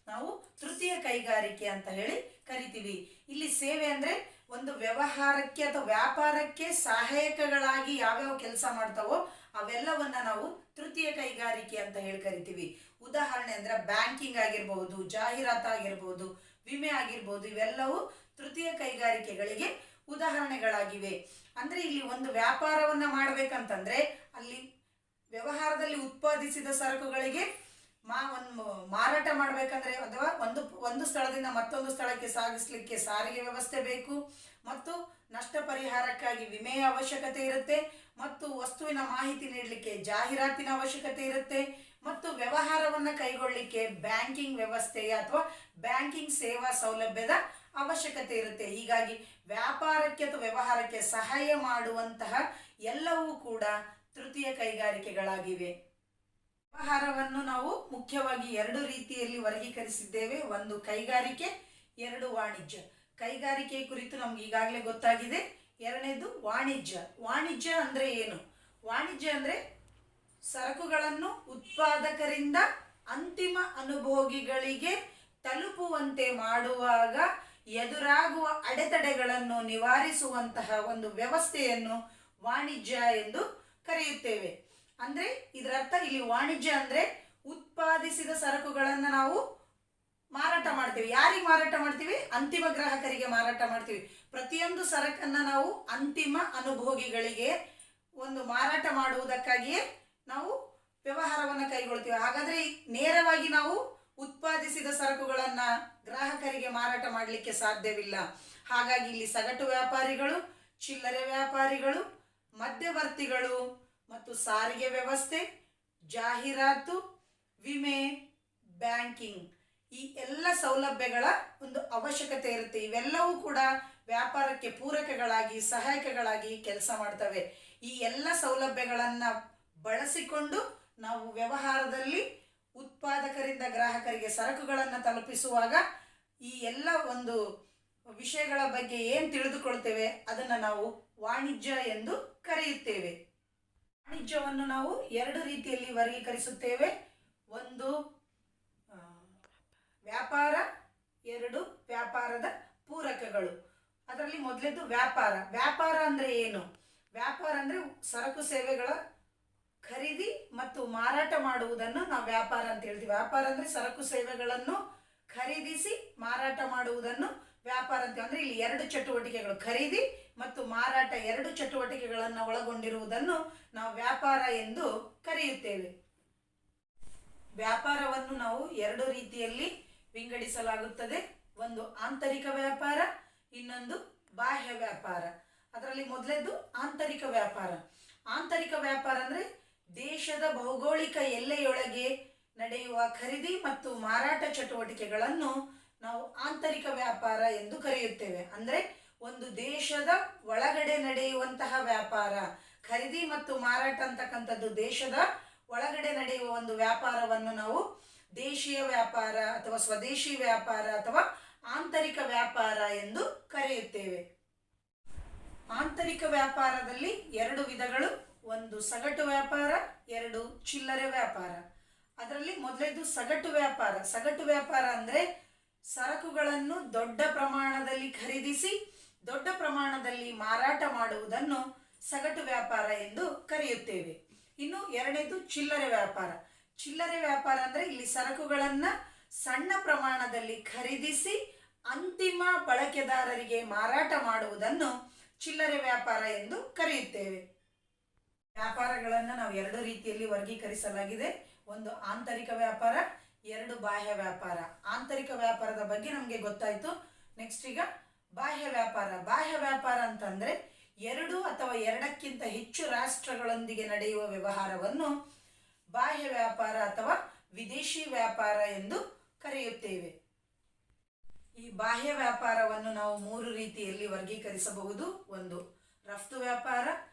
ನಾವು ತೃತೀಯ ಕೈಗಾರಿಕೆ ಅಂತ ಹೇಳಿ ಕರಿತೀವಿ. ಇಲ್ಲಿ ಸೇವೆ ಅಂದರೆ ಒಂದು ವ್ಯವಹಾರಕ್ಕೆ ಅಥವಾ ವ್ಯಾಪಾರಕ್ಕೆ ಸಹಾಯಕಗಳಾಗಿ ಯಾವ್ಯಾವ ಕೆಲಸ ಮಾಡ್ತಾವೋ ಅವೆಲ್ಲವನ್ನ ನಾವು ತೃತೀಯ ಕೈಗಾರಿಕೆ ಅಂತ ಹೇಳಿ ಕರಿತೀವಿ. ಉದಾಹರಣೆ ಅಂದರೆ ಬ್ಯಾಂಕಿಂಗ್ ಆಗಿರ್ಬೋದು, ಜಾಹೀರಾತು ಆಗಿರ್ಬೋದು, ವಿಮೆ ಆಗಿರ್ಬೋದು, ಇವೆಲ್ಲವೂ ತೃತೀಯ ಕೈಗಾರಿಕೆಗಳಿಗೆ ಉದಾಹರಣೆಗಳಾಗಿವೆ. ಅಂದರೆ ಇಲ್ಲಿ ಒಂದು ವ್ಯಾಪಾರವನ್ನು ಮಾಡಬೇಕಂತಂದ್ರೆ ಅಲ್ಲಿ ವ್ಯವಹಾರದಲ್ಲಿ ಉತ್ಪಾದಿಸಿದ ಸರಕುಗಳಿಗೆ ಮಾರಾಟ ಮಾಡಬೇಕಂದ್ರೆ ಅಥವಾ ಒಂದು ಸ್ಥಳದಿಂದ ಮತ್ತೊಂದು ಸ್ಥಳಕ್ಕೆ ಸಾಗಿಸಲಿಕ್ಕೆ ಸಾರಿಗೆ ವ್ಯವಸ್ಥೆ ಬೇಕು, ಮತ್ತು ನಷ್ಟ ಪರಿಹಾರಕ್ಕಾಗಿ ವಿಮೆಯ ಅವಶ್ಯಕತೆ ಇರುತ್ತೆ, ಮತ್ತು ವಸ್ತುವಿನ ಮಾಹಿತಿ ನೀಡಲಿಕ್ಕೆ ಜಾಹೀರಾತಿನ ಅವಶ್ಯಕತೆ ಇರುತ್ತೆ, ಮತ್ತು ವ್ಯವಹಾರವನ್ನು ಕೈಗೊಳ್ಳಲಿಕ್ಕೆ ಬ್ಯಾಂಕಿಂಗ್ ವ್ಯವಸ್ಥೆಯ ಅಥವಾ ಬ್ಯಾಂಕಿಂಗ್ ಸೇವಾ ಸೌಲಭ್ಯದ ಅವಶ್ಯಕತೆ ಇರುತ್ತೆ. ಹೀಗಾಗಿ ವ್ಯಾಪಾರಕ್ಕೆ ಅಥವಾ ವ್ಯವಹಾರಕ್ಕೆ ಸಹಾಯ ಮಾಡುವಂತಹ ಎಲ್ಲವೂ ಕೂಡ ತೃತೀಯ ಕೈಗಾರಿಕೆಗಳಾಗಿವೆ. ವ್ಯವಹಾರವನ್ನು ನಾವು ಮುಖ್ಯವಾಗಿ 2 ರೀತಿಯಲ್ಲಿ ವರ್ಗೀಕರಿಸಿದ್ದೇವೆ. ಒಂದು ಕೈಗಾರಿಕೆ, 2 ವಾಣಿಜ್ಯ. ಕೈಗಾರಿಕೆ ಕುರಿತು ನಮ್ಗೆ ಈಗಾಗಲೇ ಗೊತ್ತಾಗಿದೆ. 2ನೇದು ವಾಣಿಜ್ಯ. ವಾಣಿಜ್ಯ ಅಂದರೆ ಏನು? ವಾಣಿಜ್ಯ ಅಂದರೆ ಸರಕುಗಳನ್ನು ಉತ್ಪಾದಕರಿಂದ ಅಂತಿಮ ಅನುಭೋಗಿಗಳಿಗೆ ತಲುಪುವಂತೆ ಮಾಡುವಾಗ ಎದುರಾಗುವ ಅಡೆತಡೆಗಳನ್ನು ನಿವಾರಿಸುವಂತಹ ಒಂದು ವ್ಯವಸ್ಥೆಯನ್ನು ವಾಣಿಜ್ಯ ಎಂದು ಕರೆಯುತ್ತೇವೆ. ಅಂದರೆ ಇದರರ್ಥ ಇಲ್ಲಿ ವಾಣಿಜ್ಯ ಅಂದರೆ ಉತ್ಪಾದಿಸಿದ ಸರಕುಗಳನ್ನು ನಾವು ಮಾರಾಟ ಮಾಡ್ತೀವಿ. ಯಾರಿಗೆ ಮಾರಾಟ ಮಾಡ್ತೀವಿ? ಅಂತಿಮ ಗ್ರಾಹಕರಿಗೆ ಮಾರಾಟ ಮಾಡ್ತೀವಿ. ಪ್ರತಿಯೊಂದು ಸರಕನ್ನು ನಾವು ಅಂತಿಮ ಅನುಭೋಗಿಗಳಿಗೆ ಮಾರಾಟ ಮಾಡುವುದಕ್ಕಾಗಿಯೇ ನಾವು ವ್ಯವಹಾರವನ್ನು ಕೈಗೊಳ್ತೀವಿ. ಹಾಗಾದರೆ ನೇರವಾಗಿ ನಾವು ಉತ್ಪಾದಿಸಿದ ಸರಕುಗಳನ್ನು ಗ್ರಾಹಕರಿಗೆ ಮಾರಾಟ ಮಾಡಲಿಕ್ಕೆ ಸಾಧ್ಯವಿಲ್ಲ. ಹಾಗಾಗಿ ಇಲ್ಲಿ ಸಗಟು ವ್ಯಾಪಾರಿಗಳು, ಚಿಲ್ಲರೆ ವ್ಯಾಪಾರಿಗಳು, ಮಧ್ಯವರ್ತಿಗಳು ಮತ್ತು ಸಾರಿಗೆ ವ್ಯವಸ್ಥೆ, ಜಾಹೀರಾತು, ವಿಮೆ, ಬ್ಯಾಂಕಿಂಗ್ ಈ ಎಲ್ಲ ಸೌಲಭ್ಯಗಳ ಒಂದು ಅವಶ್ಯಕತೆ ಇರುತ್ತೆ. ಇವೆಲ್ಲವೂ ಕೂಡ ವ್ಯಾಪಾರಕ್ಕೆ ಪೂರಕಗಳಾಗಿ ಸಹಾಯಕಗಳಾಗಿ ಕೆಲಸ ಮಾಡ್ತವೆ. ಈ ಎಲ್ಲ ಸೌಲಭ್ಯಗಳನ್ನು ಬಳಸಿಕೊಂಡು ನಾವು ವ್ಯವಹಾರದಲ್ಲಿ ಉತ್ಪಾದಕರಿಂದ ಗ್ರಾಹಕರಿಗೆ ಸರಕುಗಳನ್ನು ತಲುಪಿಸುವಾಗ ಈ ಎಲ್ಲ ವಿಷಯಗಳ ಬಗ್ಗೆ ಏನು ತಿಳಿದುಕೊಳ್ತೇವೆ ಅದನ್ನು ನಾವು ವಾಣಿಜ್ಯ ಎಂದು ಕರೆಯುತ್ತೇವೆ. ವಾಣಿಜ್ಯವನ್ನು ನಾವು ಎರಡು ರೀತಿಯಲ್ಲಿ ವರ್ಗೀಕರಿಸುತ್ತೇವೆ. ಒಂದು ವ್ಯಾಪಾರ, ಎರಡು ವ್ಯಾಪಾರದ ಪೂರಕಗಳು. ಅದರಲ್ಲಿ ಮೊದಲೇದು ವ್ಯಾಪಾರ. ವ್ಯಾಪಾರ ಅಂದರೆ ಏನು? ವ್ಯಾಪಾರ ಅಂದರೆ ಸರಕು ಸೇವೆಗಳ ಖರೀದಿ ಮತ್ತು ಮಾರಾಟ ಮಾಡುವುದನ್ನು ನಾವು ವ್ಯಾಪಾರ ಅಂತ ಹೇಳ್ತೀವಿ. ವ್ಯಾಪಾರ ಅಂದರೆ ಸರಕು ಸೇವೆಗಳನ್ನು ಖರೀದಿಸಿ ಮಾರಾಟ ಮಾಡುವುದನ್ನು ವ್ಯಾಪಾರ ಅಂತ. ಅಂದರೆ ಇಲ್ಲಿ ಎರಡು ಚಟುವಟಿಕೆಗಳು, ಖರೀದಿ ಮತ್ತು ಮಾರಾಟ, ಎರಡು ಚಟುವಟಿಕೆಗಳನ್ನು ಒಳಗೊಂಡಿರುವುದನ್ನು ನಾವು ವ್ಯಾಪಾರ ಎಂದು ಕರೆಯುತ್ತೇವೆ. ವ್ಯಾಪಾರವನ್ನು ನಾವು ಎರಡು ರೀತಿಯಲ್ಲಿ ವಿಂಗಡಿಸಲಾಗುತ್ತದೆ. ಒಂದು ಆಂತರಿಕ ವ್ಯಾಪಾರ, ಇನ್ನೊಂದು ಬಾಹ್ಯ ವ್ಯಾಪಾರ. ಅದರಲ್ಲಿ ಮೊದಲೇದು ಆಂತರಿಕ ವ್ಯಾಪಾರ. ಆಂತರಿಕ ವ್ಯಾಪಾರ ಅಂದರೆ ದೇಶದ ಭೌಗೋಳಿಕ ಎಲ್ಲೆಯೊಳಗೆ ನಡೆಯುವ ಖರೀದಿ ಮತ್ತು ಮಾರಾಟ ಚಟುವಟಿಕೆಗಳನ್ನು ನಾವು ಆಂತರಿಕ ವ್ಯಾಪಾರ ಎಂದು ಕರೆಯುತ್ತೇವೆ. ಅಂದರೆ ಒಂದು ದೇಶದ ಒಳಗಡೆ ನಡೆಯುವಂತಹ ವ್ಯಾಪಾರ, ಖರೀದಿ ಮತ್ತು ಮಾರಾಟ ಅಂತಕ್ಕಂಥದ್ದು ದೇಶದ ಒಳಗಡೆ ನಡೆಯುವ ಒಂದು ವ್ಯಾಪಾರವನ್ನು ನಾವು ದೇಶೀಯ ವ್ಯಾಪಾರ ಅಥವಾ ಸ್ವದೇಶಿ ವ್ಯಾಪಾರ ಅಥವಾ ಆಂತರಿಕ ವ್ಯಾಪಾರ ಎಂದು ಕರೆಯುತ್ತೇವೆ. ಆಂತರಿಕ ವ್ಯಾಪಾರದಲ್ಲಿ ಎರಡು ವಿಧಗಳು. ಒಂದು ಸಗಟು ವ್ಯಾಪಾರ, ಎರಡು ಚಿಲ್ಲರೆ ವ್ಯಾಪಾರ. ಅದರಲ್ಲಿ ಮೊದಲೇದು ಸಗಟು ವ್ಯಾಪಾರ. ಸಗಟು ವ್ಯಾಪಾರ ಅಂದರೆ ಸರಕುಗಳನ್ನು ದೊಡ್ಡ ಪ್ರಮಾಣದಲ್ಲಿ ಖರೀದಿಸಿ ದೊಡ್ಡ ಪ್ರಮಾಣದಲ್ಲಿ ಮಾರಾಟ ಮಾಡುವುದನ್ನು ಸಗಟು ವ್ಯಾಪಾರ ಎಂದು ಕರೆಯುತ್ತೇವೆ. ಇನ್ನು ಎರಡನೇದು ಚಿಲ್ಲರೆ ವ್ಯಾಪಾರ. ಚಿಲ್ಲರೆ ವ್ಯಾಪಾರ ಅಂದರೆ ಇಲ್ಲಿ ಸರಕುಗಳನ್ನು ಸಣ್ಣ ಪ್ರಮಾಣದಲ್ಲಿ ಖರೀದಿಸಿ ಅಂತಿಮ ಬಳಕೆದಾರರಿಗೆ ಮಾರಾಟ ಮಾಡುವುದನ್ನು ಚಿಲ್ಲರೆ ವ್ಯಾಪಾರ ಎಂದು ಕರೆಯುತ್ತೇವೆ. ವ್ಯಾಪಾರಗಳನ್ನು ನಾವು ಎರಡು ರೀತಿಯಲ್ಲಿ ವರ್ಗೀಕರಿಸಲಾಗಿದೆ. ಒಂದು ಆಂತರಿಕ ವ್ಯಾಪಾರ, ಎರಡು ಬಾಹ್ಯ ವ್ಯಾಪಾರ. ಆಂತರಿಕ ವ್ಯಾಪಾರದ ಬಗ್ಗೆ ನಮಗೆ ಗೊತ್ತಾಯಿತು. ನೆಕ್ಸ್ಟ್ ಈಗ ಬಾಹ್ಯ ವ್ಯಾಪಾರ. ಬಾಹ್ಯ ವ್ಯಾಪಾರ ಅಂತಂದರೆ ಎರಡು ಅಥವಾ ಎರಡಕ್ಕಿಂತ ಹೆಚ್ಚು ರಾಷ್ಟ್ರಗಳೊಂದಿಗೆ ನಡೆಯುವ ವ್ಯವಹಾರವನ್ನು ಬಾಹ್ಯ ವ್ಯಾಪಾರ ಅಥವಾ ವಿದೇಶಿ ವ್ಯಾಪಾರ ಎಂದು ಕರೆಯುತ್ತೇವೆ. ಈ ಬಾಹ್ಯ ವ್ಯಾಪಾರವನ್ನು ನಾವು ಮೂರು ರೀತಿಯಲ್ಲಿ ವರ್ಗೀಕರಿಸಬಹುದು. ಒಂದು ರಫ್ತು ವ್ಯಾಪಾರ,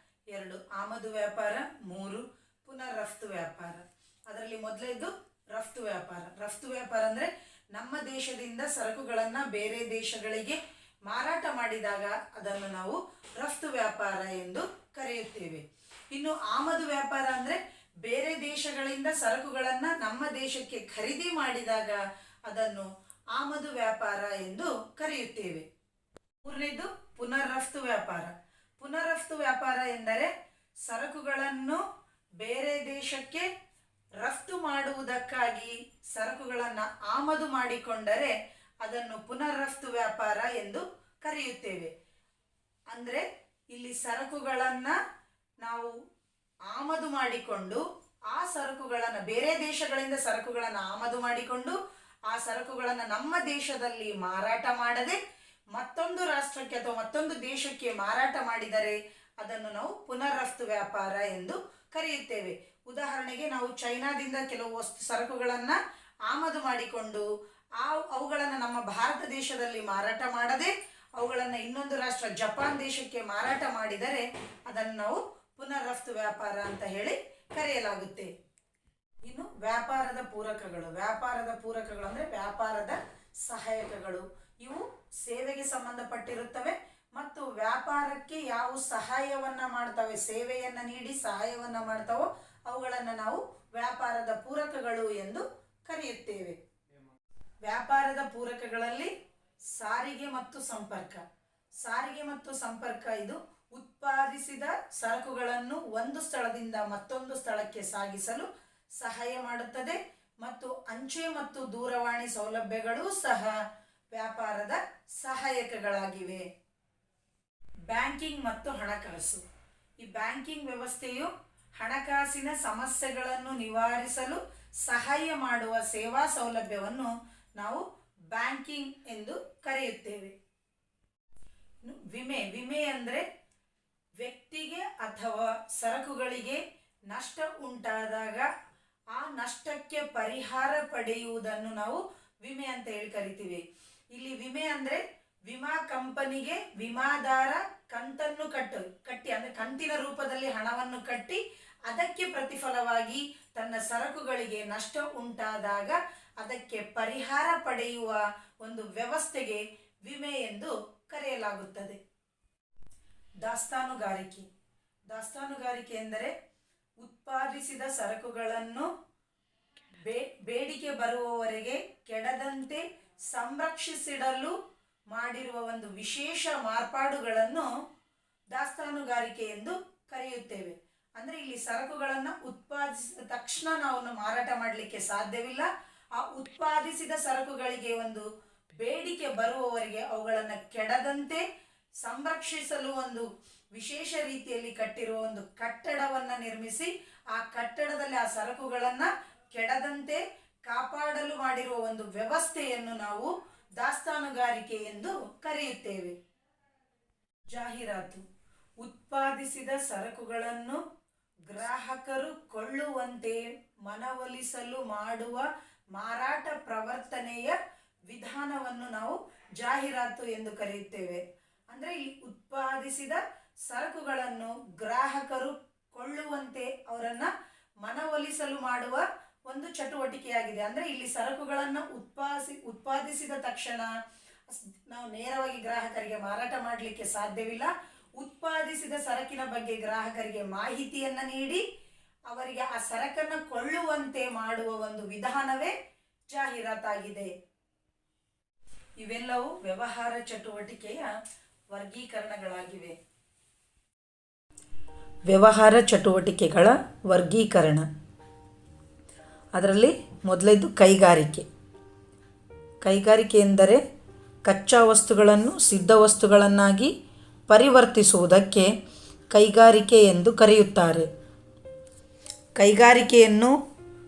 ಎರಡು ಆಮದು ವ್ಯಾಪಾರ, ಮೂರು ಪುನರ್ ರಫ್ತು ವ್ಯಾಪಾರ. ಅದರಲ್ಲಿ ಮೊದಲೇದು ರಫ್ತು ವ್ಯಾಪಾರ. ರಫ್ತು ವ್ಯಾಪಾರ ಅಂದರೆ ನಮ್ಮ ದೇಶದಿಂದ ಸರಕುಗಳನ್ನು ಬೇರೆ ದೇಶಗಳಿಗೆ ಮಾರಾಟ ಮಾಡಿದಾಗ ಅದನ್ನು ನಾವು ರಫ್ತು ವ್ಯಾಪಾರ ಎಂದು ಕರೆಯುತ್ತೇವೆ. ಇನ್ನು ಆಮದು ವ್ಯಾಪಾರ ಅಂದರೆ ಬೇರೆ ದೇಶಗಳಿಂದ ಸರಕುಗಳನ್ನು ನಮ್ಮ ದೇಶಕ್ಕೆ ಖರೀದಿ ಮಾಡಿದಾಗ ಅದನ್ನು ಆಮದು ವ್ಯಾಪಾರ ಎಂದು ಕರೆಯುತ್ತೇವೆ. ಮೂರನೇದು ಪುನರ್ ರಫ್ತು ವ್ಯಾಪಾರ. ಪುನರ್ ರಫ್ತು ವ್ಯಾಪಾರ ಎಂದರೆ ಸರಕುಗಳನ್ನು ಬೇರೆ ದೇಶಕ್ಕೆ ರಫ್ತು ಮಾಡುವುದಕ್ಕಾಗಿ ಸರಕುಗಳನ್ನು ಆಮದು ಮಾಡಿಕೊಂಡರೆ ಅದನ್ನು ಪುನರ್ ರಫ್ತು ವ್ಯಾಪಾರ ಎಂದು ಕರೆಯುತ್ತೇವೆ. ಅಂದರೆ ಇಲ್ಲಿ ಸರಕುಗಳನ್ನು ನಾವು ಆಮದು ಮಾಡಿಕೊಂಡು ಆ ಸರಕುಗಳನ್ನು ಬೇರೆ ದೇಶಗಳಿಂದ ಸರಕುಗಳನ್ನು ಆಮದು ಮಾಡಿಕೊಂಡು ಆ ಸರಕುಗಳನ್ನು ನಮ್ಮ ದೇಶದಲ್ಲಿ ಮಾರಾಟ ಮಾಡದೆ ಮತ್ತೊಂದು ರಾಷ್ಟ್ರಕ್ಕೆ ಅಥವಾ ಮತ್ತೊಂದು ದೇಶಕ್ಕೆ ಮಾರಾಟ ಮಾಡಿದರೆ ಅದನ್ನು ನಾವು ಪುನರ್ ರಫ್ತು ವ್ಯಾಪಾರ ಎಂದು ಕರೆಯುತ್ತೇವೆ. ಉದಾಹರಣೆಗೆ ನಾವು ಚೈನಾದಿಂದ ಕೆಲವು ಸರಕುಗಳನ್ನು ಆಮದು ಮಾಡಿಕೊಂಡು ಅವುಗಳನ್ನು ನಮ್ಮ ಭಾರತ ದೇಶದಲ್ಲಿ ಮಾರಾಟ ಮಾಡದೆ ಅವುಗಳನ್ನು ಇನ್ನೊಂದು ರಾಷ್ಟ್ರ ಜಪಾನ್ ದೇಶಕ್ಕೆ ಮಾರಾಟ ಮಾಡಿದರೆ ಅದನ್ನು ನಾವು ಪುನರ್ ರಫ್ತು ವ್ಯಾಪಾರ ಅಂತ ಹೇಳಿ ಕರೆಯಲಾಗುತ್ತೆ. ಇನ್ನು ವ್ಯಾಪಾರದ ಪೂರಕಗಳು. ವ್ಯಾಪಾರದ ಪೂರಕಗಳು ಅಂದರೆ ವ್ಯಾಪಾರದ ಸಹಾಯಕಗಳು. ಇವು ಸೇವೆಗೆ ಸಂಬಂಧಪಟ್ಟಿರುತ್ತವೆ ಮತ್ತು ವ್ಯಾಪಾರಕ್ಕೆ ಯಾವ ಸಹಾಯವನ್ನ ಮಾಡ್ತವೆ, ಸೇವೆಯನ್ನು ನೀಡಿ ಸಹಾಯವನ್ನ ಮಾಡ್ತಾವೋ ಅವುಗಳನ್ನು ನಾವು ವ್ಯಾಪಾರದ ಪೂರಕಗಳು ಎಂದು ಕರೆಯುತ್ತೇವೆ. ವ್ಯಾಪಾರದ ಪೂರಕಗಳಲ್ಲಿ ಸಾರಿಗೆ ಮತ್ತು ಸಂಪರ್ಕ. ಸಾರಿಗೆ ಮತ್ತು ಸಂಪರ್ಕ ಇದು ಉತ್ಪಾದಿಸಿದ ಸರಕುಗಳನ್ನು ಒಂದು ಸ್ಥಳದಿಂದ ಮತ್ತೊಂದು ಸ್ಥಳಕ್ಕೆ ಸಾಗಿಸಲು ಸಹಾಯ ಮಾಡುತ್ತದೆ ಮತ್ತು ಅಂಚೆ ಮತ್ತು ದೂರವಾಣಿ ಸೌಲಭ್ಯಗಳು ಸಹ ವ್ಯಾಪಾರದ ಸಹಾಯಕಗಳಾಗಿವೆ. ಬ್ಯಾಂಕಿಂಗ್ ಮತ್ತು ಹಣಕಾಸು. ಈ ಬ್ಯಾಂಕಿಂಗ್ ವ್ಯವಸ್ಥೆಯು ಹಣಕಾಸಿನ ಸಮಸ್ಯೆಗಳನ್ನು ನಿವಾರಿಸಲು ಸಹಾಯ ಮಾಡುವ ಸೇವಾ ಸೌಲಭ್ಯವನ್ನು ನಾವು ಬ್ಯಾಂಕಿಂಗ್ ಎಂದು ಕರೆಯುತ್ತೇವೆ. ವಿಮೆ. ವಿಮೆ ಅಂದರೆ ವ್ಯಕ್ತಿಗೆ ಅಥವಾ ಸರಕುಗಳಿಗೆ ನಷ್ಟ ಉಂಟಾದಾಗ ಆ ನಷ್ಟಕ್ಕೆ ಪರಿಹಾರ ಪಡೆಯುವುದನ್ನು ನಾವು ವಿಮೆ ಅಂತ ಹೇಳಿ ಕರಿತೀವಿ. ಇಲ್ಲಿ ವಿಮೆ ಅಂದರೆ ವಿಮಾ ಕಂಪನಿಗೆ ವಿಮಾದಾರ ಕಂತನ್ನು ಕಟ್ಟಿ ಅಂದರೆ ಕಂತಿನ ರೂಪದಲ್ಲಿ ಹಣವನ್ನು ಕಟ್ಟಿ ಅದಕ್ಕೆ ಪ್ರತಿಫಲವಾಗಿ ತನ್ನ ಸರಕುಗಳಿಗೆ ನಷ್ಟ ಉಂಟಾದಾಗ ಅದಕ್ಕೆ ಪರಿಹಾರ ಪಡೆಯುವ ಒಂದು ವ್ಯವಸ್ಥೆಗೆ ವಿಮೆ ಎಂದು ಕರೆಯಲಾಗುತ್ತದೆ. ದಾಸ್ತಾನುಗಾರಿಕೆ. ದಾಸ್ತಾನುಗಾರಿಕೆ ಎಂದರೆ ಉತ್ಪಾದಿಸಿದ ಸರಕುಗಳನ್ನು ಬೇಡಿಕೆ ಬರುವವರೆಗೆ ಕೆಡದಂತೆ ಸಂರಕ್ಷಿಸಿಡಲು ಮಾಡಿರುವ ಒಂದು ವಿಶೇಷ ಮಾರ್ಪಾಡುಗಳನ್ನು ದಾಸ್ತಾನುಗಾರಿಕೆ ಎಂದು ಕರೆಯುತ್ತೇವೆ. ಅಂದ್ರೆ ಇಲ್ಲಿ ಸರಕುಗಳನ್ನು ಉತ್ಪಾದಿಸಿದ ತಕ್ಷಣ ನಾವು ಮಾರಾಟ ಮಾಡಲಿಕ್ಕೆ ಸಾಧ್ಯವಿಲ್ಲ. ಆ ಉತ್ಪಾದಿಸಿದ ಸರಕುಗಳಿಗೆ ಒಂದು ಬೇಡಿಕೆ ಬರುವವರೆಗೆ ಅವುಗಳನ್ನು ಕೆಡದಂತೆ ಸಂರಕ್ಷಿಸಲು ಒಂದು ವಿಶೇಷ ರೀತಿಯಲ್ಲಿ ಕಟ್ಟಿರುವ ಒಂದು ಕಟ್ಟಡವನ್ನು ನಿರ್ಮಿಸಿ ಆ ಕಟ್ಟಡದಲ್ಲಿ ಆ ಸರಕುಗಳನ್ನು ಕೆಡದಂತೆ ಕಾಪಾಡಲು ಮಾಡಿರುವ ಒಂದು ವ್ಯವಸ್ಥೆಯನ್ನು ನಾವು ದಾಸ್ತಾನುಗಾರಿಕೆ ಎಂದು ಕರೆಯುತ್ತೇವೆ. ಜಾಹೀರಾತು ಉತ್ಪಾದಿಸಿದ ಸರಕುಗಳನ್ನು ಗ್ರಾಹಕರು ಕೊಳ್ಳುವಂತೆ ಮನವೊಲಿಸಲು ಮಾಡುವ ಮಾರಾಟ ಪ್ರವರ್ತನೆಯ ವಿಧಾನವನ್ನು ನಾವು ಜಾಹೀರಾತು ಎಂದು ಕರೆಯುತ್ತೇವೆ. ಅಂದರೆ ಇಲ್ಲಿ ಉತ್ಪಾದಿಸಿದ ಸರಕುಗಳನ್ನು ಗ್ರಾಹಕರು ಕೊಳ್ಳುವಂತೆ ಅವರನ್ನು ಮನವೊಲಿಸಲು ಮಾಡುವ ಒಂದು ಚಟುವಟಿಕೆಯಾಗಿದೆ. ಅಂದರೆ ಇಲ್ಲಿ ಸರಕುಗಳನ್ನು ಉತ್ಪಾದಿಸಿದ ತಕ್ಷಣ ನಾವು ನೇರವಾಗಿ ಗ್ರಾಹಕರಿಗೆ ಮಾರಾಟ ಮಾಡಲಿಕ್ಕೆ ಸಾಧ್ಯವಿಲ್ಲ. ಉತ್ಪಾದಿಸಿದ ಸರಕಿನ ಬಗ್ಗೆ ಗ್ರಾಹಕರಿಗೆ ಮಾಹಿತಿಯನ್ನು ನೀಡಿ ಅವರಿಗೆ ಆ ಸರಕನ್ನು ಕೊಳ್ಳುವಂತೆ ಮಾಡುವ ಒಂದು ವಿಧಾನವೇ ಜಾಹೀರಾತಾಗಿದೆ. ಇವೆಲ್ಲವೂ ವ್ಯವಹಾರ ಚಟುವಟಿಕೆಯ ವರ್ಗೀಕರಣಗಳಾಗಿವೆ. ವ್ಯವಹಾರ ಚಟುವಟಿಕೆಗಳ ವರ್ಗೀಕರಣ. ಅದರಲ್ಲಿ ಮೊದಲನೇದು ಕೈಗಾರಿಕೆ. ಕೈಗಾರಿಕೆ ಎಂದರೆ ಕಚ್ಚಾ ವಸ್ತುಗಳನ್ನು ಸಿದ್ಧ ವಸ್ತುಗಳನ್ನಾಗಿ ಪರಿವರ್ತಿಸುವುದಕ್ಕೆ ಕೈಗಾರಿಕೆ ಎಂದು ಕರೆಯುತ್ತಾರೆ. ಕೈಗಾರಿಕೆಯನ್ನು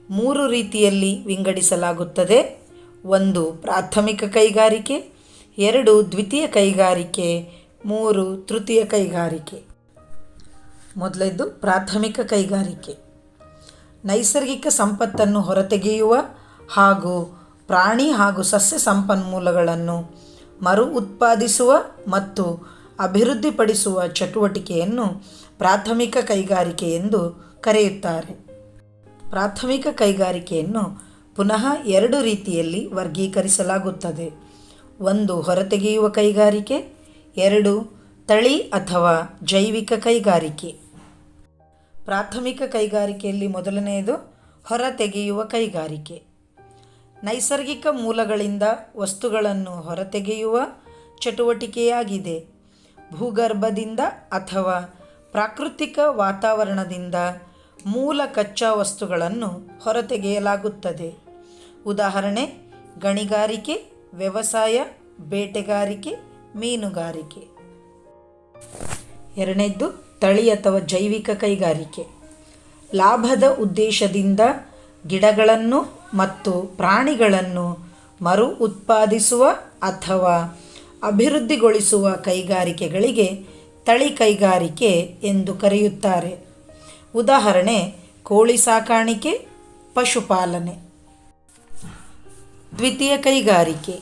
3 ರೀತಿಯಲ್ಲಿ ವಿಂಗಡಿಸಲಾಗುತ್ತದೆ. 1 ಪ್ರಾಥಮಿಕ ಕೈಗಾರಿಕೆ, 2 ದ್ವಿತೀಯ ಕೈಗಾರಿಕೆ, 3 ತೃತೀಯ ಕೈಗಾರಿಕೆ. ಮೊದಲನೇದು ಪ್ರಾಥಮಿಕ ಕೈಗಾರಿಕೆ. ನೈಸರ್ಗಿಕ ಸಂಪತ್ತನ್ನು ಹೊರತೆಗೆಯುವ ಹಾಗೂ ಪ್ರಾಣಿ ಹಾಗೂ ಸಸ್ಯ ಸಂಪನ್ಮೂಲಗಳನ್ನು ಮರು ಉತ್ಪಾದಿಸುವ ಮತ್ತು ಅಭಿವೃದ್ಧಿಪಡಿಸುವ ಚಟುವಟಿಕೆಯನ್ನು ಪ್ರಾಥಮಿಕ ಕೈಗಾರಿಕೆ ಎಂದು ಕರೆಯುತ್ತಾರೆ. ಪ್ರಾಥಮಿಕ ಕೈಗಾರಿಕೆಯನ್ನು ಪುನಃ 2 ರೀತಿಯಲ್ಲಿ ವರ್ಗೀಕರಿಸಲಾಗುತ್ತದೆ. 1 ಹೊರತೆಗೆಯುವ ಕೈಗಾರಿಕೆ, 2 ತಳಿ ಅಥವಾ ಜೈವಿಕ ಕೈಗಾರಿಕೆ. ಪ್ರಾಥಮಿಕ ಕೈಗಾರಿಕೆಯಲ್ಲಿ ಮೊದಲನೆಯದು ಹೊರತೆಗೆಯುವ ಕೈಗಾರಿಕೆ. ನೈಸರ್ಗಿಕ ಮೂಲಗಳಿಂದ ವಸ್ತುಗಳನ್ನು ಹೊರತೆಗೆಯುವ ಚಟುವಟಿಕೆಯಾಗಿದೆ. ಭೂಗರ್ಭದಿಂದ ಅಥವಾ ಪ್ರಾಕೃತಿಕ ವಾತಾವರಣದಿಂದ ಮೂಲ ಕಚ್ಚಾ ವಸ್ತುಗಳನ್ನು ಹೊರತೆಗೆಯಲಾಗುತ್ತದೆ. ಉದಾಹರಣೆ ಗಣಿಗಾರಿಕೆ, ವ್ಯವಸಾಯ, ಬೇಟೆಗಾರಿಕೆ, ಮೀನುಗಾರಿಕೆ. ಎರಡನೇದ್ದು ತಳಿ ಅಥವಾ ಜೈವಿಕ ಕೈಗಾರಿಕೆ. ಲಾಭದ ಉದ್ದೇಶದಿಂದ ಗಿಡಗಳನ್ನು ಮತ್ತು ಪ್ರಾಣಿಗಳನ್ನು ಮರು ಉತ್ಪಾದಿಸುವ ಅಥವಾ ಅಭಿವೃದ್ಧಿಗೊಳಿಸುವ ಕೈಗಾರಿಕೆಗಳಿಗೆ ತಳಿ ಕೈಗಾರಿಕೆ ಎಂದು ಕರೆಯುತ್ತಾರೆ. ಉದಾಹರಣೆ ಕೋಳಿ ಸಾಕಾಣಿಕೆ, ಪಶುಪಾಲನೆ. ದ್ವಿತೀಯ ಕೈಗಾರಿಕೆ.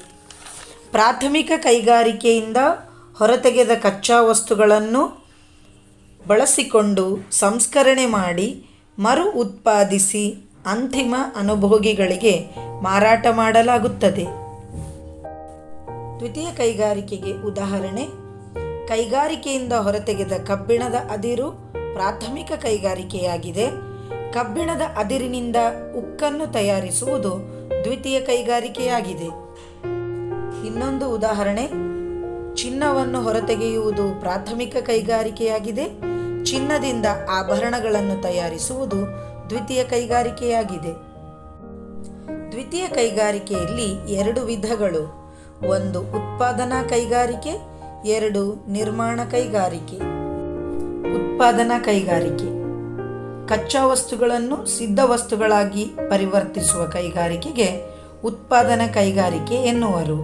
ಪ್ರಾಥಮಿಕ ಕೈಗಾರಿಕೆಯಿಂದ ಹೊರತೆಗೆದ ಕಚ್ಚಾ ವಸ್ತುಗಳನ್ನು ಬಳಸಿಕೊಂಡು ಸಂಸ್ಕರಣೆ ಮಾಡಿ ಮರು ಉತ್ಪಾದಿಸಿ ಅಂತಿಮ ಅನುಭೋಗಿಗಳಿಗೆ ಮಾರಾಟ ಮಾಡಲಾಗುತ್ತದೆ. ದ್ವಿತೀಯ ಕೈಗಾರಿಕೆಗೆ ಉದಾಹರಣೆ ಕೈಗಾರಿಕೆಯಿಂದ ಹೊರತೆಗೆದ ಕಬ್ಬಿಣದ ಅದಿರು ಪ್ರಾಥಮಿಕ ಕೈಗಾರಿಕೆಯಾಗಿದೆ. ಕಬ್ಬಿಣದ ಅದಿರಿನಿಂದ ಉಕ್ಕನ್ನು ತಯಾರಿಸುವುದು ದ್ವಿತೀಯ ಕೈಗಾರಿಕೆಯಾಗಿದೆ. ಇನ್ನೊಂದು ಉದಾಹರಣೆ ಚಿನ್ನವನ್ನು ಹೊರತೆಗೆಯುವುದು ಪ್ರಾಥಮಿಕ ಕೈಗಾರಿಕೆಯಾಗಿದೆ. ಚಿನ್ನದಿಂದ ಆಭರಣಗಳನ್ನು ತಯಾರಿಸುವುದು ದ್ವಿತೀಯ ಕೈಗಾರಿಕೆಯಾಗಿದೆ. ದ್ವಿತೀಯ ಕೈಗಾರಿಕೆಯಲ್ಲಿ 2 ವಿಧಗಳು. 1 ಉತ್ಪಾದನಾ ಕೈಗಾರಿಕೆ, 2 ನಿರ್ಮಾಣ ಕೈಗಾರಿಕೆ. ಉತ್ಪಾದನಾ ಕೈಗಾರಿಕೆ ಕಚ್ಚಾ ವಸ್ತುಗಳನ್ನು ಸಿದ್ಧ ವಸ್ತುಗಳಾಗಿ ಪರಿವರ್ತಿಸುವ ಕೈಗಾರಿಕೆಗೆ ಉತ್ಪಾದನಾ ಕೈಗಾರಿಕೆ ಎನ್ನುವರು.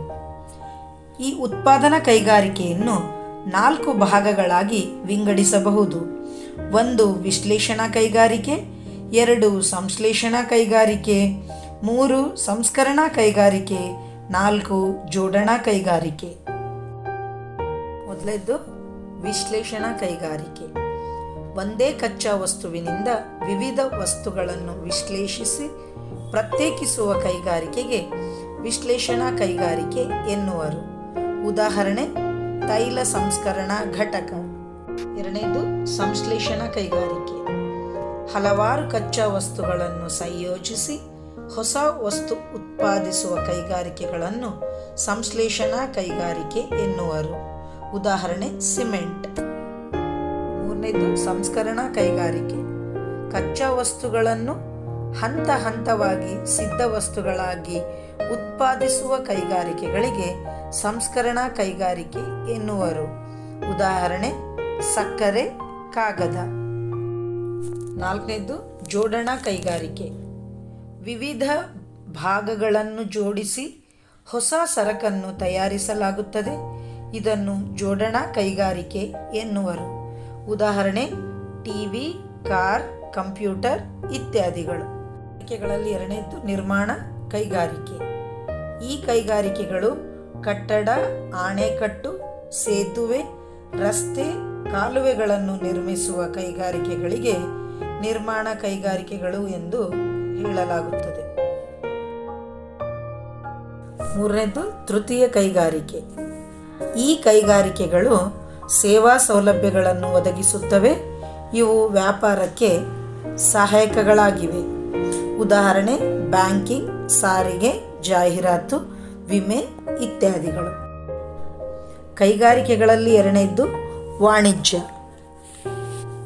ಈ ಉತ್ಪಾದನಾ ಕೈಗಾರಿಕೆಯನ್ನು 4 ಭಾಗಗಳಾಗಿ ವಿಂಗಡಿಸಬಹುದು. 1 ವಿಶ್ಲೇಷಣಾ ಕೈಗಾರಿಕೆ, 2 ಸಂಶ್ಲೇಷಣಾ ಕೈಗಾರಿಕೆ, 3 ಸಂಸ್ಕರಣಾ ಕೈಗಾರಿಕೆ, 4 ಜೋಡಣಾ ಕೈಗಾರಿಕೆ. ಮೊದಲನೇದು ವಿಶ್ಲೇಷಣಾ ಕೈಗಾರಿಕೆ. ಒಂದೇ ಕಚ್ಚಾ ವಸ್ತುವಿನಿಂದ ವಿವಿಧ ವಸ್ತುಗಳನ್ನು ವಿಶ್ಲೇಷಿಸಿ ಪ್ರತ್ಯೇಕಿಸುವ ಕೈಗಾರಿಕೆಗೆ ವಿಶ್ಲೇಷಣಾ ಕೈಗಾರಿಕೆ ಎನ್ನುವರು. ಉದಾಹರಣೆ ತೈಲ ಸಂಸ್ಕರಣಾ ಘಟಕ. ಎರಡನೇದು ಸಂಶ್ಲೇಷಣಾ ಕೈಗಾರಿಕೆ. ಹಲವಾರು ಕಚ್ಚಾ ವಸ್ತುಗಳನ್ನು ಸಂಯೋಜಿಸಿ ಹೊಸ ವಸ್ತು ಉತ್ಪಾದಿಸುವ ಕೈಗಾರಿಕೆಗಳನ್ನು ಸಂಶ್ಲೇಷಣಾ ಕೈಗಾರಿಕೆ ಎನ್ನುವರು. ಉದಾಹರಣೆ ಸಿಮೆಂಟ್. ಮೂರನೇದು ಸಂಸ್ಕರಣಾ ಕೈಗಾರಿಕೆ. ಕಚ್ಚಾ ವಸ್ತುಗಳನ್ನು ಹಂತ ಹಂತವಾಗಿ ಸಿದ್ಧ ವಸ್ತುಗಳಾಗಿ ಉತ್ಪಾದಿಸುವ ಕೈಗಾರಿಕೆಗಳಿಗೆ ಸಂಸ್ಕರಣಾ ಕೈಗಾರಿಕೆ ಎನ್ನುವರು. ಉದಾಹರಣೆ ಸಕ್ಕರೆ, ಕಾಗದ. ನಾಲ್ಕನೇದು ಜೋಡಣಾ ಕೈಗಾರಿಕೆ. ವಿವಿಧ ಭಾಗಗಳನ್ನು ಜೋಡಿಸಿ ಹೊಸ ಸರಕನ್ನು ತಯಾರಿಸಲಾಗುತ್ತದೆ. ಇದನ್ನು ಜೋಡಣಾ ಕೈಗಾರಿಕೆ ಎನ್ನುವರು. ಉದಾಹರಣೆ ಟಿವಿ, ಕಾರ್, ಕಂಪ್ಯೂಟರ್ ಇತ್ಯಾದಿಗಳು. ಕೈಗಾರಿಕೆಗಳಲ್ಲಿ ಎರಡನೇದು ನಿರ್ಮಾಣ ಕೈಗಾರಿಕೆ. ಈ ಕೈಗಾರಿಕೆಗಳು ಕಟ್ಟಡ, ಆಣೆಕಟ್ಟು, ಸೇತುವೆ, ರಸ್ತೆ, ಕಾಲುವೆಗಳನ್ನು ನಿರ್ಮಿಸುವ ಕೈಗಾರಿಕೆಗಳಿಗೆ ನಿರ್ಮಾಣ ಕೈಗಾರಿಕೆಗಳು ಎಂದು ಹೇಳಲಾಗುತ್ತದೆ. ಮೂರನೇದು ತೃತೀಯ ಕೈಗಾರಿಕೆ. ಈ ಕೈಗಾರಿಕೆಗಳು ಸೇವಾ ಸೌಲಭ್ಯಗಳನ್ನು ಒದಗಿಸುತ್ತವೆ. ಇವು ವ್ಯಾಪಾರಕ್ಕೆ ಸಹಾಯಕಗಳಾಗಿವೆ. ಉದಾಹರಣೆ ಬ್ಯಾಂಕಿಂಗ್, ಸಾರಿಗೆ, ಜಾಹೀರಾತು, ವಿಮೆ ಇತ್ಯಾದಿಗಳು. ಕೈಗಾರಿಕೆಗಳಲ್ಲಿ ಎರಡನೇದ್ದು ವಾಣಿಜ್ಯ.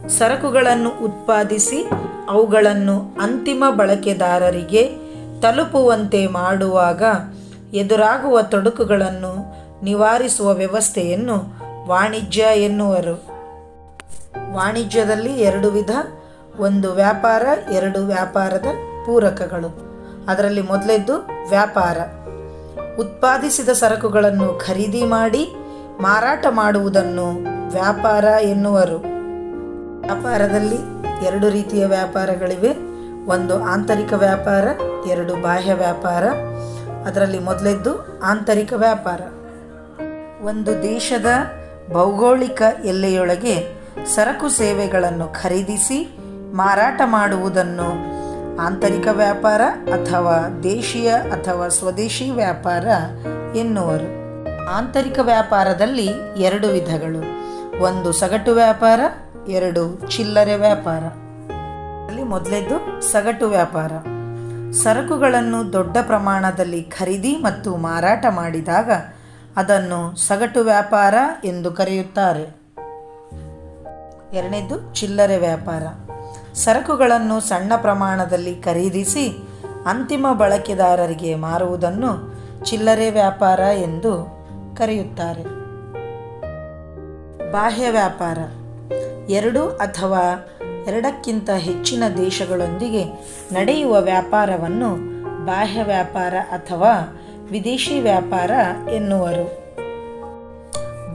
ಸರಕುಗಳನ್ನು ಉತ್ಪಾದಿಸಿ ಅವುಗಳನ್ನು ಅಂತಿಮ ಬಳಕೆದಾರರಿಗೆ ತಲುಪುವಂತೆ ಮಾಡುವಾಗ ಎದುರಾಗುವ ತೊಡಕುಗಳನ್ನು ನಿವಾರಿಸುವ ವ್ಯವಸ್ಥೆಯನ್ನು ವಾಣಿಜ್ಯ ಎನ್ನುವರು. ವಾಣಿಜ್ಯದಲ್ಲಿ ಎರಡು ವಿಧ. ಒಂದು ವ್ಯಾಪಾರ, ಎರಡು ವ್ಯಾಪಾರದ ಪೂರಕಗಳು. ಅದರಲ್ಲಿ ಮೊದಲನೇದ್ದು ವ್ಯಾಪಾರ. ಉತ್ಪಾದಿಸಿದ ಸರಕುಗಳನ್ನು ಖರೀದಿ ಮಾಡಿ ಮಾರಾಟ ಮಾಡುವುದನ್ನು ವ್ಯಾಪಾರ ಎನ್ನುವರು. ವ್ಯಾಪಾರದಲ್ಲಿ ಎರಡು ರೀತಿಯ ವ್ಯಾಪಾರಗಳಿವೆ. ಒಂದು ಆಂತರಿಕ ವ್ಯಾಪಾರ, ಎರಡು ಬಾಹ್ಯ ವ್ಯಾಪಾರ. ಅದರಲ್ಲಿ ಮೊದಲನೇದ್ದು ಆಂತರಿಕ ವ್ಯಾಪಾರ. ಒಂದು ದೇಶದ ಭೌಗೋಳಿಕ ಎಲ್ಲೆಯೊಳಗೆ ಸರಕು ಸೇವೆಗಳನ್ನು ಖರೀದಿಸಿ ಮಾರಾಟ ಮಾಡುವುದನ್ನು ಆಂತರಿಕ ವ್ಯಾಪಾರ ಅಥವಾ ದೇಶೀಯ ಅಥವಾ ಸ್ವದೇಶಿ ವ್ಯಾಪಾರ ಎನ್ನುವರು. ಆಂತರಿಕ ವ್ಯಾಪಾರದಲ್ಲಿ ಎರಡು ವಿಧಗಳು. ಒಂದು ಸಗಟು ವ್ಯಾಪಾರ, ಎರಡು ಚಿಲ್ಲರೆ ವ್ಯಾಪಾರ. ಅಲ್ಲಿ ಮೊದಲನೇದು ಸಗಟು ವ್ಯಾಪಾರ. ಸರಕುಗಳನ್ನು ದೊಡ್ಡ ಪ್ರಮಾಣದಲ್ಲಿ ಖರೀದಿ ಮತ್ತು ಮಾರಾಟ ಮಾಡಿದಾಗ ಅದನ್ನು ಸಗಟು ವ್ಯಾಪಾರ ಎಂದು ಕರೆಯುತ್ತಾರೆ. ಎರಡನೇದು ಚಿಲ್ಲರೆ ವ್ಯಾಪಾರ. ಸರಕುಗಳನ್ನು ಸಣ್ಣ ಪ್ರಮಾಣದಲ್ಲಿ ಖರೀದಿಸಿ ಅಂತಿಮ ಬಳಕೆದಾರರಿಗೆ ಮಾರುವುದನ್ನು ಚಿಲ್ಲರೆ ವ್ಯಾಪಾರ ಎಂದು ಕರೆಯುತ್ತಾರೆ. ಬಾಹ್ಯ ವ್ಯಾಪಾರ. ಎರಡು ಅಥವಾ ಎರಡಕ್ಕಿಂತ ಹೆಚ್ಚಿನ ದೇಶಗಳೊಂದಿಗೆ ನಡೆಯುವ ವ್ಯಾಪಾರವನ್ನು ಬಾಹ್ಯ ವ್ಯಾಪಾರ ಅಥವಾ ವಿದೇಶಿ ವ್ಯಾಪಾರ ಎನ್ನುವರು.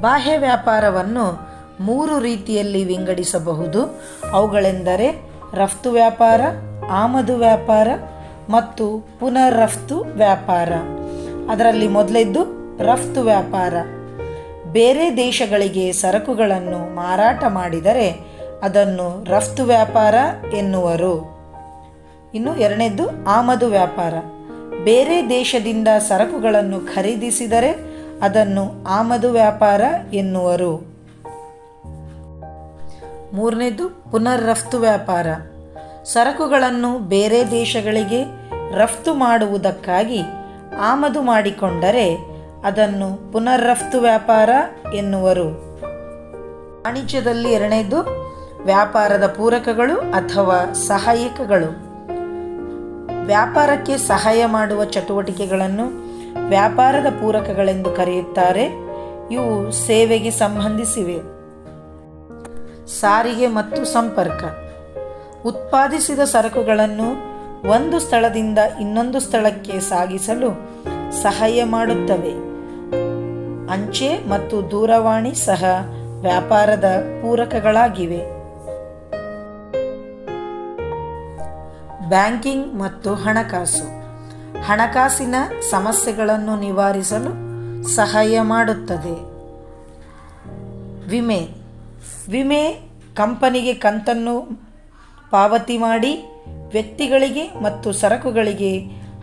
ಬಾಹ್ಯ ವ್ಯಾಪಾರವನ್ನು ಮೂರು ರೀತಿಯಲ್ಲಿ ವಿಂಗಡಿಸಬಹುದು. ಅವುಗಳೆಂದರೆ ರಫ್ತು ವ್ಯಾಪಾರ, ಆಮದು ವ್ಯಾಪಾರ ಮತ್ತು ಪುನರ್ರಫ್ತು ವ್ಯಾಪಾರ. ಅದರಲ್ಲಿ ಮೊದಲನೇದ್ದು ರಫ್ತು ವ್ಯಾಪಾರ. ಬೇರೆ ದೇಶಗಳಿಗೆ ಸರಕುಗಳನ್ನು ಮಾರಾಟ ಮಾಡಿದರೆ ಅದನ್ನು ರಫ್ತು ವ್ಯಾಪಾರ ಎನ್ನುವರು. ಇನ್ನು ಎರಡನೇದ್ದು ಆಮದು ವ್ಯಾಪಾರ. ಬೇರೆ ದೇಶದಿಂದ ಸರಕುಗಳನ್ನು ಖರೀದಿಸಿದರೆ ಅದನ್ನು ಆಮದು ವ್ಯಾಪಾರ ಎನ್ನುವರು. ಮೂರನೇದು ಪುನರ್ರಫ್ತು ವ್ಯಾಪಾರ. ಸರಕುಗಳನ್ನು ಬೇರೆ ದೇಶಗಳಿಗೆ ರಫ್ತು ಮಾಡುವುದಕ್ಕಾಗಿ ಆಮದು ಮಾಡಿಕೊಂಡರೆ ಅದನ್ನು ಪುನರ್ರಫ್ತು ವ್ಯಾಪಾರ ಎನ್ನುವರು. ವಾಣಿಜ್ಯದಲ್ಲಿ ಎರಡನೇದು ವ್ಯಾಪಾರದ ಪೂರಕಗಳು ಅಥವಾ ಸಹಾಯಕಗಳು. ವ್ಯಾಪಾರಕ್ಕೆ ಸಹಾಯ ಮಾಡುವ ಚಟುವಟಿಕೆಗಳನ್ನು ವ್ಯಾಪಾರದ ಪೂರಕಗಳೆಂದು ಕರೆಯುತ್ತಾರೆ. ಇವು ಸೇವೆಗೆ ಸಂಬಂಧಿಸಿವೆ. ಸಾರಿಗೆ ಮತ್ತು ಸಂಪರ್ಕ. ಉತ್ಪಾದಿಸಿದ ಸರಕುಗಳನ್ನು ಒಂದು ಸ್ಥಳದಿಂದ ಇನ್ನೊಂದು ಸ್ಥಳಕ್ಕೆ ಸಾಗಿಸಲು ಸಹಾಯ ಮಾಡುತ್ತವೆ. ಅಂಚೆ ಮತ್ತು ದೂರವಾಣಿ ಸಹ ವ್ಯಾಪಾರದ ಪೂರಕಗಳಾಗಿವೆ. ಬ್ಯಾಂಕಿಂಗ್ ಮತ್ತು ಹಣಕಾಸು. ಹಣಕಾಸಿನ ಸಮಸ್ಯೆಗಳನ್ನು ನಿವಾರಿಸಲು ಸಹಾಯ ಮಾಡುತ್ತದೆ. ವಿಮೆ. ವಿಮೆ ಕಂಪನಿಗೆ ಕಂತನ್ನು ಪಾವತಿ ಮಾಡಿ ವ್ಯಕ್ತಿಗಳಿಗೆ ಮತ್ತು ಸರಕುಗಳಿಗೆ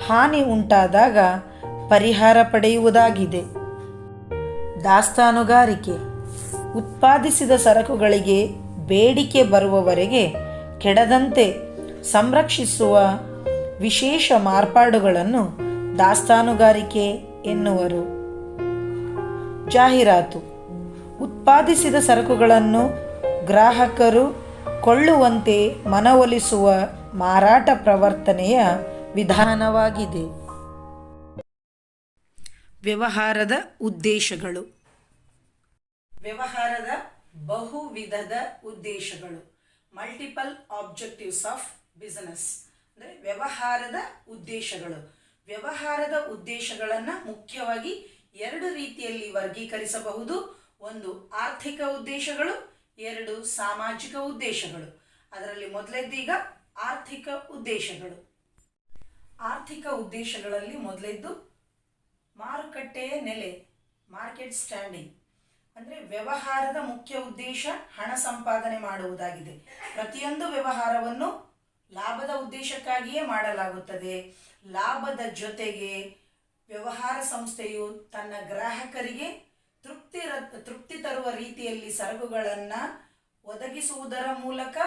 ಹಾನಿ ಉಂಟಾದಾಗ ಪರಿಹಾರ ಪಡೆಯುವುದಾಗಿದೆ. ದಾಸ್ತಾನುಗಾರಿಕೆ. ಉತ್ಪಾದಿಸಿದ ಸರಕುಗಳಿಗೆ ಬೇಡಿಕೆ ಬರುವವರೆಗೆ ಕೆಡದಂತೆ ಸಂರಕ್ಷಿಸುವ ವಿಶೇಷ ಮಾರ್ಪಾಡುಗಳನ್ನು ದಾಸ್ತಾನುಗಾರಿಕೆ ಎನ್ನುವರು. ಜಾಹೀರಾತು ಉತ್ಪಾದಿಸಿದ ಸರಕುಗಳನ್ನು ಗ್ರಾಹಕರು ಕೊಳ್ಳುವಂತೆ ಮನವೊಲಿಸುವ ಮಾರಾಟ ಪ್ರವರ್ತನೆಯ ವಿಧಾನವಾಗಿದೆ. ವ್ಯವಹಾರದ ಉದ್ದೇಶಗಳು. ವ್ಯವಹಾರದ ಬಹುವಿಧದ ಉದ್ದೇಶಗಳು, ಮಲ್ಟಿಪಲ್ ಆಬ್ಜೆಕ್ಟಿವ್ಸ್ ಆಫ್ ಬಿಸಿನೆಸ್. ಅಂದರೆ ವ್ಯವಹಾರದ ಉದ್ದೇಶಗಳು. ವ್ಯವಹಾರದ ಉದ್ದೇಶಗಳನ್ನು ಮುಖ್ಯವಾಗಿ ಎರಡು ರೀತಿಯಲ್ಲಿ ವರ್ಗೀಕರಿಸಬಹುದು. ಒಂದು ಆರ್ಥಿಕ ಉದ್ದೇಶಗಳು, ಎರಡು ಸಾಮಾಜಿಕ ಉದ್ದೇಶಗಳು. ಅದರಲ್ಲಿ ಮೊದಲನೇದೀಗ ಆರ್ಥಿಕ ಉದ್ದೇಶಗಳು. ಆರ್ಥಿಕ ಉದ್ದೇಶಗಳಲ್ಲಿ ಮೊದಲನೇದ್ದು ಮಾರುಕಟ್ಟೆಯ ನೆಲೆ, ಮಾರ್ಕೆಟ್ ಸ್ಟ್ಯಾಂಡಿಂಗ್. ಅಂದರೆ ವ್ಯವಹಾರದ ಮುಖ್ಯ ಉದ್ದೇಶ ಹಣ ಸಂಪಾದನೆ ಮಾಡುವುದಾಗಿದೆ. ಪ್ರತಿಯೊಂದು ವ್ಯವಹಾರವನ್ನು ಲಾಭದ ಉದ್ದೇಶಕ್ಕಾಗಿಯೇ ಮಾಡಲಾಗುತ್ತದೆ. ಲಾಭದ ಜೊತೆಗೆ ವ್ಯವಹಾರ ಸಂಸ್ಥೆಯು ತನ್ನ ಗ್ರಾಹಕರಿಗೆ ತೃಪ್ತಿ ತರುವ ರೀತಿಯಲ್ಲಿ ಸರಕುಗಳನ್ನು ಒದಗಿಸುವುದರ ಮೂಲಕ,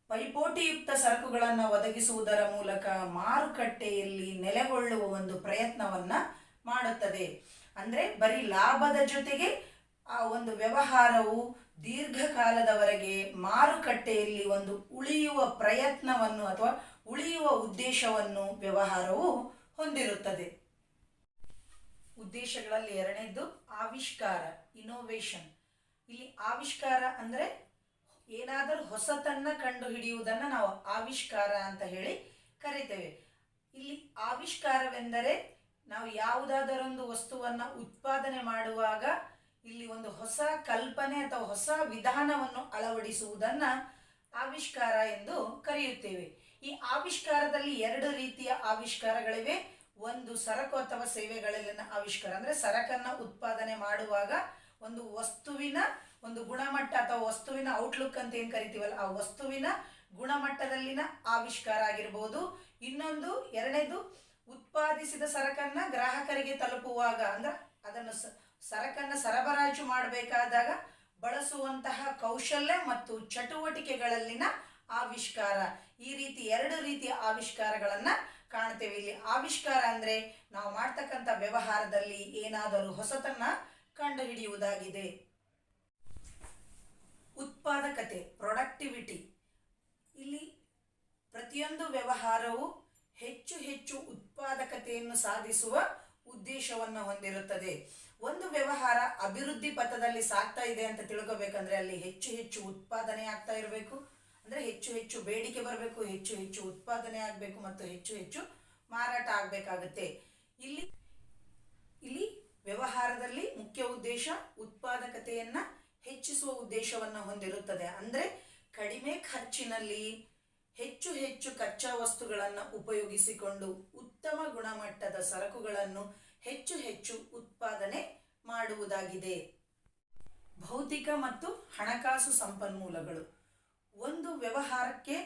ಪೈಪೋಟಿಯುಕ್ತ ಸರಕುಗಳನ್ನು ಒದಗಿಸುವುದರ ಮೂಲಕ ಮಾರುಕಟ್ಟೆಯಲ್ಲಿ ನೆಲೆಗೊಳ್ಳುವ ಒಂದು ಪ್ರಯತ್ನವನ್ನು ಮಾಡುತ್ತದೆ. ಅಂದರೆ ಬರೀ ಲಾಭದ ಜೊತೆಗೆ ಆ ಒಂದು ವ್ಯವಹಾರವು ದೀರ್ಘಕಾಲದವರೆಗೆ ಮಾರುಕಟ್ಟೆಯಲ್ಲಿ ಒಂದು ಉಳಿಯುವ ಪ್ರಯತ್ನವನ್ನು ಅಥವಾ ಉಳಿಯುವ ಉದ್ದೇಶವನ್ನು ವ್ಯವಹಾರವು ಹೊಂದಿರುತ್ತದೆ. ಉದ್ದೇಶಗಳಲ್ಲಿ ಎರಡನೇದ್ದು ಆವಿಷ್ಕಾರ, ಇನೋವೇಷನ್. ಇಲ್ಲಿ ಆವಿಷ್ಕಾರ ಅಂದರೆ ಏನಾದರೂ ಹೊಸತನ್ನ ಕಂಡು ಹಿಡಿಯುವುದನ್ನು ನಾವು ಆವಿಷ್ಕಾರ ಅಂತ ಹೇಳಿ ಕರಿತೇವೆ. ಇಲ್ಲಿ ಆವಿಷ್ಕಾರವೆಂದರೆ ನಾವು ಯಾವುದಾದರೊಂದು ವಸ್ತುವನ್ನು ಉತ್ಪಾದನೆ ಮಾಡುವಾಗ ಇಲ್ಲಿ ಒಂದು ಹೊಸ ಕಲ್ಪನೆ ಅಥವಾ ಹೊಸ ವಿಧಾನವನ್ನು ಅಳವಡಿಸುವುದನ್ನು ಆವಿಷ್ಕಾರ ಎಂದು ಕರೆಯುತ್ತೇವೆ. ಈ ಆವಿಷ್ಕಾರದಲ್ಲಿ ಎರಡು ರೀತಿಯ ಆವಿಷ್ಕಾರಗಳಿವೆ. ಒಂದು ಸರಕು ಅಥವಾ ಸೇವೆಗಳಲ್ಲಿನ ಆವಿಷ್ಕಾರ, ಅಂದರೆ ಸರಕನ್ನು ಉತ್ಪಾದನೆ ಮಾಡುವಾಗ ಒಂದು ವಸ್ತುವಿನ ಒಂದು ಗುಣಮಟ್ಟ ಅಥವಾ ವಸ್ತುವಿನ ಔಟ್ಲುಕ್ ಅಂತ ಏನು ಕರಿತೀವಲ್ಲ, ಆ ವಸ್ತುವಿನ ಗುಣಮಟ್ಟದಲ್ಲಿನ ಆವಿಷ್ಕಾರ ಆಗಿರ್ಬೋದು. ಇನ್ನೊಂದು ಎರಡನೇದು ಉತ್ಪಾದಿಸಿದ ಸರಕನ್ನು ಗ್ರಾಹಕರಿಗೆ ತಲುಪುವಾಗ, ಅಂದ್ರೆ ಅದನ್ನು ಸರಕನ್ನು ಸರಬರಾಜು ಮಾಡಬೇಕಾದಾಗ ಬಳಸುವಂತಹ ಕೌಶಲ್ಯ ಮತ್ತು ಚಟುವಟಿಕೆಗಳಲ್ಲಿನ ಆವಿಷ್ಕಾರ. ಈ ರೀತಿ ಎರಡು ರೀತಿಯ ಆವಿಷ್ಕಾರಗಳನ್ನು ಕಾಣ್ತೇವೆ. ಇಲ್ಲಿ ಆವಿಷ್ಕಾರ ಅಂದರೆ ನಾವು ಮಾಡ್ತಕ್ಕಂಥ ವ್ಯವಹಾರದಲ್ಲಿ ಏನಾದರೂ ಹೊಸತನ್ನ ಕಂಡುಹಿಡಿಯುವುದಾಗಿದೆ. ಉತ್ಪಾದಕತೆ, ಪ್ರೊಡಕ್ಟಿವಿಟಿ. ಇಲ್ಲಿ ಪ್ರತಿಯೊಂದು ವ್ಯವಹಾರವು ಹೆಚ್ಚು ಹೆಚ್ಚು ಉತ್ಪಾದಕತೆಯನ್ನು ಸಾಧಿಸುವ ಉದ್ದೇಶವನ್ನು ಹೊಂದಿರುತ್ತದೆ. ಒಂದು ವ್ಯವಹಾರ ಅಭಿವೃದ್ಧಿ ಪಥದಲ್ಲಿ ಸಾಗ್ತಾ ಇದೆ ಅಂತ ತಿಳ್ಕೋಬೇಕಂದ್ರೆ ಅಲ್ಲಿ ಹೆಚ್ಚು ಹೆಚ್ಚು ಉತ್ಪಾದನೆ ಆಗ್ತಾ ಇರಬೇಕು. ಅಂದರೆ ಹೆಚ್ಚು ಹೆಚ್ಚು ಬೇಡಿಕೆ ಬರಬೇಕು, ಹೆಚ್ಚು ಹೆಚ್ಚು ಉತ್ಪಾದನೆ ಆಗಬೇಕು ಮತ್ತು ಹೆಚ್ಚು ಹೆಚ್ಚು ಮಾರಾಟ ಆಗಬೇಕಾಗುತ್ತೆ. ಇಲ್ಲಿ ವ್ಯವಹಾರದಲ್ಲಿ ಮುಖ್ಯ ಉದ್ದೇಶ ಉತ್ಪಾದಕತೆಯನ್ನು ಹೆಚ್ಚಿಸುವ ಉದ್ದೇಶವನ್ನು ಹೊಂದಿರುತ್ತದೆ. ಅಂದರೆ ಕಡಿಮೆ ಖರ್ಚಿನಲ್ಲಿ ಹೆಚ್ಚು ಹೆಚ್ಚು ಕಚ್ಚಾ ವಸ್ತುಗಳನ್ನು ಉಪಯೋಗಿಸಿಕೊಂಡು ಉತ್ತಮ ಗುಣಮಟ್ಟದ ಸರಕುಗಳನ್ನು ಹೆಚ್ಚು ಹೆಚ್ಚು ಉತ್ಪಾದನೆ ಮಾಡುವುದಾಗಿದೆ. ಭೌತಿಕ ಮತ್ತು ಹಣಕಾಸು ಸಂಪನ್ಮೂಲಗಳು. ಒಂದು ವ್ಯವಹಾರಕ್ಕೆ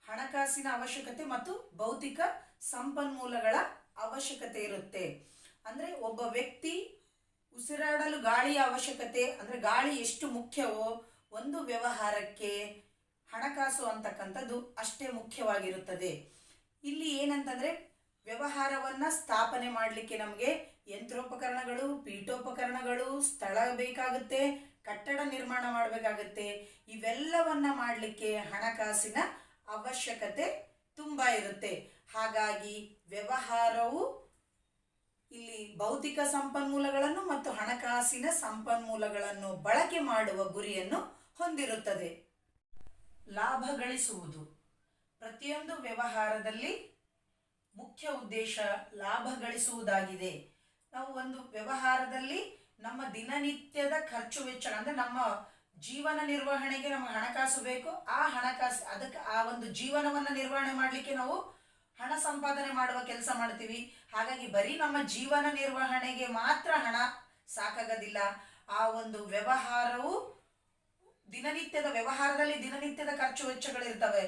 ಹಣಕಾಸಿನ ಅವಶ್ಯಕತೆ ಮತ್ತು ಭೌತಿಕ ಸಂಪನ್ಮೂಲಗಳ ಅವಶ್ಯಕತೆ ಇರುತ್ತೆ. ಅಂದರೆ ಒಬ್ಬ ವ್ಯಕ್ತಿ ಉಸಿರಾಡಲು ಗಾಳಿಯ ಅವಶ್ಯಕತೆ, ಅಂದರೆ ಗಾಳಿ ಎಷ್ಟು ಮುಖ್ಯವೋ ಒಂದು ವ್ಯವಹಾರಕ್ಕೆ ಹಣಕಾಸು ಅಂತಕ್ಕಂಥದ್ದು ಅಷ್ಟೇ ಮುಖ್ಯವಾಗಿರುತ್ತದೆ. ಇಲ್ಲಿ ಏನಂತಂದರೆ ವ್ಯವಹಾರವನ್ನು ಸ್ಥಾಪನೆ ಮಾಡಲಿಕ್ಕೆ ನಮಗೆ ಯಂತ್ರೋಪಕರಣಗಳು, ಪೀಠೋಪಕರಣಗಳು, ಸ್ಥಳ ಬೇಕಾಗುತ್ತೆ, ಕಟ್ಟಡ ನಿರ್ಮಾಣ ಮಾಡಬೇಕಾಗುತ್ತೆ. ಇವೆಲ್ಲವನ್ನ ಮಾಡಲಿಕ್ಕೆ ಹಣಕಾಸಿನ ಅವಶ್ಯಕತೆ ತುಂಬ ಇರುತ್ತೆ. ಹಾಗಾಗಿ ವ್ಯವಹಾರವು ಇಲ್ಲಿ ಭೌತಿಕ ಸಂಪನ್ಮೂಲಗಳನ್ನು ಮತ್ತು ಹಣಕಾಸಿನ ಸಂಪನ್ಮೂಲಗಳನ್ನು ಬಳಕೆ ಮಾಡುವ ಗುರಿಯನ್ನು ಹೊಂದಿರುತ್ತದೆ. ಲಾಭ ಗಳಿಸುವುದು. ಪ್ರತಿಯೊಂದು ವ್ಯವಹಾರದಲ್ಲಿ ಮುಖ್ಯ ಉದ್ದೇಶ ಲಾಭ ಗಳಿಸುವುದಾಗಿದೆ. ನಾವು ಒಂದು ವ್ಯವಹಾರದಲ್ಲಿ ನಮ್ಮ ದಿನನಿತ್ಯದ ಖರ್ಚು ವೆಚ್ಚ, ಅಂದರೆ ನಮ್ಮ ಜೀವನ ನಿರ್ವಹಣೆಗೆ ನಮಗೆ ಹಣಕಾಸು ಬೇಕು. ಆ ಹಣಕಾಸು ಅದಕ್ಕೆ ಆ ಒಂದು ಜೀವನವನ್ನು ನಿರ್ವಹಣೆ ಮಾಡಲಿಕ್ಕೆ ನಾವು ಹಣ ಸಂಪಾದನೆ ಮಾಡುವ ಕೆಲಸ ಮಾಡ್ತೀವಿ. ಹಾಗಾಗಿ ಬರೀ ನಮ್ಮ ಜೀವನ ನಿರ್ವಹಣೆಗೆ ಮಾತ್ರ ಹಣ ಸಾಕಾಗೋದಿಲ್ಲ. ಆ ಒಂದು ವ್ಯವಹಾರವು ವ್ಯವಹಾರದಲ್ಲಿ ದಿನನಿತ್ಯದ ಖರ್ಚು ವೆಚ್ಚಗಳಿರ್ತವೆ.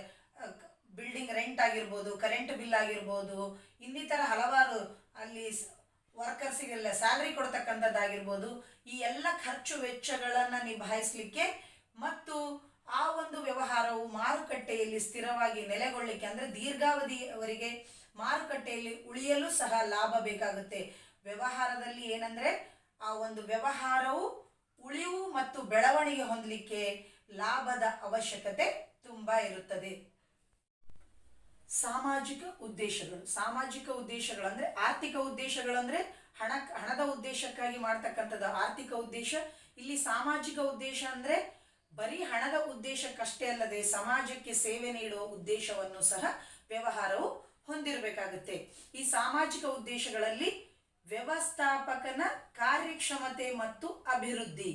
ಬಿಲ್ಡಿಂಗ್ ರೆಂಟ್ ಆಗಿರ್ಬೋದು, ಕರೆಂಟ್ ಬಿಲ್ ಆಗಿರ್ಬೋದು, ಇನ್ನಿತರ ಹಲವಾರು ಅಲ್ಲಿ ವರ್ಕರ್ಸಿಗೆಲ್ಲ ಸ್ಯಾಲರಿ ಕೊಡ್ತಕ್ಕಂಥದ್ದಾಗಿರ್ಬೋದು. ಈ ಎಲ್ಲ ಖರ್ಚು ವೆಚ್ಚಗಳನ್ನು ನಿಭಾಯಿಸಲಿಕ್ಕೆ ಮತ್ತು ಆ ಒಂದು ವ್ಯವಹಾರವು ಮಾರುಕಟ್ಟೆಯಲ್ಲಿ ಸ್ಥಿರವಾಗಿ ನೆಲೆಗೊಳ್ಳಲಿಕ್ಕೆ ಅಂದರೆ ದೀರ್ಘಾವಧಿಯವರೆಗೆ ಮಾರುಕಟ್ಟೆಯಲ್ಲಿ ಉಳಿಯಲು ಸಹ ಲಾಭ ಬೇಕಾಗುತ್ತೆ. ವ್ಯವಹಾರದಲ್ಲಿ ಏನಂದ್ರೆ ಆ ಒಂದು ವ್ಯವಹಾರವು ಉಳಿವು ಮತ್ತು ಬೆಳವಣಿಗೆ ಹೊಂದಲಿಕ್ಕೆ ಲಾಭದ ಅವಶ್ಯಕತೆ ತುಂಬಾ ಇರುತ್ತದೆ. ಸಾಮಾಜಿಕ ಉದ್ದೇಶಗಳು ಅಂದ್ರೆ ಆರ್ಥಿಕ ಉದ್ದೇಶಗಳು ಅಂದ್ರೆ ಹಣದ ಉದ್ದೇಶಕ್ಕಾಗಿ ಮಾಡ್ತಕ್ಕಂಥದ್ದು ಆರ್ಥಿಕ ಉದ್ದೇಶ. ಇಲ್ಲಿ ಸಾಮಾಜಿಕ ಉದ್ದೇಶ ಅಂದ್ರೆ ಬರೀ ಹಣದ ಉದ್ದೇಶಕ್ಕಷ್ಟೇ ಅಲ್ಲದೆ ಸಮಾಜಕ್ಕೆ ಸೇವೆ ನೀಡುವ ಉದ್ದೇಶವನ್ನು ಸಹ ವ್ಯವಹಾರವು ಹೊಂದಿರಬೇಕಾಗುತ್ತೆ. ಈ ಸಾಮಾಜಿಕ ಉದ್ದೇಶಗಳಲ್ಲಿ ವ್ಯವಸ್ಥಾಪಕನ ಕಾರ್ಯಕ್ಷಮತೆ ಮತ್ತು ಅಭಿವೃದ್ಧಿ,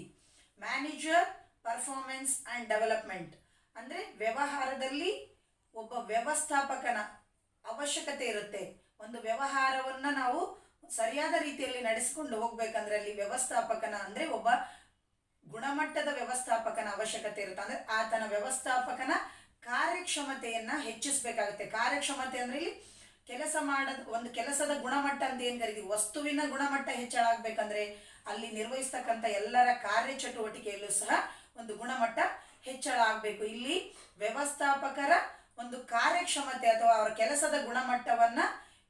ಮ್ಯಾನೇಜರ್ ಪರ್ಫಾರ್ಮೆನ್ಸ್ ಅಂಡ್ ಡೆವಲಪ್ಮೆಂಟ್ ಅಂದ್ರೆ ವ್ಯವಹಾರದಲ್ಲಿ ಒಬ್ಬ ವ್ಯವಸ್ಥಾಪಕನ ಅವಶ್ಯಕತೆ ಇರುತ್ತೆ. ಒಂದು ವ್ಯವಹಾರವನ್ನ ನಾವು ಸರಿಯಾದ ರೀತಿಯಲ್ಲಿ ನಡೆಸಿಕೊಂಡು ಹೋಗ್ಬೇಕಂದ್ರೆ ಅಲ್ಲಿ ವ್ಯವಸ್ಥಾಪಕನ ಅಂದ್ರೆ ಒಬ್ಬ ಗುಣಮಟ್ಟದ ವ್ಯವಸ್ಥಾಪಕನ ಅವಶ್ಯಕತೆ ಇರುತ್ತೆ. ಅಂದ್ರೆ ಆತನ ವ್ಯವಸ್ಥಾಪಕನ ಕಾರ್ಯಕ್ಷಮತೆಯನ್ನ ಹೆಚ್ಚಿಸಬೇಕಾಗುತ್ತೆ. ಕಾರ್ಯಕ್ಷಮತೆ ಅಂದ್ರೆ ಇಲ್ಲಿ ಒಂದು ಕೆಲಸದ ಗುಣಮಟ್ಟ ಅಂತ ಏನ್ ಕರಿತೀವಿ, ವಸ್ತುವಿನ ಗುಣಮಟ್ಟ ಹೆಚ್ಚಳ ಆಗ್ಬೇಕಂದ್ರೆ ಅಲ್ಲಿ ನಿರ್ವಹಿಸ್ತಕ್ಕಂಥ ಎಲ್ಲರ ಕಾರ್ಯಚಟುವಟಿಕೆಯಲ್ಲೂ ಸಹ ಒಂದು ಗುಣಮಟ್ಟ ಹೆಚ್ಚಳ ಆಗ್ಬೇಕು. ಇಲ್ಲಿ ವ್ಯವಸ್ಥಾಪಕರ ಒಂದು ಕಾರ್ಯಕ್ಷಮತೆ ಅಥವಾ ಅವರ ಕೆಲಸದ ಗುಣಮಟ್ಟವನ್ನ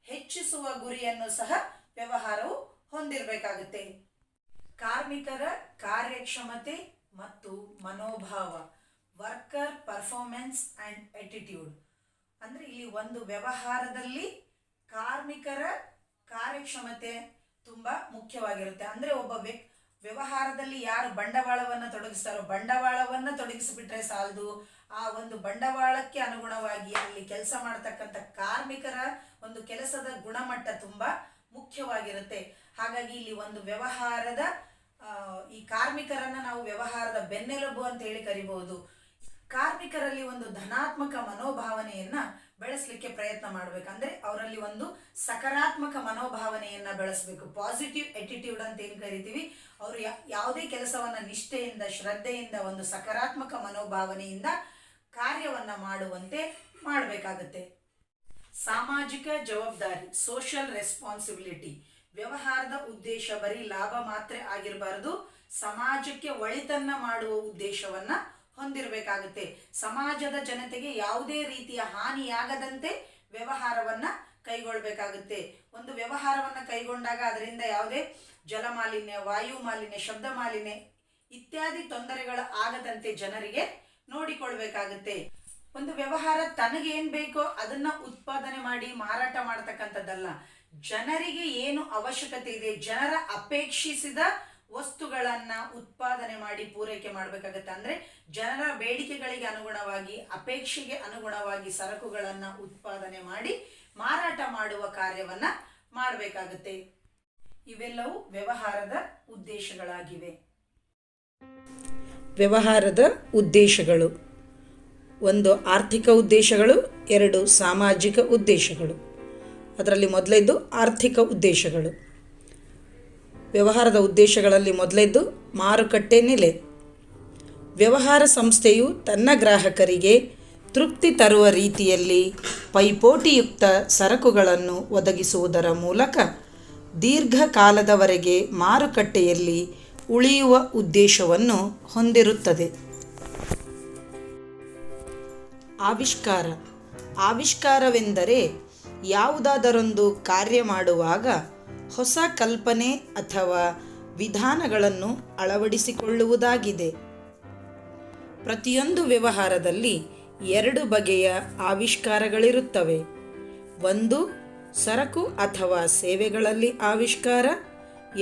ಹೆಚ್ಚಿಸುವ ಗುರಿಯನ್ನು ಸಹ ವ್ಯವಹಾರವು ಹೊಂದಿರಬೇಕಾಗುತ್ತೆ. ಕಾರ್ಮಿಕರ ಕಾರ್ಯಕ್ಷಮತೆ ಮತ್ತು ಮನೋಭಾವ, ವರ್ಕರ್ ಪರ್ಫಾರ್ಮೆನ್ಸ್ ಅಂಡ್ ಆಟಿಟ್ಯೂಡ್ ಅಂದ್ರೆ ಇಲ್ಲಿ ಒಂದು ವ್ಯವಹಾರದಲ್ಲಿ ಕಾರ್ಮಿಕರ ಕಾರ್ಯಕ್ಷಮತೆ ತುಂಬಾ ಮುಖ್ಯವಾಗಿರುತ್ತೆ. ಅಂದ್ರೆ ಒಬ್ಬ ವ್ಯವಹಾರದಲ್ಲಿ ಯಾರು ಬಂಡವಾಳವನ್ನು ತೊಡಗಿಸ್ತಾರೋ ಬಂಡವಾಳವನ್ನು ತೊಡಗಿಸಿಬಿಟ್ರೆ ಸಾಲದು, ಆ ಒಂದು ಬಂಡವಾಳಕ್ಕೆ ಅನುಗುಣವಾಗಿ ಅಲ್ಲಿ ಕೆಲಸ ಮಾಡತಕ್ಕಂಥ ಕಾರ್ಮಿಕರ ಒಂದು ಕೆಲಸದ ಗುಣಮಟ್ಟ ತುಂಬಾ ಮುಖ್ಯವಾಗಿರುತ್ತೆ. ಹಾಗಾಗಿ ಇಲ್ಲಿ ಒಂದು ವ್ಯವಹಾರದ ಈ ಕಾರ್ಮಿಕರನ್ನ ನಾವು ವ್ಯವಹಾರದ ಬೆನ್ನೆಲುಬು ಅಂತ ಹೇಳಿ ಕರಿಬಹುದು. ಕಾರ್ಮಿಕರಲ್ಲಿ ಒಂದು ಧನಾತ್ಮಕ ಮನೋಭಾವನೆಯನ್ನ ಬೆಳೆಸಲಿಕ್ಕೆ ಪ್ರಯತ್ನ ಮಾಡ್ಬೇಕಂದ್ರೆ ಅವರಲ್ಲಿ ಒಂದು ಸಕಾರಾತ್ಮಕ ಮನೋಭಾವನೆಯನ್ನ ಬೆಳೆಸಬೇಕು. ಪಾಸಿಟಿವ್ ಆಟಿಟ್ಯೂಡ್ ಅಂತ ಏನ್ ಕರಿತೀವಿ, ಅವರು ಯಾವುದೇ ಕೆಲಸವನ್ನ ನಿಷ್ಠೆಯಿಂದ ಶ್ರದ್ಧೆಯಿಂದ ಒಂದು ಸಕಾರಾತ್ಮಕ ಮನೋಭಾವನೆಯಿಂದ ಕಾರ್ಯವನ್ನ ಮಾಡುವಂತೆ ಮಾಡಬೇಕಾಗುತ್ತೆ. ಸಾಮಾಜಿಕ ಜವಾಬ್ದಾರಿ, ಸೋಷಿಯಲ್ ರೆಸ್ಪಾನ್ಸಿಬಿಲಿಟಿ. ವ್ಯವಹಾರದ ಉದ್ದೇಶ ಬರೀ ಲಾಭ ಮಾತ್ರ ಆಗಿರಬಾರದು, ಸಮಾಜಕ್ಕೆ ಒಳಿತನ್ನ ಮಾಡುವ ಉದ್ದೇಶವನ್ನ ಹೊಂದಿರಬೇಕಾಗುತ್ತೆ. ಸಮಾಜದ ಜನತೆಗೆ ಯಾವುದೇ ರೀತಿಯ ಹಾನಿಯಾಗದಂತೆ ವ್ಯವಹಾರವನ್ನ ಕೈಗೊಳ್ಳಬೇಕಾಗುತ್ತೆ. ಒಂದು ವ್ಯವಹಾರವನ್ನ ಕೈಗೊಂಡಾಗ ಅದರಿಂದ ಯಾವುದೇ ಜಲಮಾಲಿನ್ಯ, ವಾಯು ಮಾಲಿನ್ಯ, ಶಬ್ದ ಮಾಲಿನ್ಯ ಇತ್ಯಾದಿ ತೊಂದರೆಗಳು ಆಗದಂತೆ ಜನರಿಗೆ ನೋಡಿಕೊಳ್ಬೇಕಾಗುತ್ತೆ. ಒಂದು ವ್ಯವಹಾರ ತನಗೆ ಏನ್ ಬೇಕೋ ಅದನ್ನ ಉತ್ಪಾದನೆ ಮಾಡಿ ಮಾರಾಟ ಮಾಡತಕ್ಕಂಥದ್ದಲ್ಲ. ಜನರಿಗೆ ಏನು ಅವಶ್ಯಕತೆ ಇದೆ, ಜನರ ಅಪೇಕ್ಷಿಸಿದ ವಸ್ತುಗಳನ್ನ ಉತ್ಪಾದನೆ ಮಾಡಿ ಪೂರೈಕೆ ಮಾಡಬೇಕಾಗತ್ತೆ. ಅಂದ್ರೆ ಜನರ ಬೇಡಿಕೆಗಳಿಗೆ ಅನುಗುಣವಾಗಿ, ಅಪೇಕ್ಷೆಗೆ ಅನುಗುಣವಾಗಿ ಸರಕುಗಳನ್ನ ಉತ್ಪಾದನೆ ಮಾಡಿ ಮಾರಾಟ ಮಾಡುವ ಕಾರ್ಯವನ್ನ ಮಾಡಬೇಕಾಗುತ್ತೆ. ಇವೆಲ್ಲವೂ ವ್ಯವಹಾರದ ಉದ್ದೇಶಗಳಾಗಿವೆ. ವ್ಯವಹಾರದ ಉದ್ದೇಶಗಳು: 1 ಆರ್ಥಿಕ ಉದ್ದೇಶಗಳು, 2 ಸಾಮಾಜಿಕ ಉದ್ದೇಶಗಳು. ಅದರಲ್ಲಿ ಮೊದಲನೇದು ಆರ್ಥಿಕ ಉದ್ದೇಶಗಳು. ವ್ಯವಹಾರದ ಉದ್ದೇಶಗಳಲ್ಲಿ ಮೊದಲನೇದು ಮಾರುಕಟ್ಟೆ ನೆಲೆ. ವ್ಯವಹಾರ ಸಂಸ್ಥೆಯು ತನ್ನ ಗ್ರಾಹಕರಿಗೆ ತೃಪ್ತಿ ತರುವ ರೀತಿಯಲ್ಲಿ ಪೈಪೋಟಿಯುಕ್ತ ಸರಕುಗಳನ್ನು ಒದಗಿಸುವುದರ ಮೂಲಕ ದೀರ್ಘಕಾಲದವರೆಗೆ ಮಾರುಕಟ್ಟೆಯಲ್ಲಿ ಉಳಿಯುವ ಉದ್ದೇಶವನ್ನು ಹೊಂದಿರುತ್ತದೆ. ಆವಿಷ್ಕಾರವೆಂದರೆ ಯಾವುದಾದರೊಂದು ಕಾರ್ಯ ಮಾಡುವಾಗ ಹೊಸ ಕಲ್ಪನೆ ಅಥವಾ ವಿಧಾನಗಳನ್ನು ಅಳವಡಿಸಿಕೊಳ್ಳುವುದಾಗಿದೆ. ಪ್ರತಿಯೊಂದು ವ್ಯವಹಾರದಲ್ಲಿ 2 ಬಗೆಯ ಆವಿಷ್ಕಾರಗಳಿರುತ್ತವೆ. 1 ಸರಕು ಅಥವಾ ಸೇವೆಗಳಲ್ಲಿ ಆವಿಷ್ಕಾರ,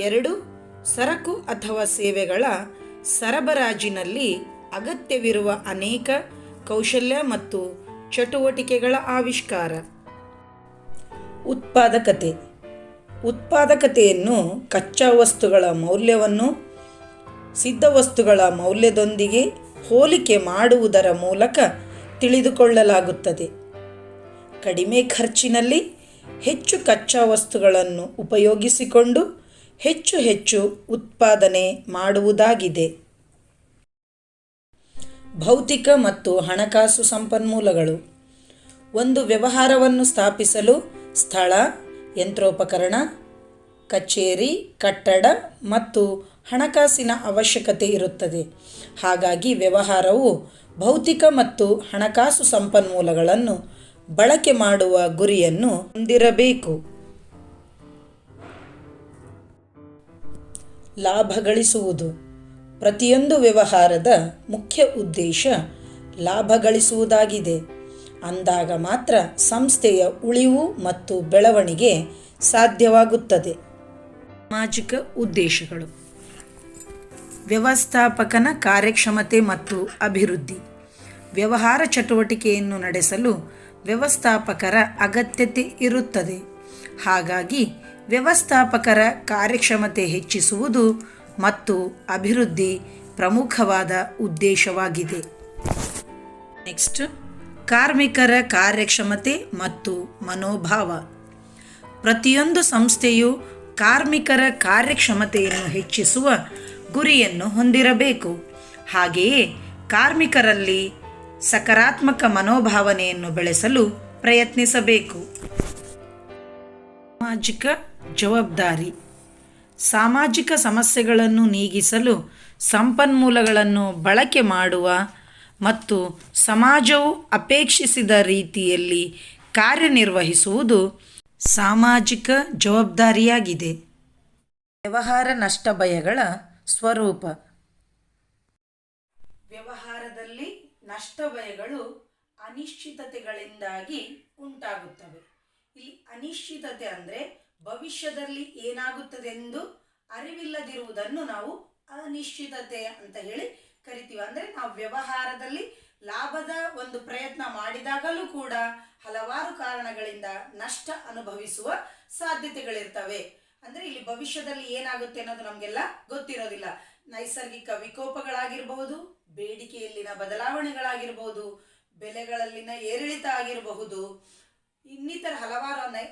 2 ಸರಕು ಅಥವಾ ಸೇವೆಗಳ ಸರಬರಾಜಿನಲ್ಲಿ ಅಗತ್ಯವಿರುವ ಅನೇಕ ಕೌಶಲ್ಯ ಮತ್ತು ಚಟುವಟಿಕೆಗಳ ಆವಿಷ್ಕಾರ. ಉತ್ಪಾದಕತೆಯನ್ನು ಕಚ್ಚಾ ವಸ್ತುಗಳ ಮೌಲ್ಯವನ್ನು ಸಿದ್ಧ ವಸ್ತುಗಳ ಮೌಲ್ಯದೊಂದಿಗೆ ಹೋಲಿಕೆ ಮಾಡುವುದರ ಮೂಲಕ ತಿಳಿದುಕೊಳ್ಳಲಾಗುತ್ತದೆ. ಕಡಿಮೆ ಖರ್ಚಿನಲ್ಲಿ ಹೆಚ್ಚು ಕಚ್ಚಾ ವಸ್ತುಗಳನ್ನು ಉಪಯೋಗಿಸಿಕೊಂಡು ಹೆಚ್ಚು ಉತ್ಪಾದನೆ ಮಾಡುವುದಾಗಿದೆ. ಭೌತಿಕ ಮತ್ತು ಹಣಕಾಸು ಸಂಪನ್ಮೂಲಗಳು. ಒಂದು ವ್ಯವಹಾರವನ್ನು ಸ್ಥಾಪಿಸಲು ಸ್ಥಳ, ಯಂತ್ರೋಪಕರಣ, ಕಚೇರಿ, ಕಟ್ಟಡ ಮತ್ತು ಹಣಕಾಸಿನ ಅವಶ್ಯಕತೆ ಇರುತ್ತದೆ. ಹಾಗಾಗಿ ವ್ಯವಹಾರವು ಭೌತಿಕ ಮತ್ತು ಹಣಕಾಸು ಸಂಪನ್ಮೂಲಗಳನ್ನು ಬಳಕೆ ಮಾಡುವ ಗುರಿಯನ್ನು ಹೊಂದಿರಬೇಕು. ಲಾಭ ಗಳಿಸುವುದು. ಪ್ರತಿಯೊಂದು ವ್ಯವಹಾರದ ಮುಖ್ಯ ಉದ್ದೇಶ ಲಾಭ ಗಳಿಸುವುದಾಗಿದೆ. ಅಂದಾಗ ಮಾತ್ರ ಸಂಸ್ಥೆಯ ಉಳಿವು ಮತ್ತು ಬೆಳವಣಿಗೆ ಸಾಧ್ಯವಾಗುತ್ತದೆ. ಸಾಮಾಜಿಕ ಉದ್ದೇಶಗಳು. ವ್ಯವಸ್ಥಾಪಕನ ಕಾರ್ಯಕ್ಷಮತೆ ಮತ್ತು ಅಭಿವೃದ್ಧಿ. ವ್ಯವಹಾರ ಚಟುವಟಿಕೆಯನ್ನು ನಡೆಸಲು ವ್ಯವಸ್ಥಾಪಕರ ಅಗತ್ಯತೆ ಇರುತ್ತದೆ. ಹಾಗಾಗಿ ವ್ಯವಸ್ಥಾಪಕರ ಕಾರ್ಯಕ್ಷಮತೆ ಹೆಚ್ಚಿಸುವುದು ಮತ್ತು ಅಭಿವೃದ್ಧಿ ಪ್ರಮುಖವಾದ ಉದ್ದೇಶವಾಗಿದೆ. ನೆಕ್ಸ್ಟ್, ಕಾರ್ಮಿಕರ ಕಾರ್ಯಕ್ಷಮತೆ ಮತ್ತು ಮನೋಭಾವ. ಪ್ರತಿಯೊಂದು ಸಂಸ್ಥೆಯು ಕಾರ್ಮಿಕರ ಕಾರ್ಯಕ್ಷಮತೆಯನ್ನು ಹೆಚ್ಚಿಸುವ ಗುರಿಯನ್ನು ಹೊಂದಿರಬೇಕು. ಹಾಗೆಯೇ ಕಾರ್ಮಿಕರಲ್ಲಿ ಸಕಾರಾತ್ಮಕ ಮನೋಭಾವನೆಯನ್ನು ಬೆಳೆಸಲು ಪ್ರಯತ್ನಿಸಬೇಕು. ಸಾಮಾಜಿಕ ಜವಾಬ್ದಾರಿ. ಸಾಮಾಜಿಕ ಸಮಸ್ಯೆಗಳನ್ನು ನೀಗಿಸಲು ಸಂಪನ್ಮೂಲಗಳನ್ನು ಬಳಕೆ ಮಾಡುವ ಮತ್ತು ಸಮಾಜವು ಅಪೇಕ್ಷಿಸಿದ ರೀತಿಯಲ್ಲಿ ಕಾರ್ಯನಿರ್ವಹಿಸುವುದು ಸಾಮಾಜಿಕ ಜವಾಬ್ದಾರಿಯಾಗಿದೆ. ವ್ಯವಹಾರ ನಷ್ಟ ಭಯಗಳ ಸ್ವರೂಪ. ವ್ಯವಹಾರದಲ್ಲಿ ನಷ್ಟ ಭಯಗಳು ಅನಿಶ್ಚಿತತೆಗಳಿಂದಾಗಿ ಉಂಟಾಗುತ್ತವೆ. ಇಲ್ಲಿ ಅನಿಶ್ಚಿತತೆ ಅಂದರೆ ಭವಿಷ್ಯದಲ್ಲಿ ಏನಾಗುತ್ತದೆಂದು ಅರಿವಿಲ್ಲದಿರುವುದನ್ನು ನಾವು ಅನಿಶ್ಚಿತತೆ ಅಂತ ಹೇಳಿ ಕರಿತೀವಿ. ಅಂದರೆ ನಾವು ವ್ಯವಹಾರದಲ್ಲಿ ಲಾಭದ ಒಂದು ಪ್ರಯತ್ನ ಮಾಡಿದಾಗಲೂ ಕೂಡ ಹಲವಾರು ಕಾರಣಗಳಿಂದ ನಷ್ಟ ಅನುಭವಿಸುವ ಸಾಧ್ಯತೆಗಳಿರ್ತವೆ. ಅಂದರೆ ಇಲ್ಲಿ ಭವಿಷ್ಯದಲ್ಲಿ ಏನಾಗುತ್ತೆ ಅನ್ನೋದು ನಮಗೆಲ್ಲ ಗೊತ್ತಿರೋದಿಲ್ಲ. ನೈಸರ್ಗಿಕ ವಿಕೋಪಗಳಾಗಿರಬಹುದು, ಬೇಡಿಕೆಯಲ್ಲಿನ ಬದಲಾವಣೆಗಳಾಗಿರಬಹುದು, ಬೆಲೆಗಳಲ್ಲಿನ ಏರಿಳಿತ ಆಗಿರಬಹುದು, ಇನ್ನಿತರ ಹಲವಾರು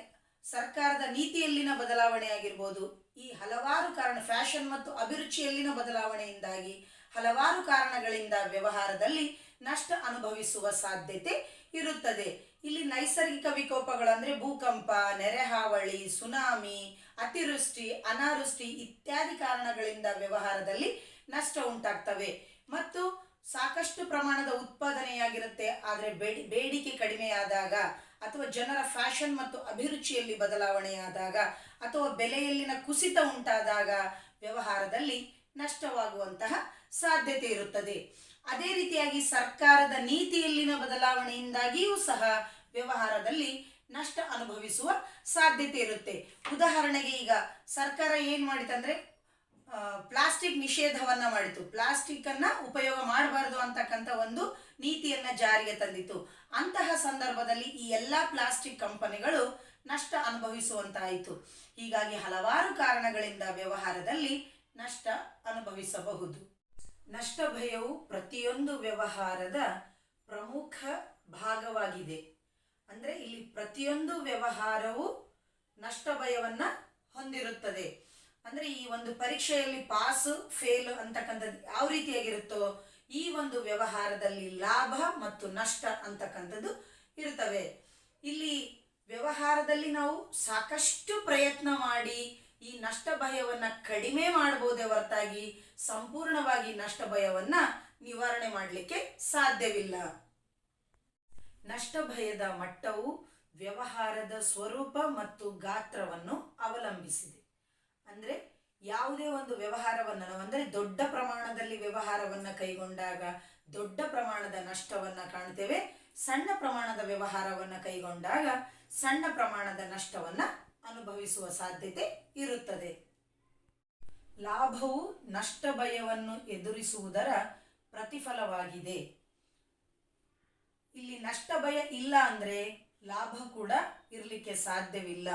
ಸರ್ಕಾರದ ನೀತಿಯಲ್ಲಿನ ಬದಲಾವಣೆ ಆಗಿರ್ಬೋದು. ಈ ಹಲವಾರು ಕಾರಣ, ಫ್ಯಾಷನ್ ಮತ್ತು ಅಭಿರುಚಿಯಲ್ಲಿನ ಬದಲಾವಣೆಯಿಂದಾಗಿ ಹಲವಾರು ಕಾರಣಗಳಿಂದ ವ್ಯವಹಾರದಲ್ಲಿ ನಷ್ಟ ಅನುಭವಿಸುವ ಸಾಧ್ಯತೆ ಇರುತ್ತದೆ. ಇಲ್ಲಿ ನೈಸರ್ಗಿಕ ವಿಕೋಪಗಳು ಅಂದರೆ ಭೂಕಂಪ, ನೆರೆಹಾವಳಿ, ಸುನಾಮಿ, ಅತಿವೃಷ್ಟಿ, ಅನಾವೃಷ್ಟಿ ಇತ್ಯಾದಿ ಕಾರಣಗಳಿಂದ ವ್ಯವಹಾರದಲ್ಲಿ ನಷ್ಟ ಉಂಟಾಗ್ತವೆ. ಮತ್ತು ಸಾಕಷ್ಟು ಪ್ರಮಾಣದ ಉತ್ಪಾದನೆಯಾಗಿರುತ್ತೆ, ಆದರೆ ಬೇಡಿಕೆ ಕಡಿಮೆಯಾದಾಗ ಅಥವಾ ಜನರ ಫ್ಯಾಷನ್ ಮತ್ತು ಅಭಿರುಚಿಯಲ್ಲಿ ಬದಲಾವಣೆಯಾದಾಗ ಅಥವಾ ಬೆಲೆಯಲ್ಲಿನ ಕುಸಿತ ಉಂಟಾದಾಗ ವ್ಯವಹಾರದಲ್ಲಿ ನಷ್ಟವಾಗುವಂತಹ ಸಾಧ್ಯತೆ ಇರುತ್ತದೆ. ಅದೇ ರೀತಿಯಾಗಿ ಸರ್ಕಾರದ ನೀತಿಯಲ್ಲಿನ ಬದಲಾವಣೆಯಿಂದಾಗಿಯೂ ಸಹ ವ್ಯವಹಾರದಲ್ಲಿ ನಷ್ಟ ಅನುಭವಿಸುವ ಸಾಧ್ಯತೆ ಇರುತ್ತೆ. ಉದಾಹರಣೆಗೆ ಈಗ ಸರ್ಕಾರ ಏನು ಮಾಡಿತಂದ್ರೆ ಪ್ಲಾಸ್ಟಿಕ್ ನಿಷೇಧವನ್ನ ಮಾಡಿತು. ಪ್ಲಾಸ್ಟಿಕ್ ಅನ್ನ ಉಪಯೋಗ ಮಾಡಬಾರದು ಅಂತಕ್ಕಂಥ ಒಂದು ನೀತಿಯನ್ನ ಜಾರಿಗೆ ತಂದಿತು. ಅಂತಹ ಸಂದರ್ಭದಲ್ಲಿ ಈ ಎಲ್ಲ ಪ್ಲಾಸ್ಟಿಕ್ ಕಂಪನಿಗಳು ನಷ್ಟ ಅನುಭವಿಸುವಂತಾಯಿತು. ಹೀಗಾಗಿ ಹಲವಾರು ಕಾರಣಗಳಿಂದ ವ್ಯವಹಾರದಲ್ಲಿ ನಷ್ಟ ಅನುಭವಿಸಬಹುದು. ನಷ್ಟ ಭಯವು ಪ್ರತಿಯೊಂದು ವ್ಯವಹಾರದ ಪ್ರಮುಖ ಭಾಗವಾಗಿದೆ. ಅಂದರೆ ಇಲ್ಲಿ ಪ್ರತಿಯೊಂದು ವ್ಯವಹಾರವು ನಷ್ಟ ಭಯವನ್ನ ಹೊಂದಿರುತ್ತದೆ. ಅಂದರೆ ಈ ಒಂದು ಪರೀಕ್ಷೆಯಲ್ಲಿ ಪಾಸ್ ಫೇಲ್ ಅಂತಕ್ಕಂಥದ್ದು ಯಾವ ರೀತಿಯಾಗಿರುತ್ತೋ ಈ ಒಂದು ವ್ಯವಹಾರದಲ್ಲಿ ಲಾಭ ಮತ್ತು ನಷ್ಟ ಅಂತಕ್ಕಂಥದ್ದು ಇರ್ತವೆ. ಇಲ್ಲಿ ವ್ಯವಹಾರದಲ್ಲಿ ನಾವು ಸಾಕಷ್ಟು ಪ್ರಯತ್ನ ಮಾಡಿ ಈ ನಷ್ಟ ಭಯವನ್ನ ಕಡಿಮೆ ಮಾಡಬಹುದೇ ಹೊರತಾಗಿ ಸಂಪೂರ್ಣವಾಗಿ ನಷ್ಟ ಭಯವನ್ನ ನಿವಾರಣೆ ಮಾಡಲಿಕ್ಕೆ ಸಾಧ್ಯವಿಲ್ಲ. ನಷ್ಟ ಭಯದ ಮಟ್ಟವು ವ್ಯವಹಾರದ ಸ್ವರೂಪ ಮತ್ತು ಗಾತ್ರವನ್ನು ಅವಲಂಬಿಸಿದೆ. ಅಂದರೆ ಯಾವುದೇ ಒಂದು ವ್ಯವಹಾರವನ್ನು ನಾವು ಅಂದರೆ ದೊಡ್ಡ ಪ್ರಮಾಣದಲ್ಲಿ ವ್ಯವಹಾರವನ್ನು ಕೈಗೊಂಡಾಗ ದೊಡ್ಡ ಪ್ರಮಾಣದ ನಷ್ಟವನ್ನ ಕಾಣ್ತೇವೆ. ಸಣ್ಣ ಪ್ರಮಾಣದ ವ್ಯವಹಾರವನ್ನು ಕೈಗೊಂಡಾಗ ಸಣ್ಣ ಪ್ರಮಾಣದ ನಷ್ಟವನ್ನ ಅನುಭವಿಸುವ ಸಾಧ್ಯತೆ ಇರುತ್ತದೆ. ಲಾಭವು ನಷ್ಟ ಭಯವನ್ನು ಎದುರಿಸುವುದರ ಪ್ರತಿಫಲವಾಗಿದೆ. ಇಲ್ಲಿ ನಷ್ಟ ಭಯ ಇಲ್ಲ ಅಂದ್ರೆ ಲಾಭ ಕೂಡ ಇರಲಿಕ್ಕೆ ಸಾಧ್ಯವಿಲ್ಲ.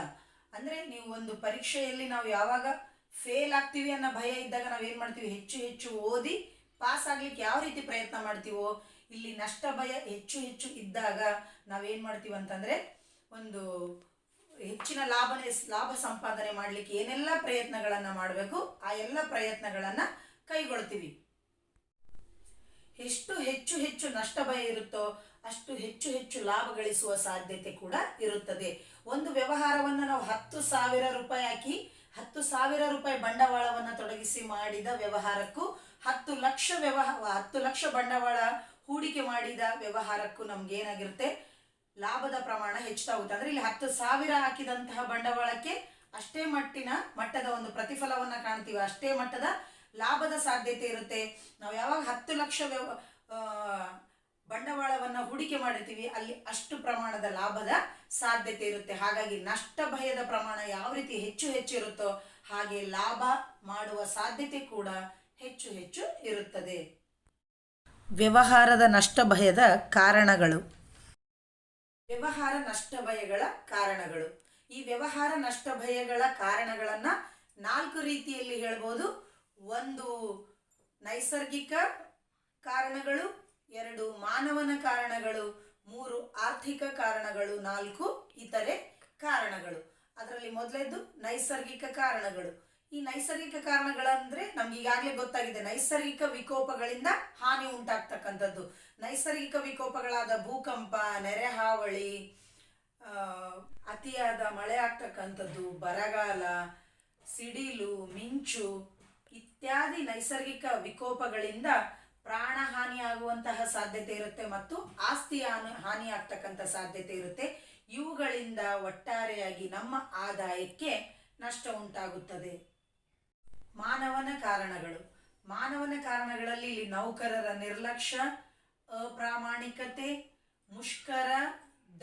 ಅಂದ್ರೆ ನೀವು ಒಂದು ಪರೀಕ್ಷೆಯಲ್ಲಿ ನಾವು ಯಾವಾಗ ಫೇಲ್ ಆಗ್ತೀವಿ ಅನ್ನೋ ಭಯ ಇದ್ದಾಗ ನಾವೇನ್ ಮಾಡ್ತೀವಿ, ಹೆಚ್ಚು ಹೆಚ್ಚು ಓದಿ ಪಾಸ್ ಆಗ್ಲಿಕ್ಕೆ ಯಾವ ರೀತಿ ಪ್ರಯತ್ನ ಮಾಡ್ತೀವೋ ಇಲ್ಲಿ ನಷ್ಟ ಭಯ ಹೆಚ್ಚು ಹೆಚ್ಚು ಇದ್ದಾಗ ನಾವೇನ್ ಮಾಡ್ತೀವಿ ಅಂತಂದ್ರೆ ಒಂದು ಹೆಚ್ಚಿನ ಲಾಭ ಸಂಪಾದನೆ ಮಾಡಲಿಕ್ಕೆ ಏನೆಲ್ಲ ಪ್ರಯತ್ನಗಳನ್ನ ಮಾಡಬೇಕು ಆ ಎಲ್ಲ ಪ್ರಯತ್ನಗಳನ್ನ ಕೈಗೊಳ್ತೀವಿ. ಎಷ್ಟು ಹೆಚ್ಚು ಹೆಚ್ಚು ನಷ್ಟ ಭಯ ಇರುತ್ತೋ ಅಷ್ಟು ಹೆಚ್ಚು ಹೆಚ್ಚು ಲಾಭ ಗಳಿಸುವ ಸಾಧ್ಯತೆ ಕೂಡ ಇರುತ್ತದೆ. ಒಂದು ವ್ಯವಹಾರವನ್ನು ನಾವು 10,000 ರೂಪಾಯಿ ಹಾಕಿ 10,000 ರೂಪಾಯಿ ಬಂಡವಾಳವನ್ನು ತೊಡಗಿಸಿ ಮಾಡಿದ ವ್ಯವಹಾರಕ್ಕೂ 10 ಲಕ್ಷ ಬಂಡವಾಳ ಹೂಡಿಕೆ ಮಾಡಿದ ವ್ಯವಹಾರಕ್ಕೂ ನಮ್ಗೆ ಏನಾಗಿರುತ್ತೆ, ಲಾಭದ ಪ್ರಮಾಣ ಹೆಚ್ಚಾಗುತ್ತೆ. ಅಂದ್ರೆ ಇಲ್ಲಿ 10,000 ಹಾಕಿದಂತಹ ಬಂಡವಾಳಕ್ಕೆ ಅಷ್ಟೇ ಮಟ್ಟದ ಒಂದು ಪ್ರತಿಫಲವನ್ನ ಕಾಣ್ತೀವಿ, ಅಷ್ಟೇ ಮಟ್ಟದ ಲಾಭದ ಸಾಧ್ಯತೆ ಇರುತ್ತೆ. ನಾವು ಯಾವಾಗ 10 ಲಕ್ಷ ಬಂಡವಾಳವನ್ನ ಹೂಡಿಕೆ ಮಾಡಿರ್ತೀವಿ ಅಲ್ಲಿ ಅಷ್ಟು ಪ್ರಮಾಣದ ಲಾಭದ ಸಾಧ್ಯತೆ ಇರುತ್ತೆ. ಹಾಗಾಗಿ ನಷ್ಟ ಭಯದ ಪ್ರಮಾಣ ಯಾವ ರೀತಿ ಹೆಚ್ಚು ಇರುತ್ತೋ ಹಾಗೆ ಲಾಭ ಮಾಡುವ ಸಾಧ್ಯತೆ ಕೂಡ ಹೆಚ್ಚು ಇರುತ್ತದೆ. ವ್ಯವಹಾರದ ನಷ್ಟ ಭಯದ ಕಾರಣಗಳು. ವ್ಯವಹಾರ ನಷ್ಟ ಭಯಗಳ ಕಾರಣಗಳು. ಈ ವ್ಯವಹಾರ ನಷ್ಟ ಭಯಗಳ ಕಾರಣಗಳನ್ನ 4 ರೀತಿಯಲ್ಲಿ ಹೇಳ್ಬೋದು. 1 ನೈಸರ್ಗಿಕ ಕಾರಣಗಳು, 2 ಮಾನವನ ಕಾರಣಗಳು, 3 ಆರ್ಥಿಕ ಕಾರಣಗಳು, 4 ಇತರೆ ಕಾರಣಗಳು. ಅದರಲ್ಲಿ ಮೊದಲನೇದು ನೈಸರ್ಗಿಕ ಕಾರಣಗಳು. ಈ ನೈಸರ್ಗಿಕ ಕಾರಣಗಳಂದ್ರೆ ನಮ್ಗೆ ಈಗಾಗಲೇ ಗೊತ್ತಾಗಿದೆ, ನೈಸರ್ಗಿಕ ವಿಕೋಪಗಳಿಂದ ಹಾನಿ ಉಂಟಾಗ್ತಕ್ಕಂಥದ್ದು. ನೈಸರ್ಗಿಕ ವಿಕೋಪಗಳಾದ ಭೂಕಂಪ, ನೆರೆಹಾವಳಿ, ಅತಿಯಾದ ಮಳೆ ಆಗ್ತಕ್ಕಂಥದ್ದು, ಬರಗಾಲ, ಸಿಡಿಲು, ಮಿಂಚು ಇತ್ಯಾದಿ ನೈಸರ್ಗಿಕ ವಿಕೋಪಗಳಿಂದ ಪ್ರಾಣ ಹಾನಿ ಆಗುವಂತಹ ಸಾಧ್ಯತೆ ಇರುತ್ತೆ ಮತ್ತು ಆಸ್ತಿ ಹಾನಿ ಆಗ್ತಕ್ಕಂಥ ಸಾಧ್ಯತೆ ಇರುತ್ತೆ. ಇವುಗಳಿಂದ ಒಟ್ಟಾರೆಯಾಗಿ ನಮ್ಮ ಆದಾಯಕ್ಕೆ ನಷ್ಟ ಉಂಟಾಗುತ್ತದೆ. ಮಾನವನ ಕಾರಣಗಳು. ಮಾನವನ ಕಾರಣಗಳಲ್ಲಿ ಇಲ್ಲಿ ನೌಕರರ ನಿರ್ಲಕ್ಷ್ಯ, ಅಪ್ರಾಮಾಣಿಕತೆ, ಮುಷ್ಕರ,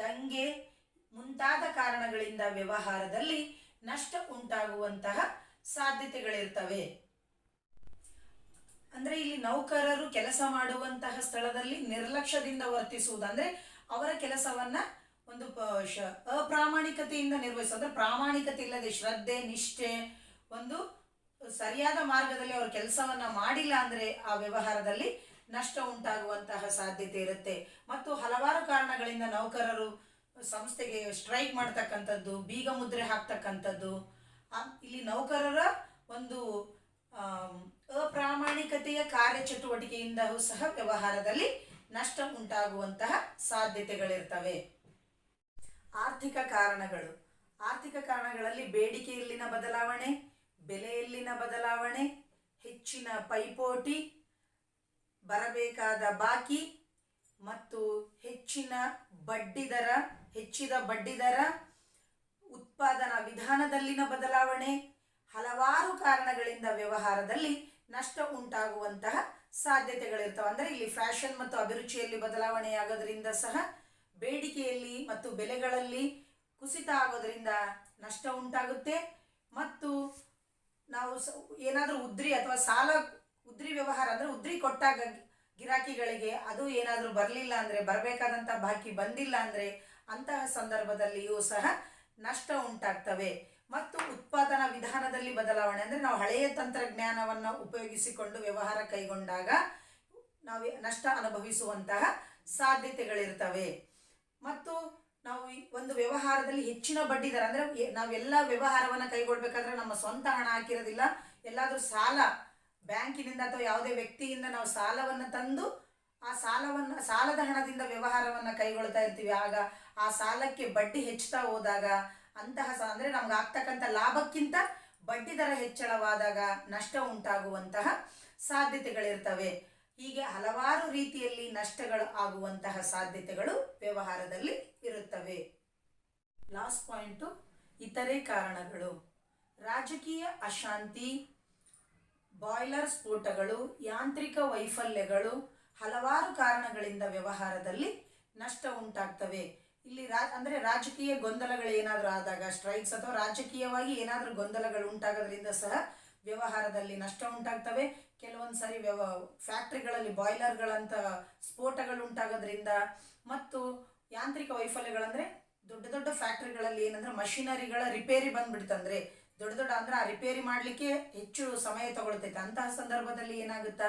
ದಂಗೆ ಮುಂತಾದ ಕಾರಣಗಳಿಂದ ವ್ಯವಹಾರದಲ್ಲಿ ನಷ್ಟ ಉಂಟಾಗುವಂತಹ ಸಾಧ್ಯತೆಗಳಿರ್ತವೆ. ಅಂದ್ರೆ ಇಲ್ಲಿ ನೌಕರರು ಕೆಲಸ ಮಾಡುವಂತಹ ಸ್ಥಳದಲ್ಲಿ ನಿರ್ಲಕ್ಷ್ಯದಿಂದ ವರ್ತಿಸುವುದು, ಅಂದ್ರೆ ಅವರ ಕೆಲಸವನ್ನ ಒಂದು ಅಪ್ರಾಮಾಣಿಕತೆಯಿಂದ ನಿರ್ವಹಿಸೋದು. ಅಂದ್ರೆ ಪ್ರಾಮಾಣಿಕತೆ ಇಲ್ಲದೆ, ಶ್ರದ್ಧೆ, ನಿಷ್ಠೆ, ಒಂದು ಸರಿಯಾದ ಮಾರ್ಗದಲ್ಲಿ ಅವರು ಕೆಲಸವನ್ನ ಮಾಡಿಲ್ಲ ಅಂದ್ರೆ ಆ ವ್ಯವಹಾರದಲ್ಲಿ ನಷ್ಟ ಉಂಟಾಗುವಂತಹ ಸಾಧ್ಯತೆ ಇರುತ್ತೆ. ಮತ್ತು ಹಲವಾರು ಕಾರಣಗಳಿಂದ ನೌಕರರು ಸಂಸ್ಥೆಗೆ ಸ್ಟ್ರೈಕ್ ಮಾಡ್ತಕ್ಕಂಥದ್ದು, ಬೀಗ ಮುದ್ರೆ ಹಾಕ್ತಕ್ಕಂಥದ್ದು, ಇಲ್ಲಿ ನೌಕರರ ಒಂದು ಅಪ್ರಾಮಾಣಿಕತೆಯ ಕಾರ್ಯಚಟುವಟಿಕೆಯಿಂದಲೂ ಸಹ ವ್ಯವಹಾರದಲ್ಲಿ ನಷ್ಟ ಉಂಟಾಗುವಂತಹ ಸಾಧ್ಯತೆಗಳಿರ್ತವೆ. ಆರ್ಥಿಕ ಕಾರಣಗಳು. ಆರ್ಥಿಕ ಕಾರಣಗಳಲ್ಲಿ ಬೇಡಿಕೆಯಲ್ಲಿನ ಬದಲಾವಣೆ, ಬೆಲೆಯಲ್ಲಿನ ಬದಲಾವಣೆ, ಹೆಚ್ಚಿನ ಪೈಪೋಟಿ, ಬರಬೇಕಾದ ಬಾಕಿ ಮತ್ತು ಹೆಚ್ಚಿದ ಬಡ್ಡಿದರ, ಉತ್ಪಾದನಾ ವಿಧಾನದಲ್ಲಿನ ಬದಲಾವಣೆ, ಹಲವಾರು ಕಾರಣಗಳಿಂದ ವ್ಯವಹಾರದಲ್ಲಿ ನಷ್ಟ ಉಂಟಾಗುವಂತಹ ಸಾಧ್ಯತೆಗಳಿರ್ತವೆ. ಅಂದರೆ ಇಲ್ಲಿ ಫ್ಯಾಷನ್ ಮತ್ತು ಅಭಿರುಚಿಯಲ್ಲಿ ಬದಲಾವಣೆಯಾಗೋದ್ರಿಂದ ಸಹ ಬೇಡಿಕೆಯಲ್ಲಿ ಮತ್ತು ಬೆಲೆಗಳಲ್ಲಿ ಕುಸಿತ ಆಗೋದ್ರಿಂದ ನಷ್ಟ ಉಂಟಾಗುತ್ತೆ. ಮತ್ತು ನಾವು ಏನಾದರೂ ಉದ್ರಿ ವ್ಯವಹಾರ ಅಂದರೆ ಉದ್ರಿ ಕೊಟ್ಟಾಗ ಗಿರಾಕಿಗಳಿಗೆ ಅದು ಏನಾದರೂ ಬರಲಿಲ್ಲ ಅಂದರೆ, ಬರಬೇಕಾದಂಥ ಬಾಕಿ ಬಂದಿಲ್ಲ ಅಂದರೆ ಅಂತಹ ಸಂದರ್ಭದಲ್ಲಿಯೂ ಸಹ ನಷ್ಟ ಉಂಟಾಗ್ತವೆ. ಮತ್ತು ಉತ್ಪಾದನಾ ವಿಧಾನದಲ್ಲಿ ಬದಲಾವಣೆ ಅಂದರೆ ನಾವು ಹಳೆಯ ತಂತ್ರಜ್ಞಾನವನ್ನು ಉಪಯೋಗಿಸಿಕೊಂಡು ವ್ಯವಹಾರ ಕೈಗೊಂಡಾಗ ನಾವು ನಷ್ಟ ಅನುಭವಿಸುವಂತಹ ಸಾಧ್ಯತೆಗಳಿರ್ತವೆ. ಮತ್ತು ನಾವು ಒಂದು ವ್ಯವಹಾರದಲ್ಲಿ ಹೆಚ್ಚಿನ ಬಡ್ಡಿ ದರ ಅಂದರೆ ನಾವೆಲ್ಲ ವ್ಯವಹಾರವನ್ನು ಕೈಗೊಳ್ಬೇಕಾದ್ರೆ ನಮ್ಮ ಸ್ವಂತ ಹಣ ಹಾಕಿರೋದಿಲ್ಲ, ಎಲ್ಲಾದರೂ ಬ್ಯಾಂಕಿನಿಂದ ಅಥವಾ ಯಾವುದೇ ವ್ಯಕ್ತಿಯಿಂದ ನಾವು ಸಾಲವನ್ನು ತಂದು ಆ ಸಾಲದ ಹಣದಿಂದ ವ್ಯವಹಾರವನ್ನು ಕೈಗೊಳ್ತಾ ಇರ್ತೀವಿ. ಆಗ ಆ ಸಾಲಕ್ಕೆ ಬಡ್ಡಿ ಹೆಚ್ಚುತ್ತಾ ಹೋದಾಗ ಅಂದರೆ ನಮ್ಗೆ ಆಗ್ತಕ್ಕಂಥ ಲಾಭಕ್ಕಿಂತ ಬಡ್ಡಿ ದರ ಹೆಚ್ಚಳವಾದಾಗ ನಷ್ಟ ಉಂಟಾಗುವಂತಹ ಸಾಧ್ಯತೆಗಳಿರ್ತವೆ. ಹೀಗೆ ಹಲವಾರು ರೀತಿಯಲ್ಲಿ ನಷ್ಟಗಳು ಆಗುವಂತಹ ಸಾಧ್ಯತೆಗಳು ವ್ಯವಹಾರದಲ್ಲಿ ಇರುತ್ತವೆ. ಲಾಸ್ಟ್ ಪಾಯಿಂಟು ಇತರೆ ಕಾರಣಗಳು. ರಾಜಕೀಯ ಅಶಾಂತಿ, ಬಾಯ್ಲರ್ ಸ್ಫೋಟಗಳು, ಯಾಂತ್ರಿಕ ವೈಫಲ್ಯಗಳು ಹಲವಾರು ಕಾರಣಗಳಿಂದ ವ್ಯವಹಾರದಲ್ಲಿ ನಷ್ಟ ಉಂಟಾಗ್ತವೆ. ಇಲ್ಲಿ ಅಂದರೆ ರಾಜಕೀಯ ಗೊಂದಲಗಳು ಏನಾದರೂ ಆದಾಗ, ಸ್ಟ್ರೈಕ್ಸ್ ಅಥವಾ ರಾಜಕೀಯವಾಗಿ ಏನಾದರೂ ಗೊಂದಲಗಳು ಉಂಟಾಗೋದ್ರಿಂದ ಸಹ ವ್ಯವಹಾರದಲ್ಲಿ ನಷ್ಟ ಉಂಟಾಗ್ತವೆ. ಕೆಲವೊಂದು ಸಾರಿ ಫ್ಯಾಕ್ಟ್ರಿಗಳಲ್ಲಿ ಬಾಯ್ಲರ್ಗಳಂತ ಸ್ಫೋಟಗಳು ಉಂಟಾಗೋದ್ರಿಂದ, ಮತ್ತು ಯಾಂತ್ರಿಕ ವೈಫಲ್ಯಗಳಂದರೆ ದೊಡ್ಡ ಫ್ಯಾಕ್ಟ್ರಿಗಳಲ್ಲಿ ಏನಂದ್ರೆ ಮಷಿನರಿಗಳ ರಿಪೇರಿ ಬಂದ್ಬಿಡ್ತಂದ್ರೆ ದೊಡ್ಡ ಅಂದ್ರೆ ಆ ರಿಪೇರಿ ಮಾಡಲಿಕ್ಕೆ ಹೆಚ್ಚು ಸಮಯ ತಗೊಳ್ತೈತೆ. ಅಂತಹ ಸಂದರ್ಭದಲ್ಲಿ ಏನಾಗುತ್ತಾ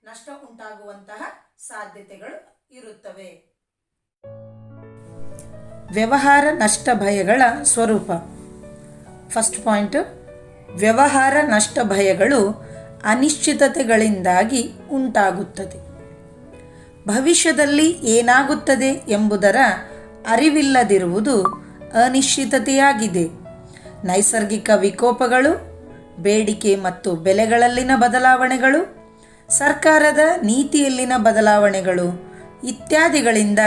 ನಷ್ಟ ಉಂಟಾಗುವಂತಹ ಸಾಧ್ಯತೆಗಳು ಇರುತ್ತವೆ. ವ್ಯವಹಾರ ನಷ್ಟ ಭಯಗಳ ಸ್ವರೂಪ. ಫಸ್ಟ್ ಪಾಯಿಂಟ್, ವ್ಯವಹಾರ ನಷ್ಟ ಭಯಗಳು ಅನಿಶ್ಚಿತತೆಗಳಿಂದಾಗಿ ಉಂಟಾಗುತ್ತದೆ. ಭವಿಷ್ಯದಲ್ಲಿ ಏನಾಗುತ್ತದೆ ಎಂಬುದರ ಅರಿವಿಲ್ಲದಿರುವುದು ಅನಿಶ್ಚಿತತೆಯಾಗಿದೆ. ನೈಸರ್ಗಿಕ ವಿಕೋಪಗಳು, ಬೇಡಿಕೆ ಮತ್ತು ಬೆಲೆಗಳಲ್ಲಿನ ಬದಲಾವಣೆಗಳು, ಸರ್ಕಾರದ ನೀತಿಯಲ್ಲಿನ ಬದಲಾವಣೆಗಳು ಇತ್ಯಾದಿಗಳಿಂದ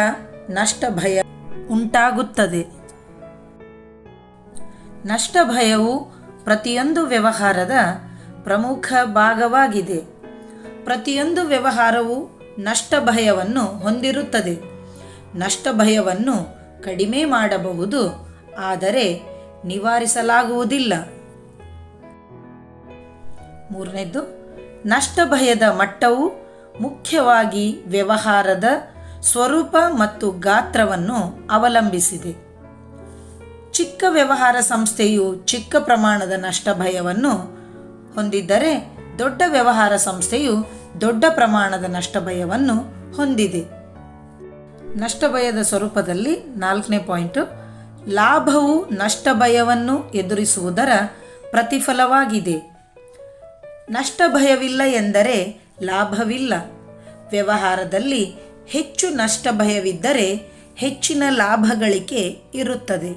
ನಷ್ಟ ಭಯ ಉಂಟಾಗುತ್ತದೆ. ನಷ್ಟ ಭಯವು ಪ್ರತಿಯೊಂದು ವ್ಯವಹಾರದ ಪ್ರಮುಖ ಭಾಗವಾಗಿದೆ. ಪ್ರತಿಯೊಂದು ವ್ಯವಹಾರವು ನಷ್ಟ ಭಯವನ್ನು ಹೊಂದಿರುತ್ತದೆ. ನಷ್ಟ ಭಯವನ್ನು ಕಡಿಮೆ ಮಾಡಬಹುದು, ಆದರೆ ನಿವಾರಿಸಲಾಗುವುದಿಲ್ಲ. ಮೂರನೇದು, ನಷ್ಟ ಭಯದ ಮಟ್ಟವು ಮುಖ್ಯವಾಗಿ ವ್ಯವಹಾರದ ಸ್ವರೂಪ ಮತ್ತು ಗಾತ್ರವನ್ನು ಅವಲಂಬಿಸಿದೆ. ಚಿಕ್ಕ ವ್ಯವಹಾರ ಸಂಸ್ಥೆಯು ಚಿಕ್ಕ ಪ್ರಮಾಣದ ನಷ್ಟ ಭಯವನ್ನು ಹೊಂದಿದ್ದರೆ, ದೊಡ್ಡ ವ್ಯವಹಾರ ಸಂಸ್ಥೆಯು ದೊಡ್ಡ ಪ್ರಮಾಣದ ನಷ್ಟ ಭಯವನ್ನು ಹೊಂದಿದೆ. ನಷ್ಟ ಭಯದ ಸ್ವರೂಪದಲ್ಲಿ 4ನೇ ಪಾಯಿಂಟು, ಲಾಭವು ನಷ್ಟ ಭಯವನ್ನು ಎದುರಿಸುವುದರ ಪ್ರತಿಫಲವಾಗಿದೆ. ನಷ್ಟ ಭಯವಿಲ್ಲ ಎಂದರೆ ಲಾಭವಿಲ್ಲ. ವ್ಯವಹಾರದಲ್ಲಿ ಹೆಚ್ಚು ನಷ್ಟ ಭಯವಿದ್ದರೆ ಹೆಚ್ಚಿನ ಲಾಭ ಗಳಿಕೆ ಇರುತ್ತದೆ.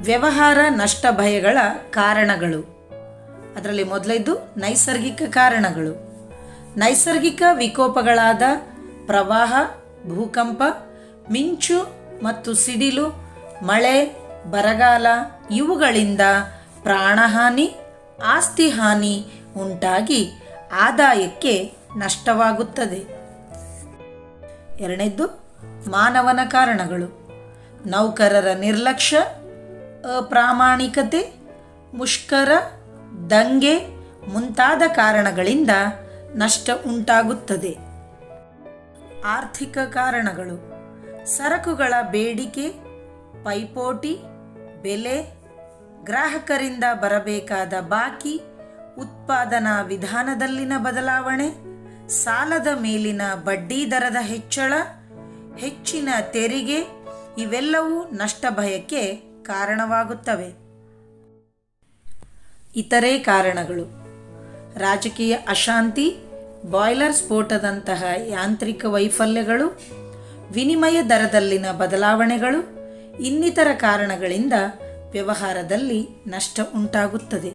ವ್ಯವಹಾರ ನಷ್ಟ ಭಯಗಳ ಕಾರಣಗಳು. ಅದರಲ್ಲಿ ಮೊದಲನೇದು ನೈಸರ್ಗಿಕ ಕಾರಣಗಳು. ನೈಸರ್ಗಿಕ ವಿಕೋಪಗಳಾದ ಪ್ರವಾಹ, ಭೂಕಂಪ, ಮಿಂಚು ಮತ್ತು ಸಿಡಿಲು, ಮಳೆ, ಬರಗಾಲ ಇವುಗಳಿಂದ ಪ್ರಾಣಹಾನಿ, ಆಸ್ತಿ ಹಾನಿ ಉಂಟಾಗಿ ಆದಾಯಕ್ಕೆ ನಷ್ಟವಾಗುತ್ತದೆ. ಎರಡನೇದು ಮಾನವನ ಕಾರಣಗಳು. ನೌಕರರ ನಿರ್ಲಕ್ಷ್ಯ, ಅಪ್ರಾಮಾಣಿಕತೆ, ಮುಷ್ಕರ, ದಂಗೆ ಮುಂತಾದ ಕಾರಣಗಳಿಂದ ನಷ್ಟ ಉಂಟಾಗುತ್ತದೆ. ಆರ್ಥಿಕ ಕಾರಣಗಳು. ಸರಕುಗಳ ಬೇಡಿಕೆ, ಪೈಪೋಟಿ, ಬೆಲೆ, ಗ್ರಾಹಕರಿಂದ ಬರಬೇಕಾದ ಬಾಕಿ, ಉತ್ಪಾದನಾ ವಿಧಾನದಲ್ಲಿನ ಬದಲಾವಣೆ, ಸಾಲದ ಮೇಲಿನ ಬಡ್ಡಿ ದರದ ಹೆಚ್ಚಳ, ಹೆಚ್ಚಿನ ತೆರಿಗೆ ಇವೆಲ್ಲವೂ ನಷ್ಟ ಭಯಕ್ಕೆ ಕಾರಣವಾಗುತ್ತವೆ. ಇತರೆ ಕಾರಣಗಳು. ರಾಜಕೀಯ ಅಶಾಂತಿ, ಬಾಯ್ಲರ್ ಸ್ಫೋಟದಂತಹ ಯಾಂತ್ರಿಕ ವೈಫಲ್ಯಗಳು, ವಿನಿಮಯ ದರದಲ್ಲಿನ ಬದಲಾವಣೆಗಳು ಇನ್ನಿತರ ಕಾರಣಗಳಿಂದ ವ್ಯವಹಾರದಲ್ಲಿ ನಷ್ಟ ಉಂಟಾಗುತ್ತದೆ.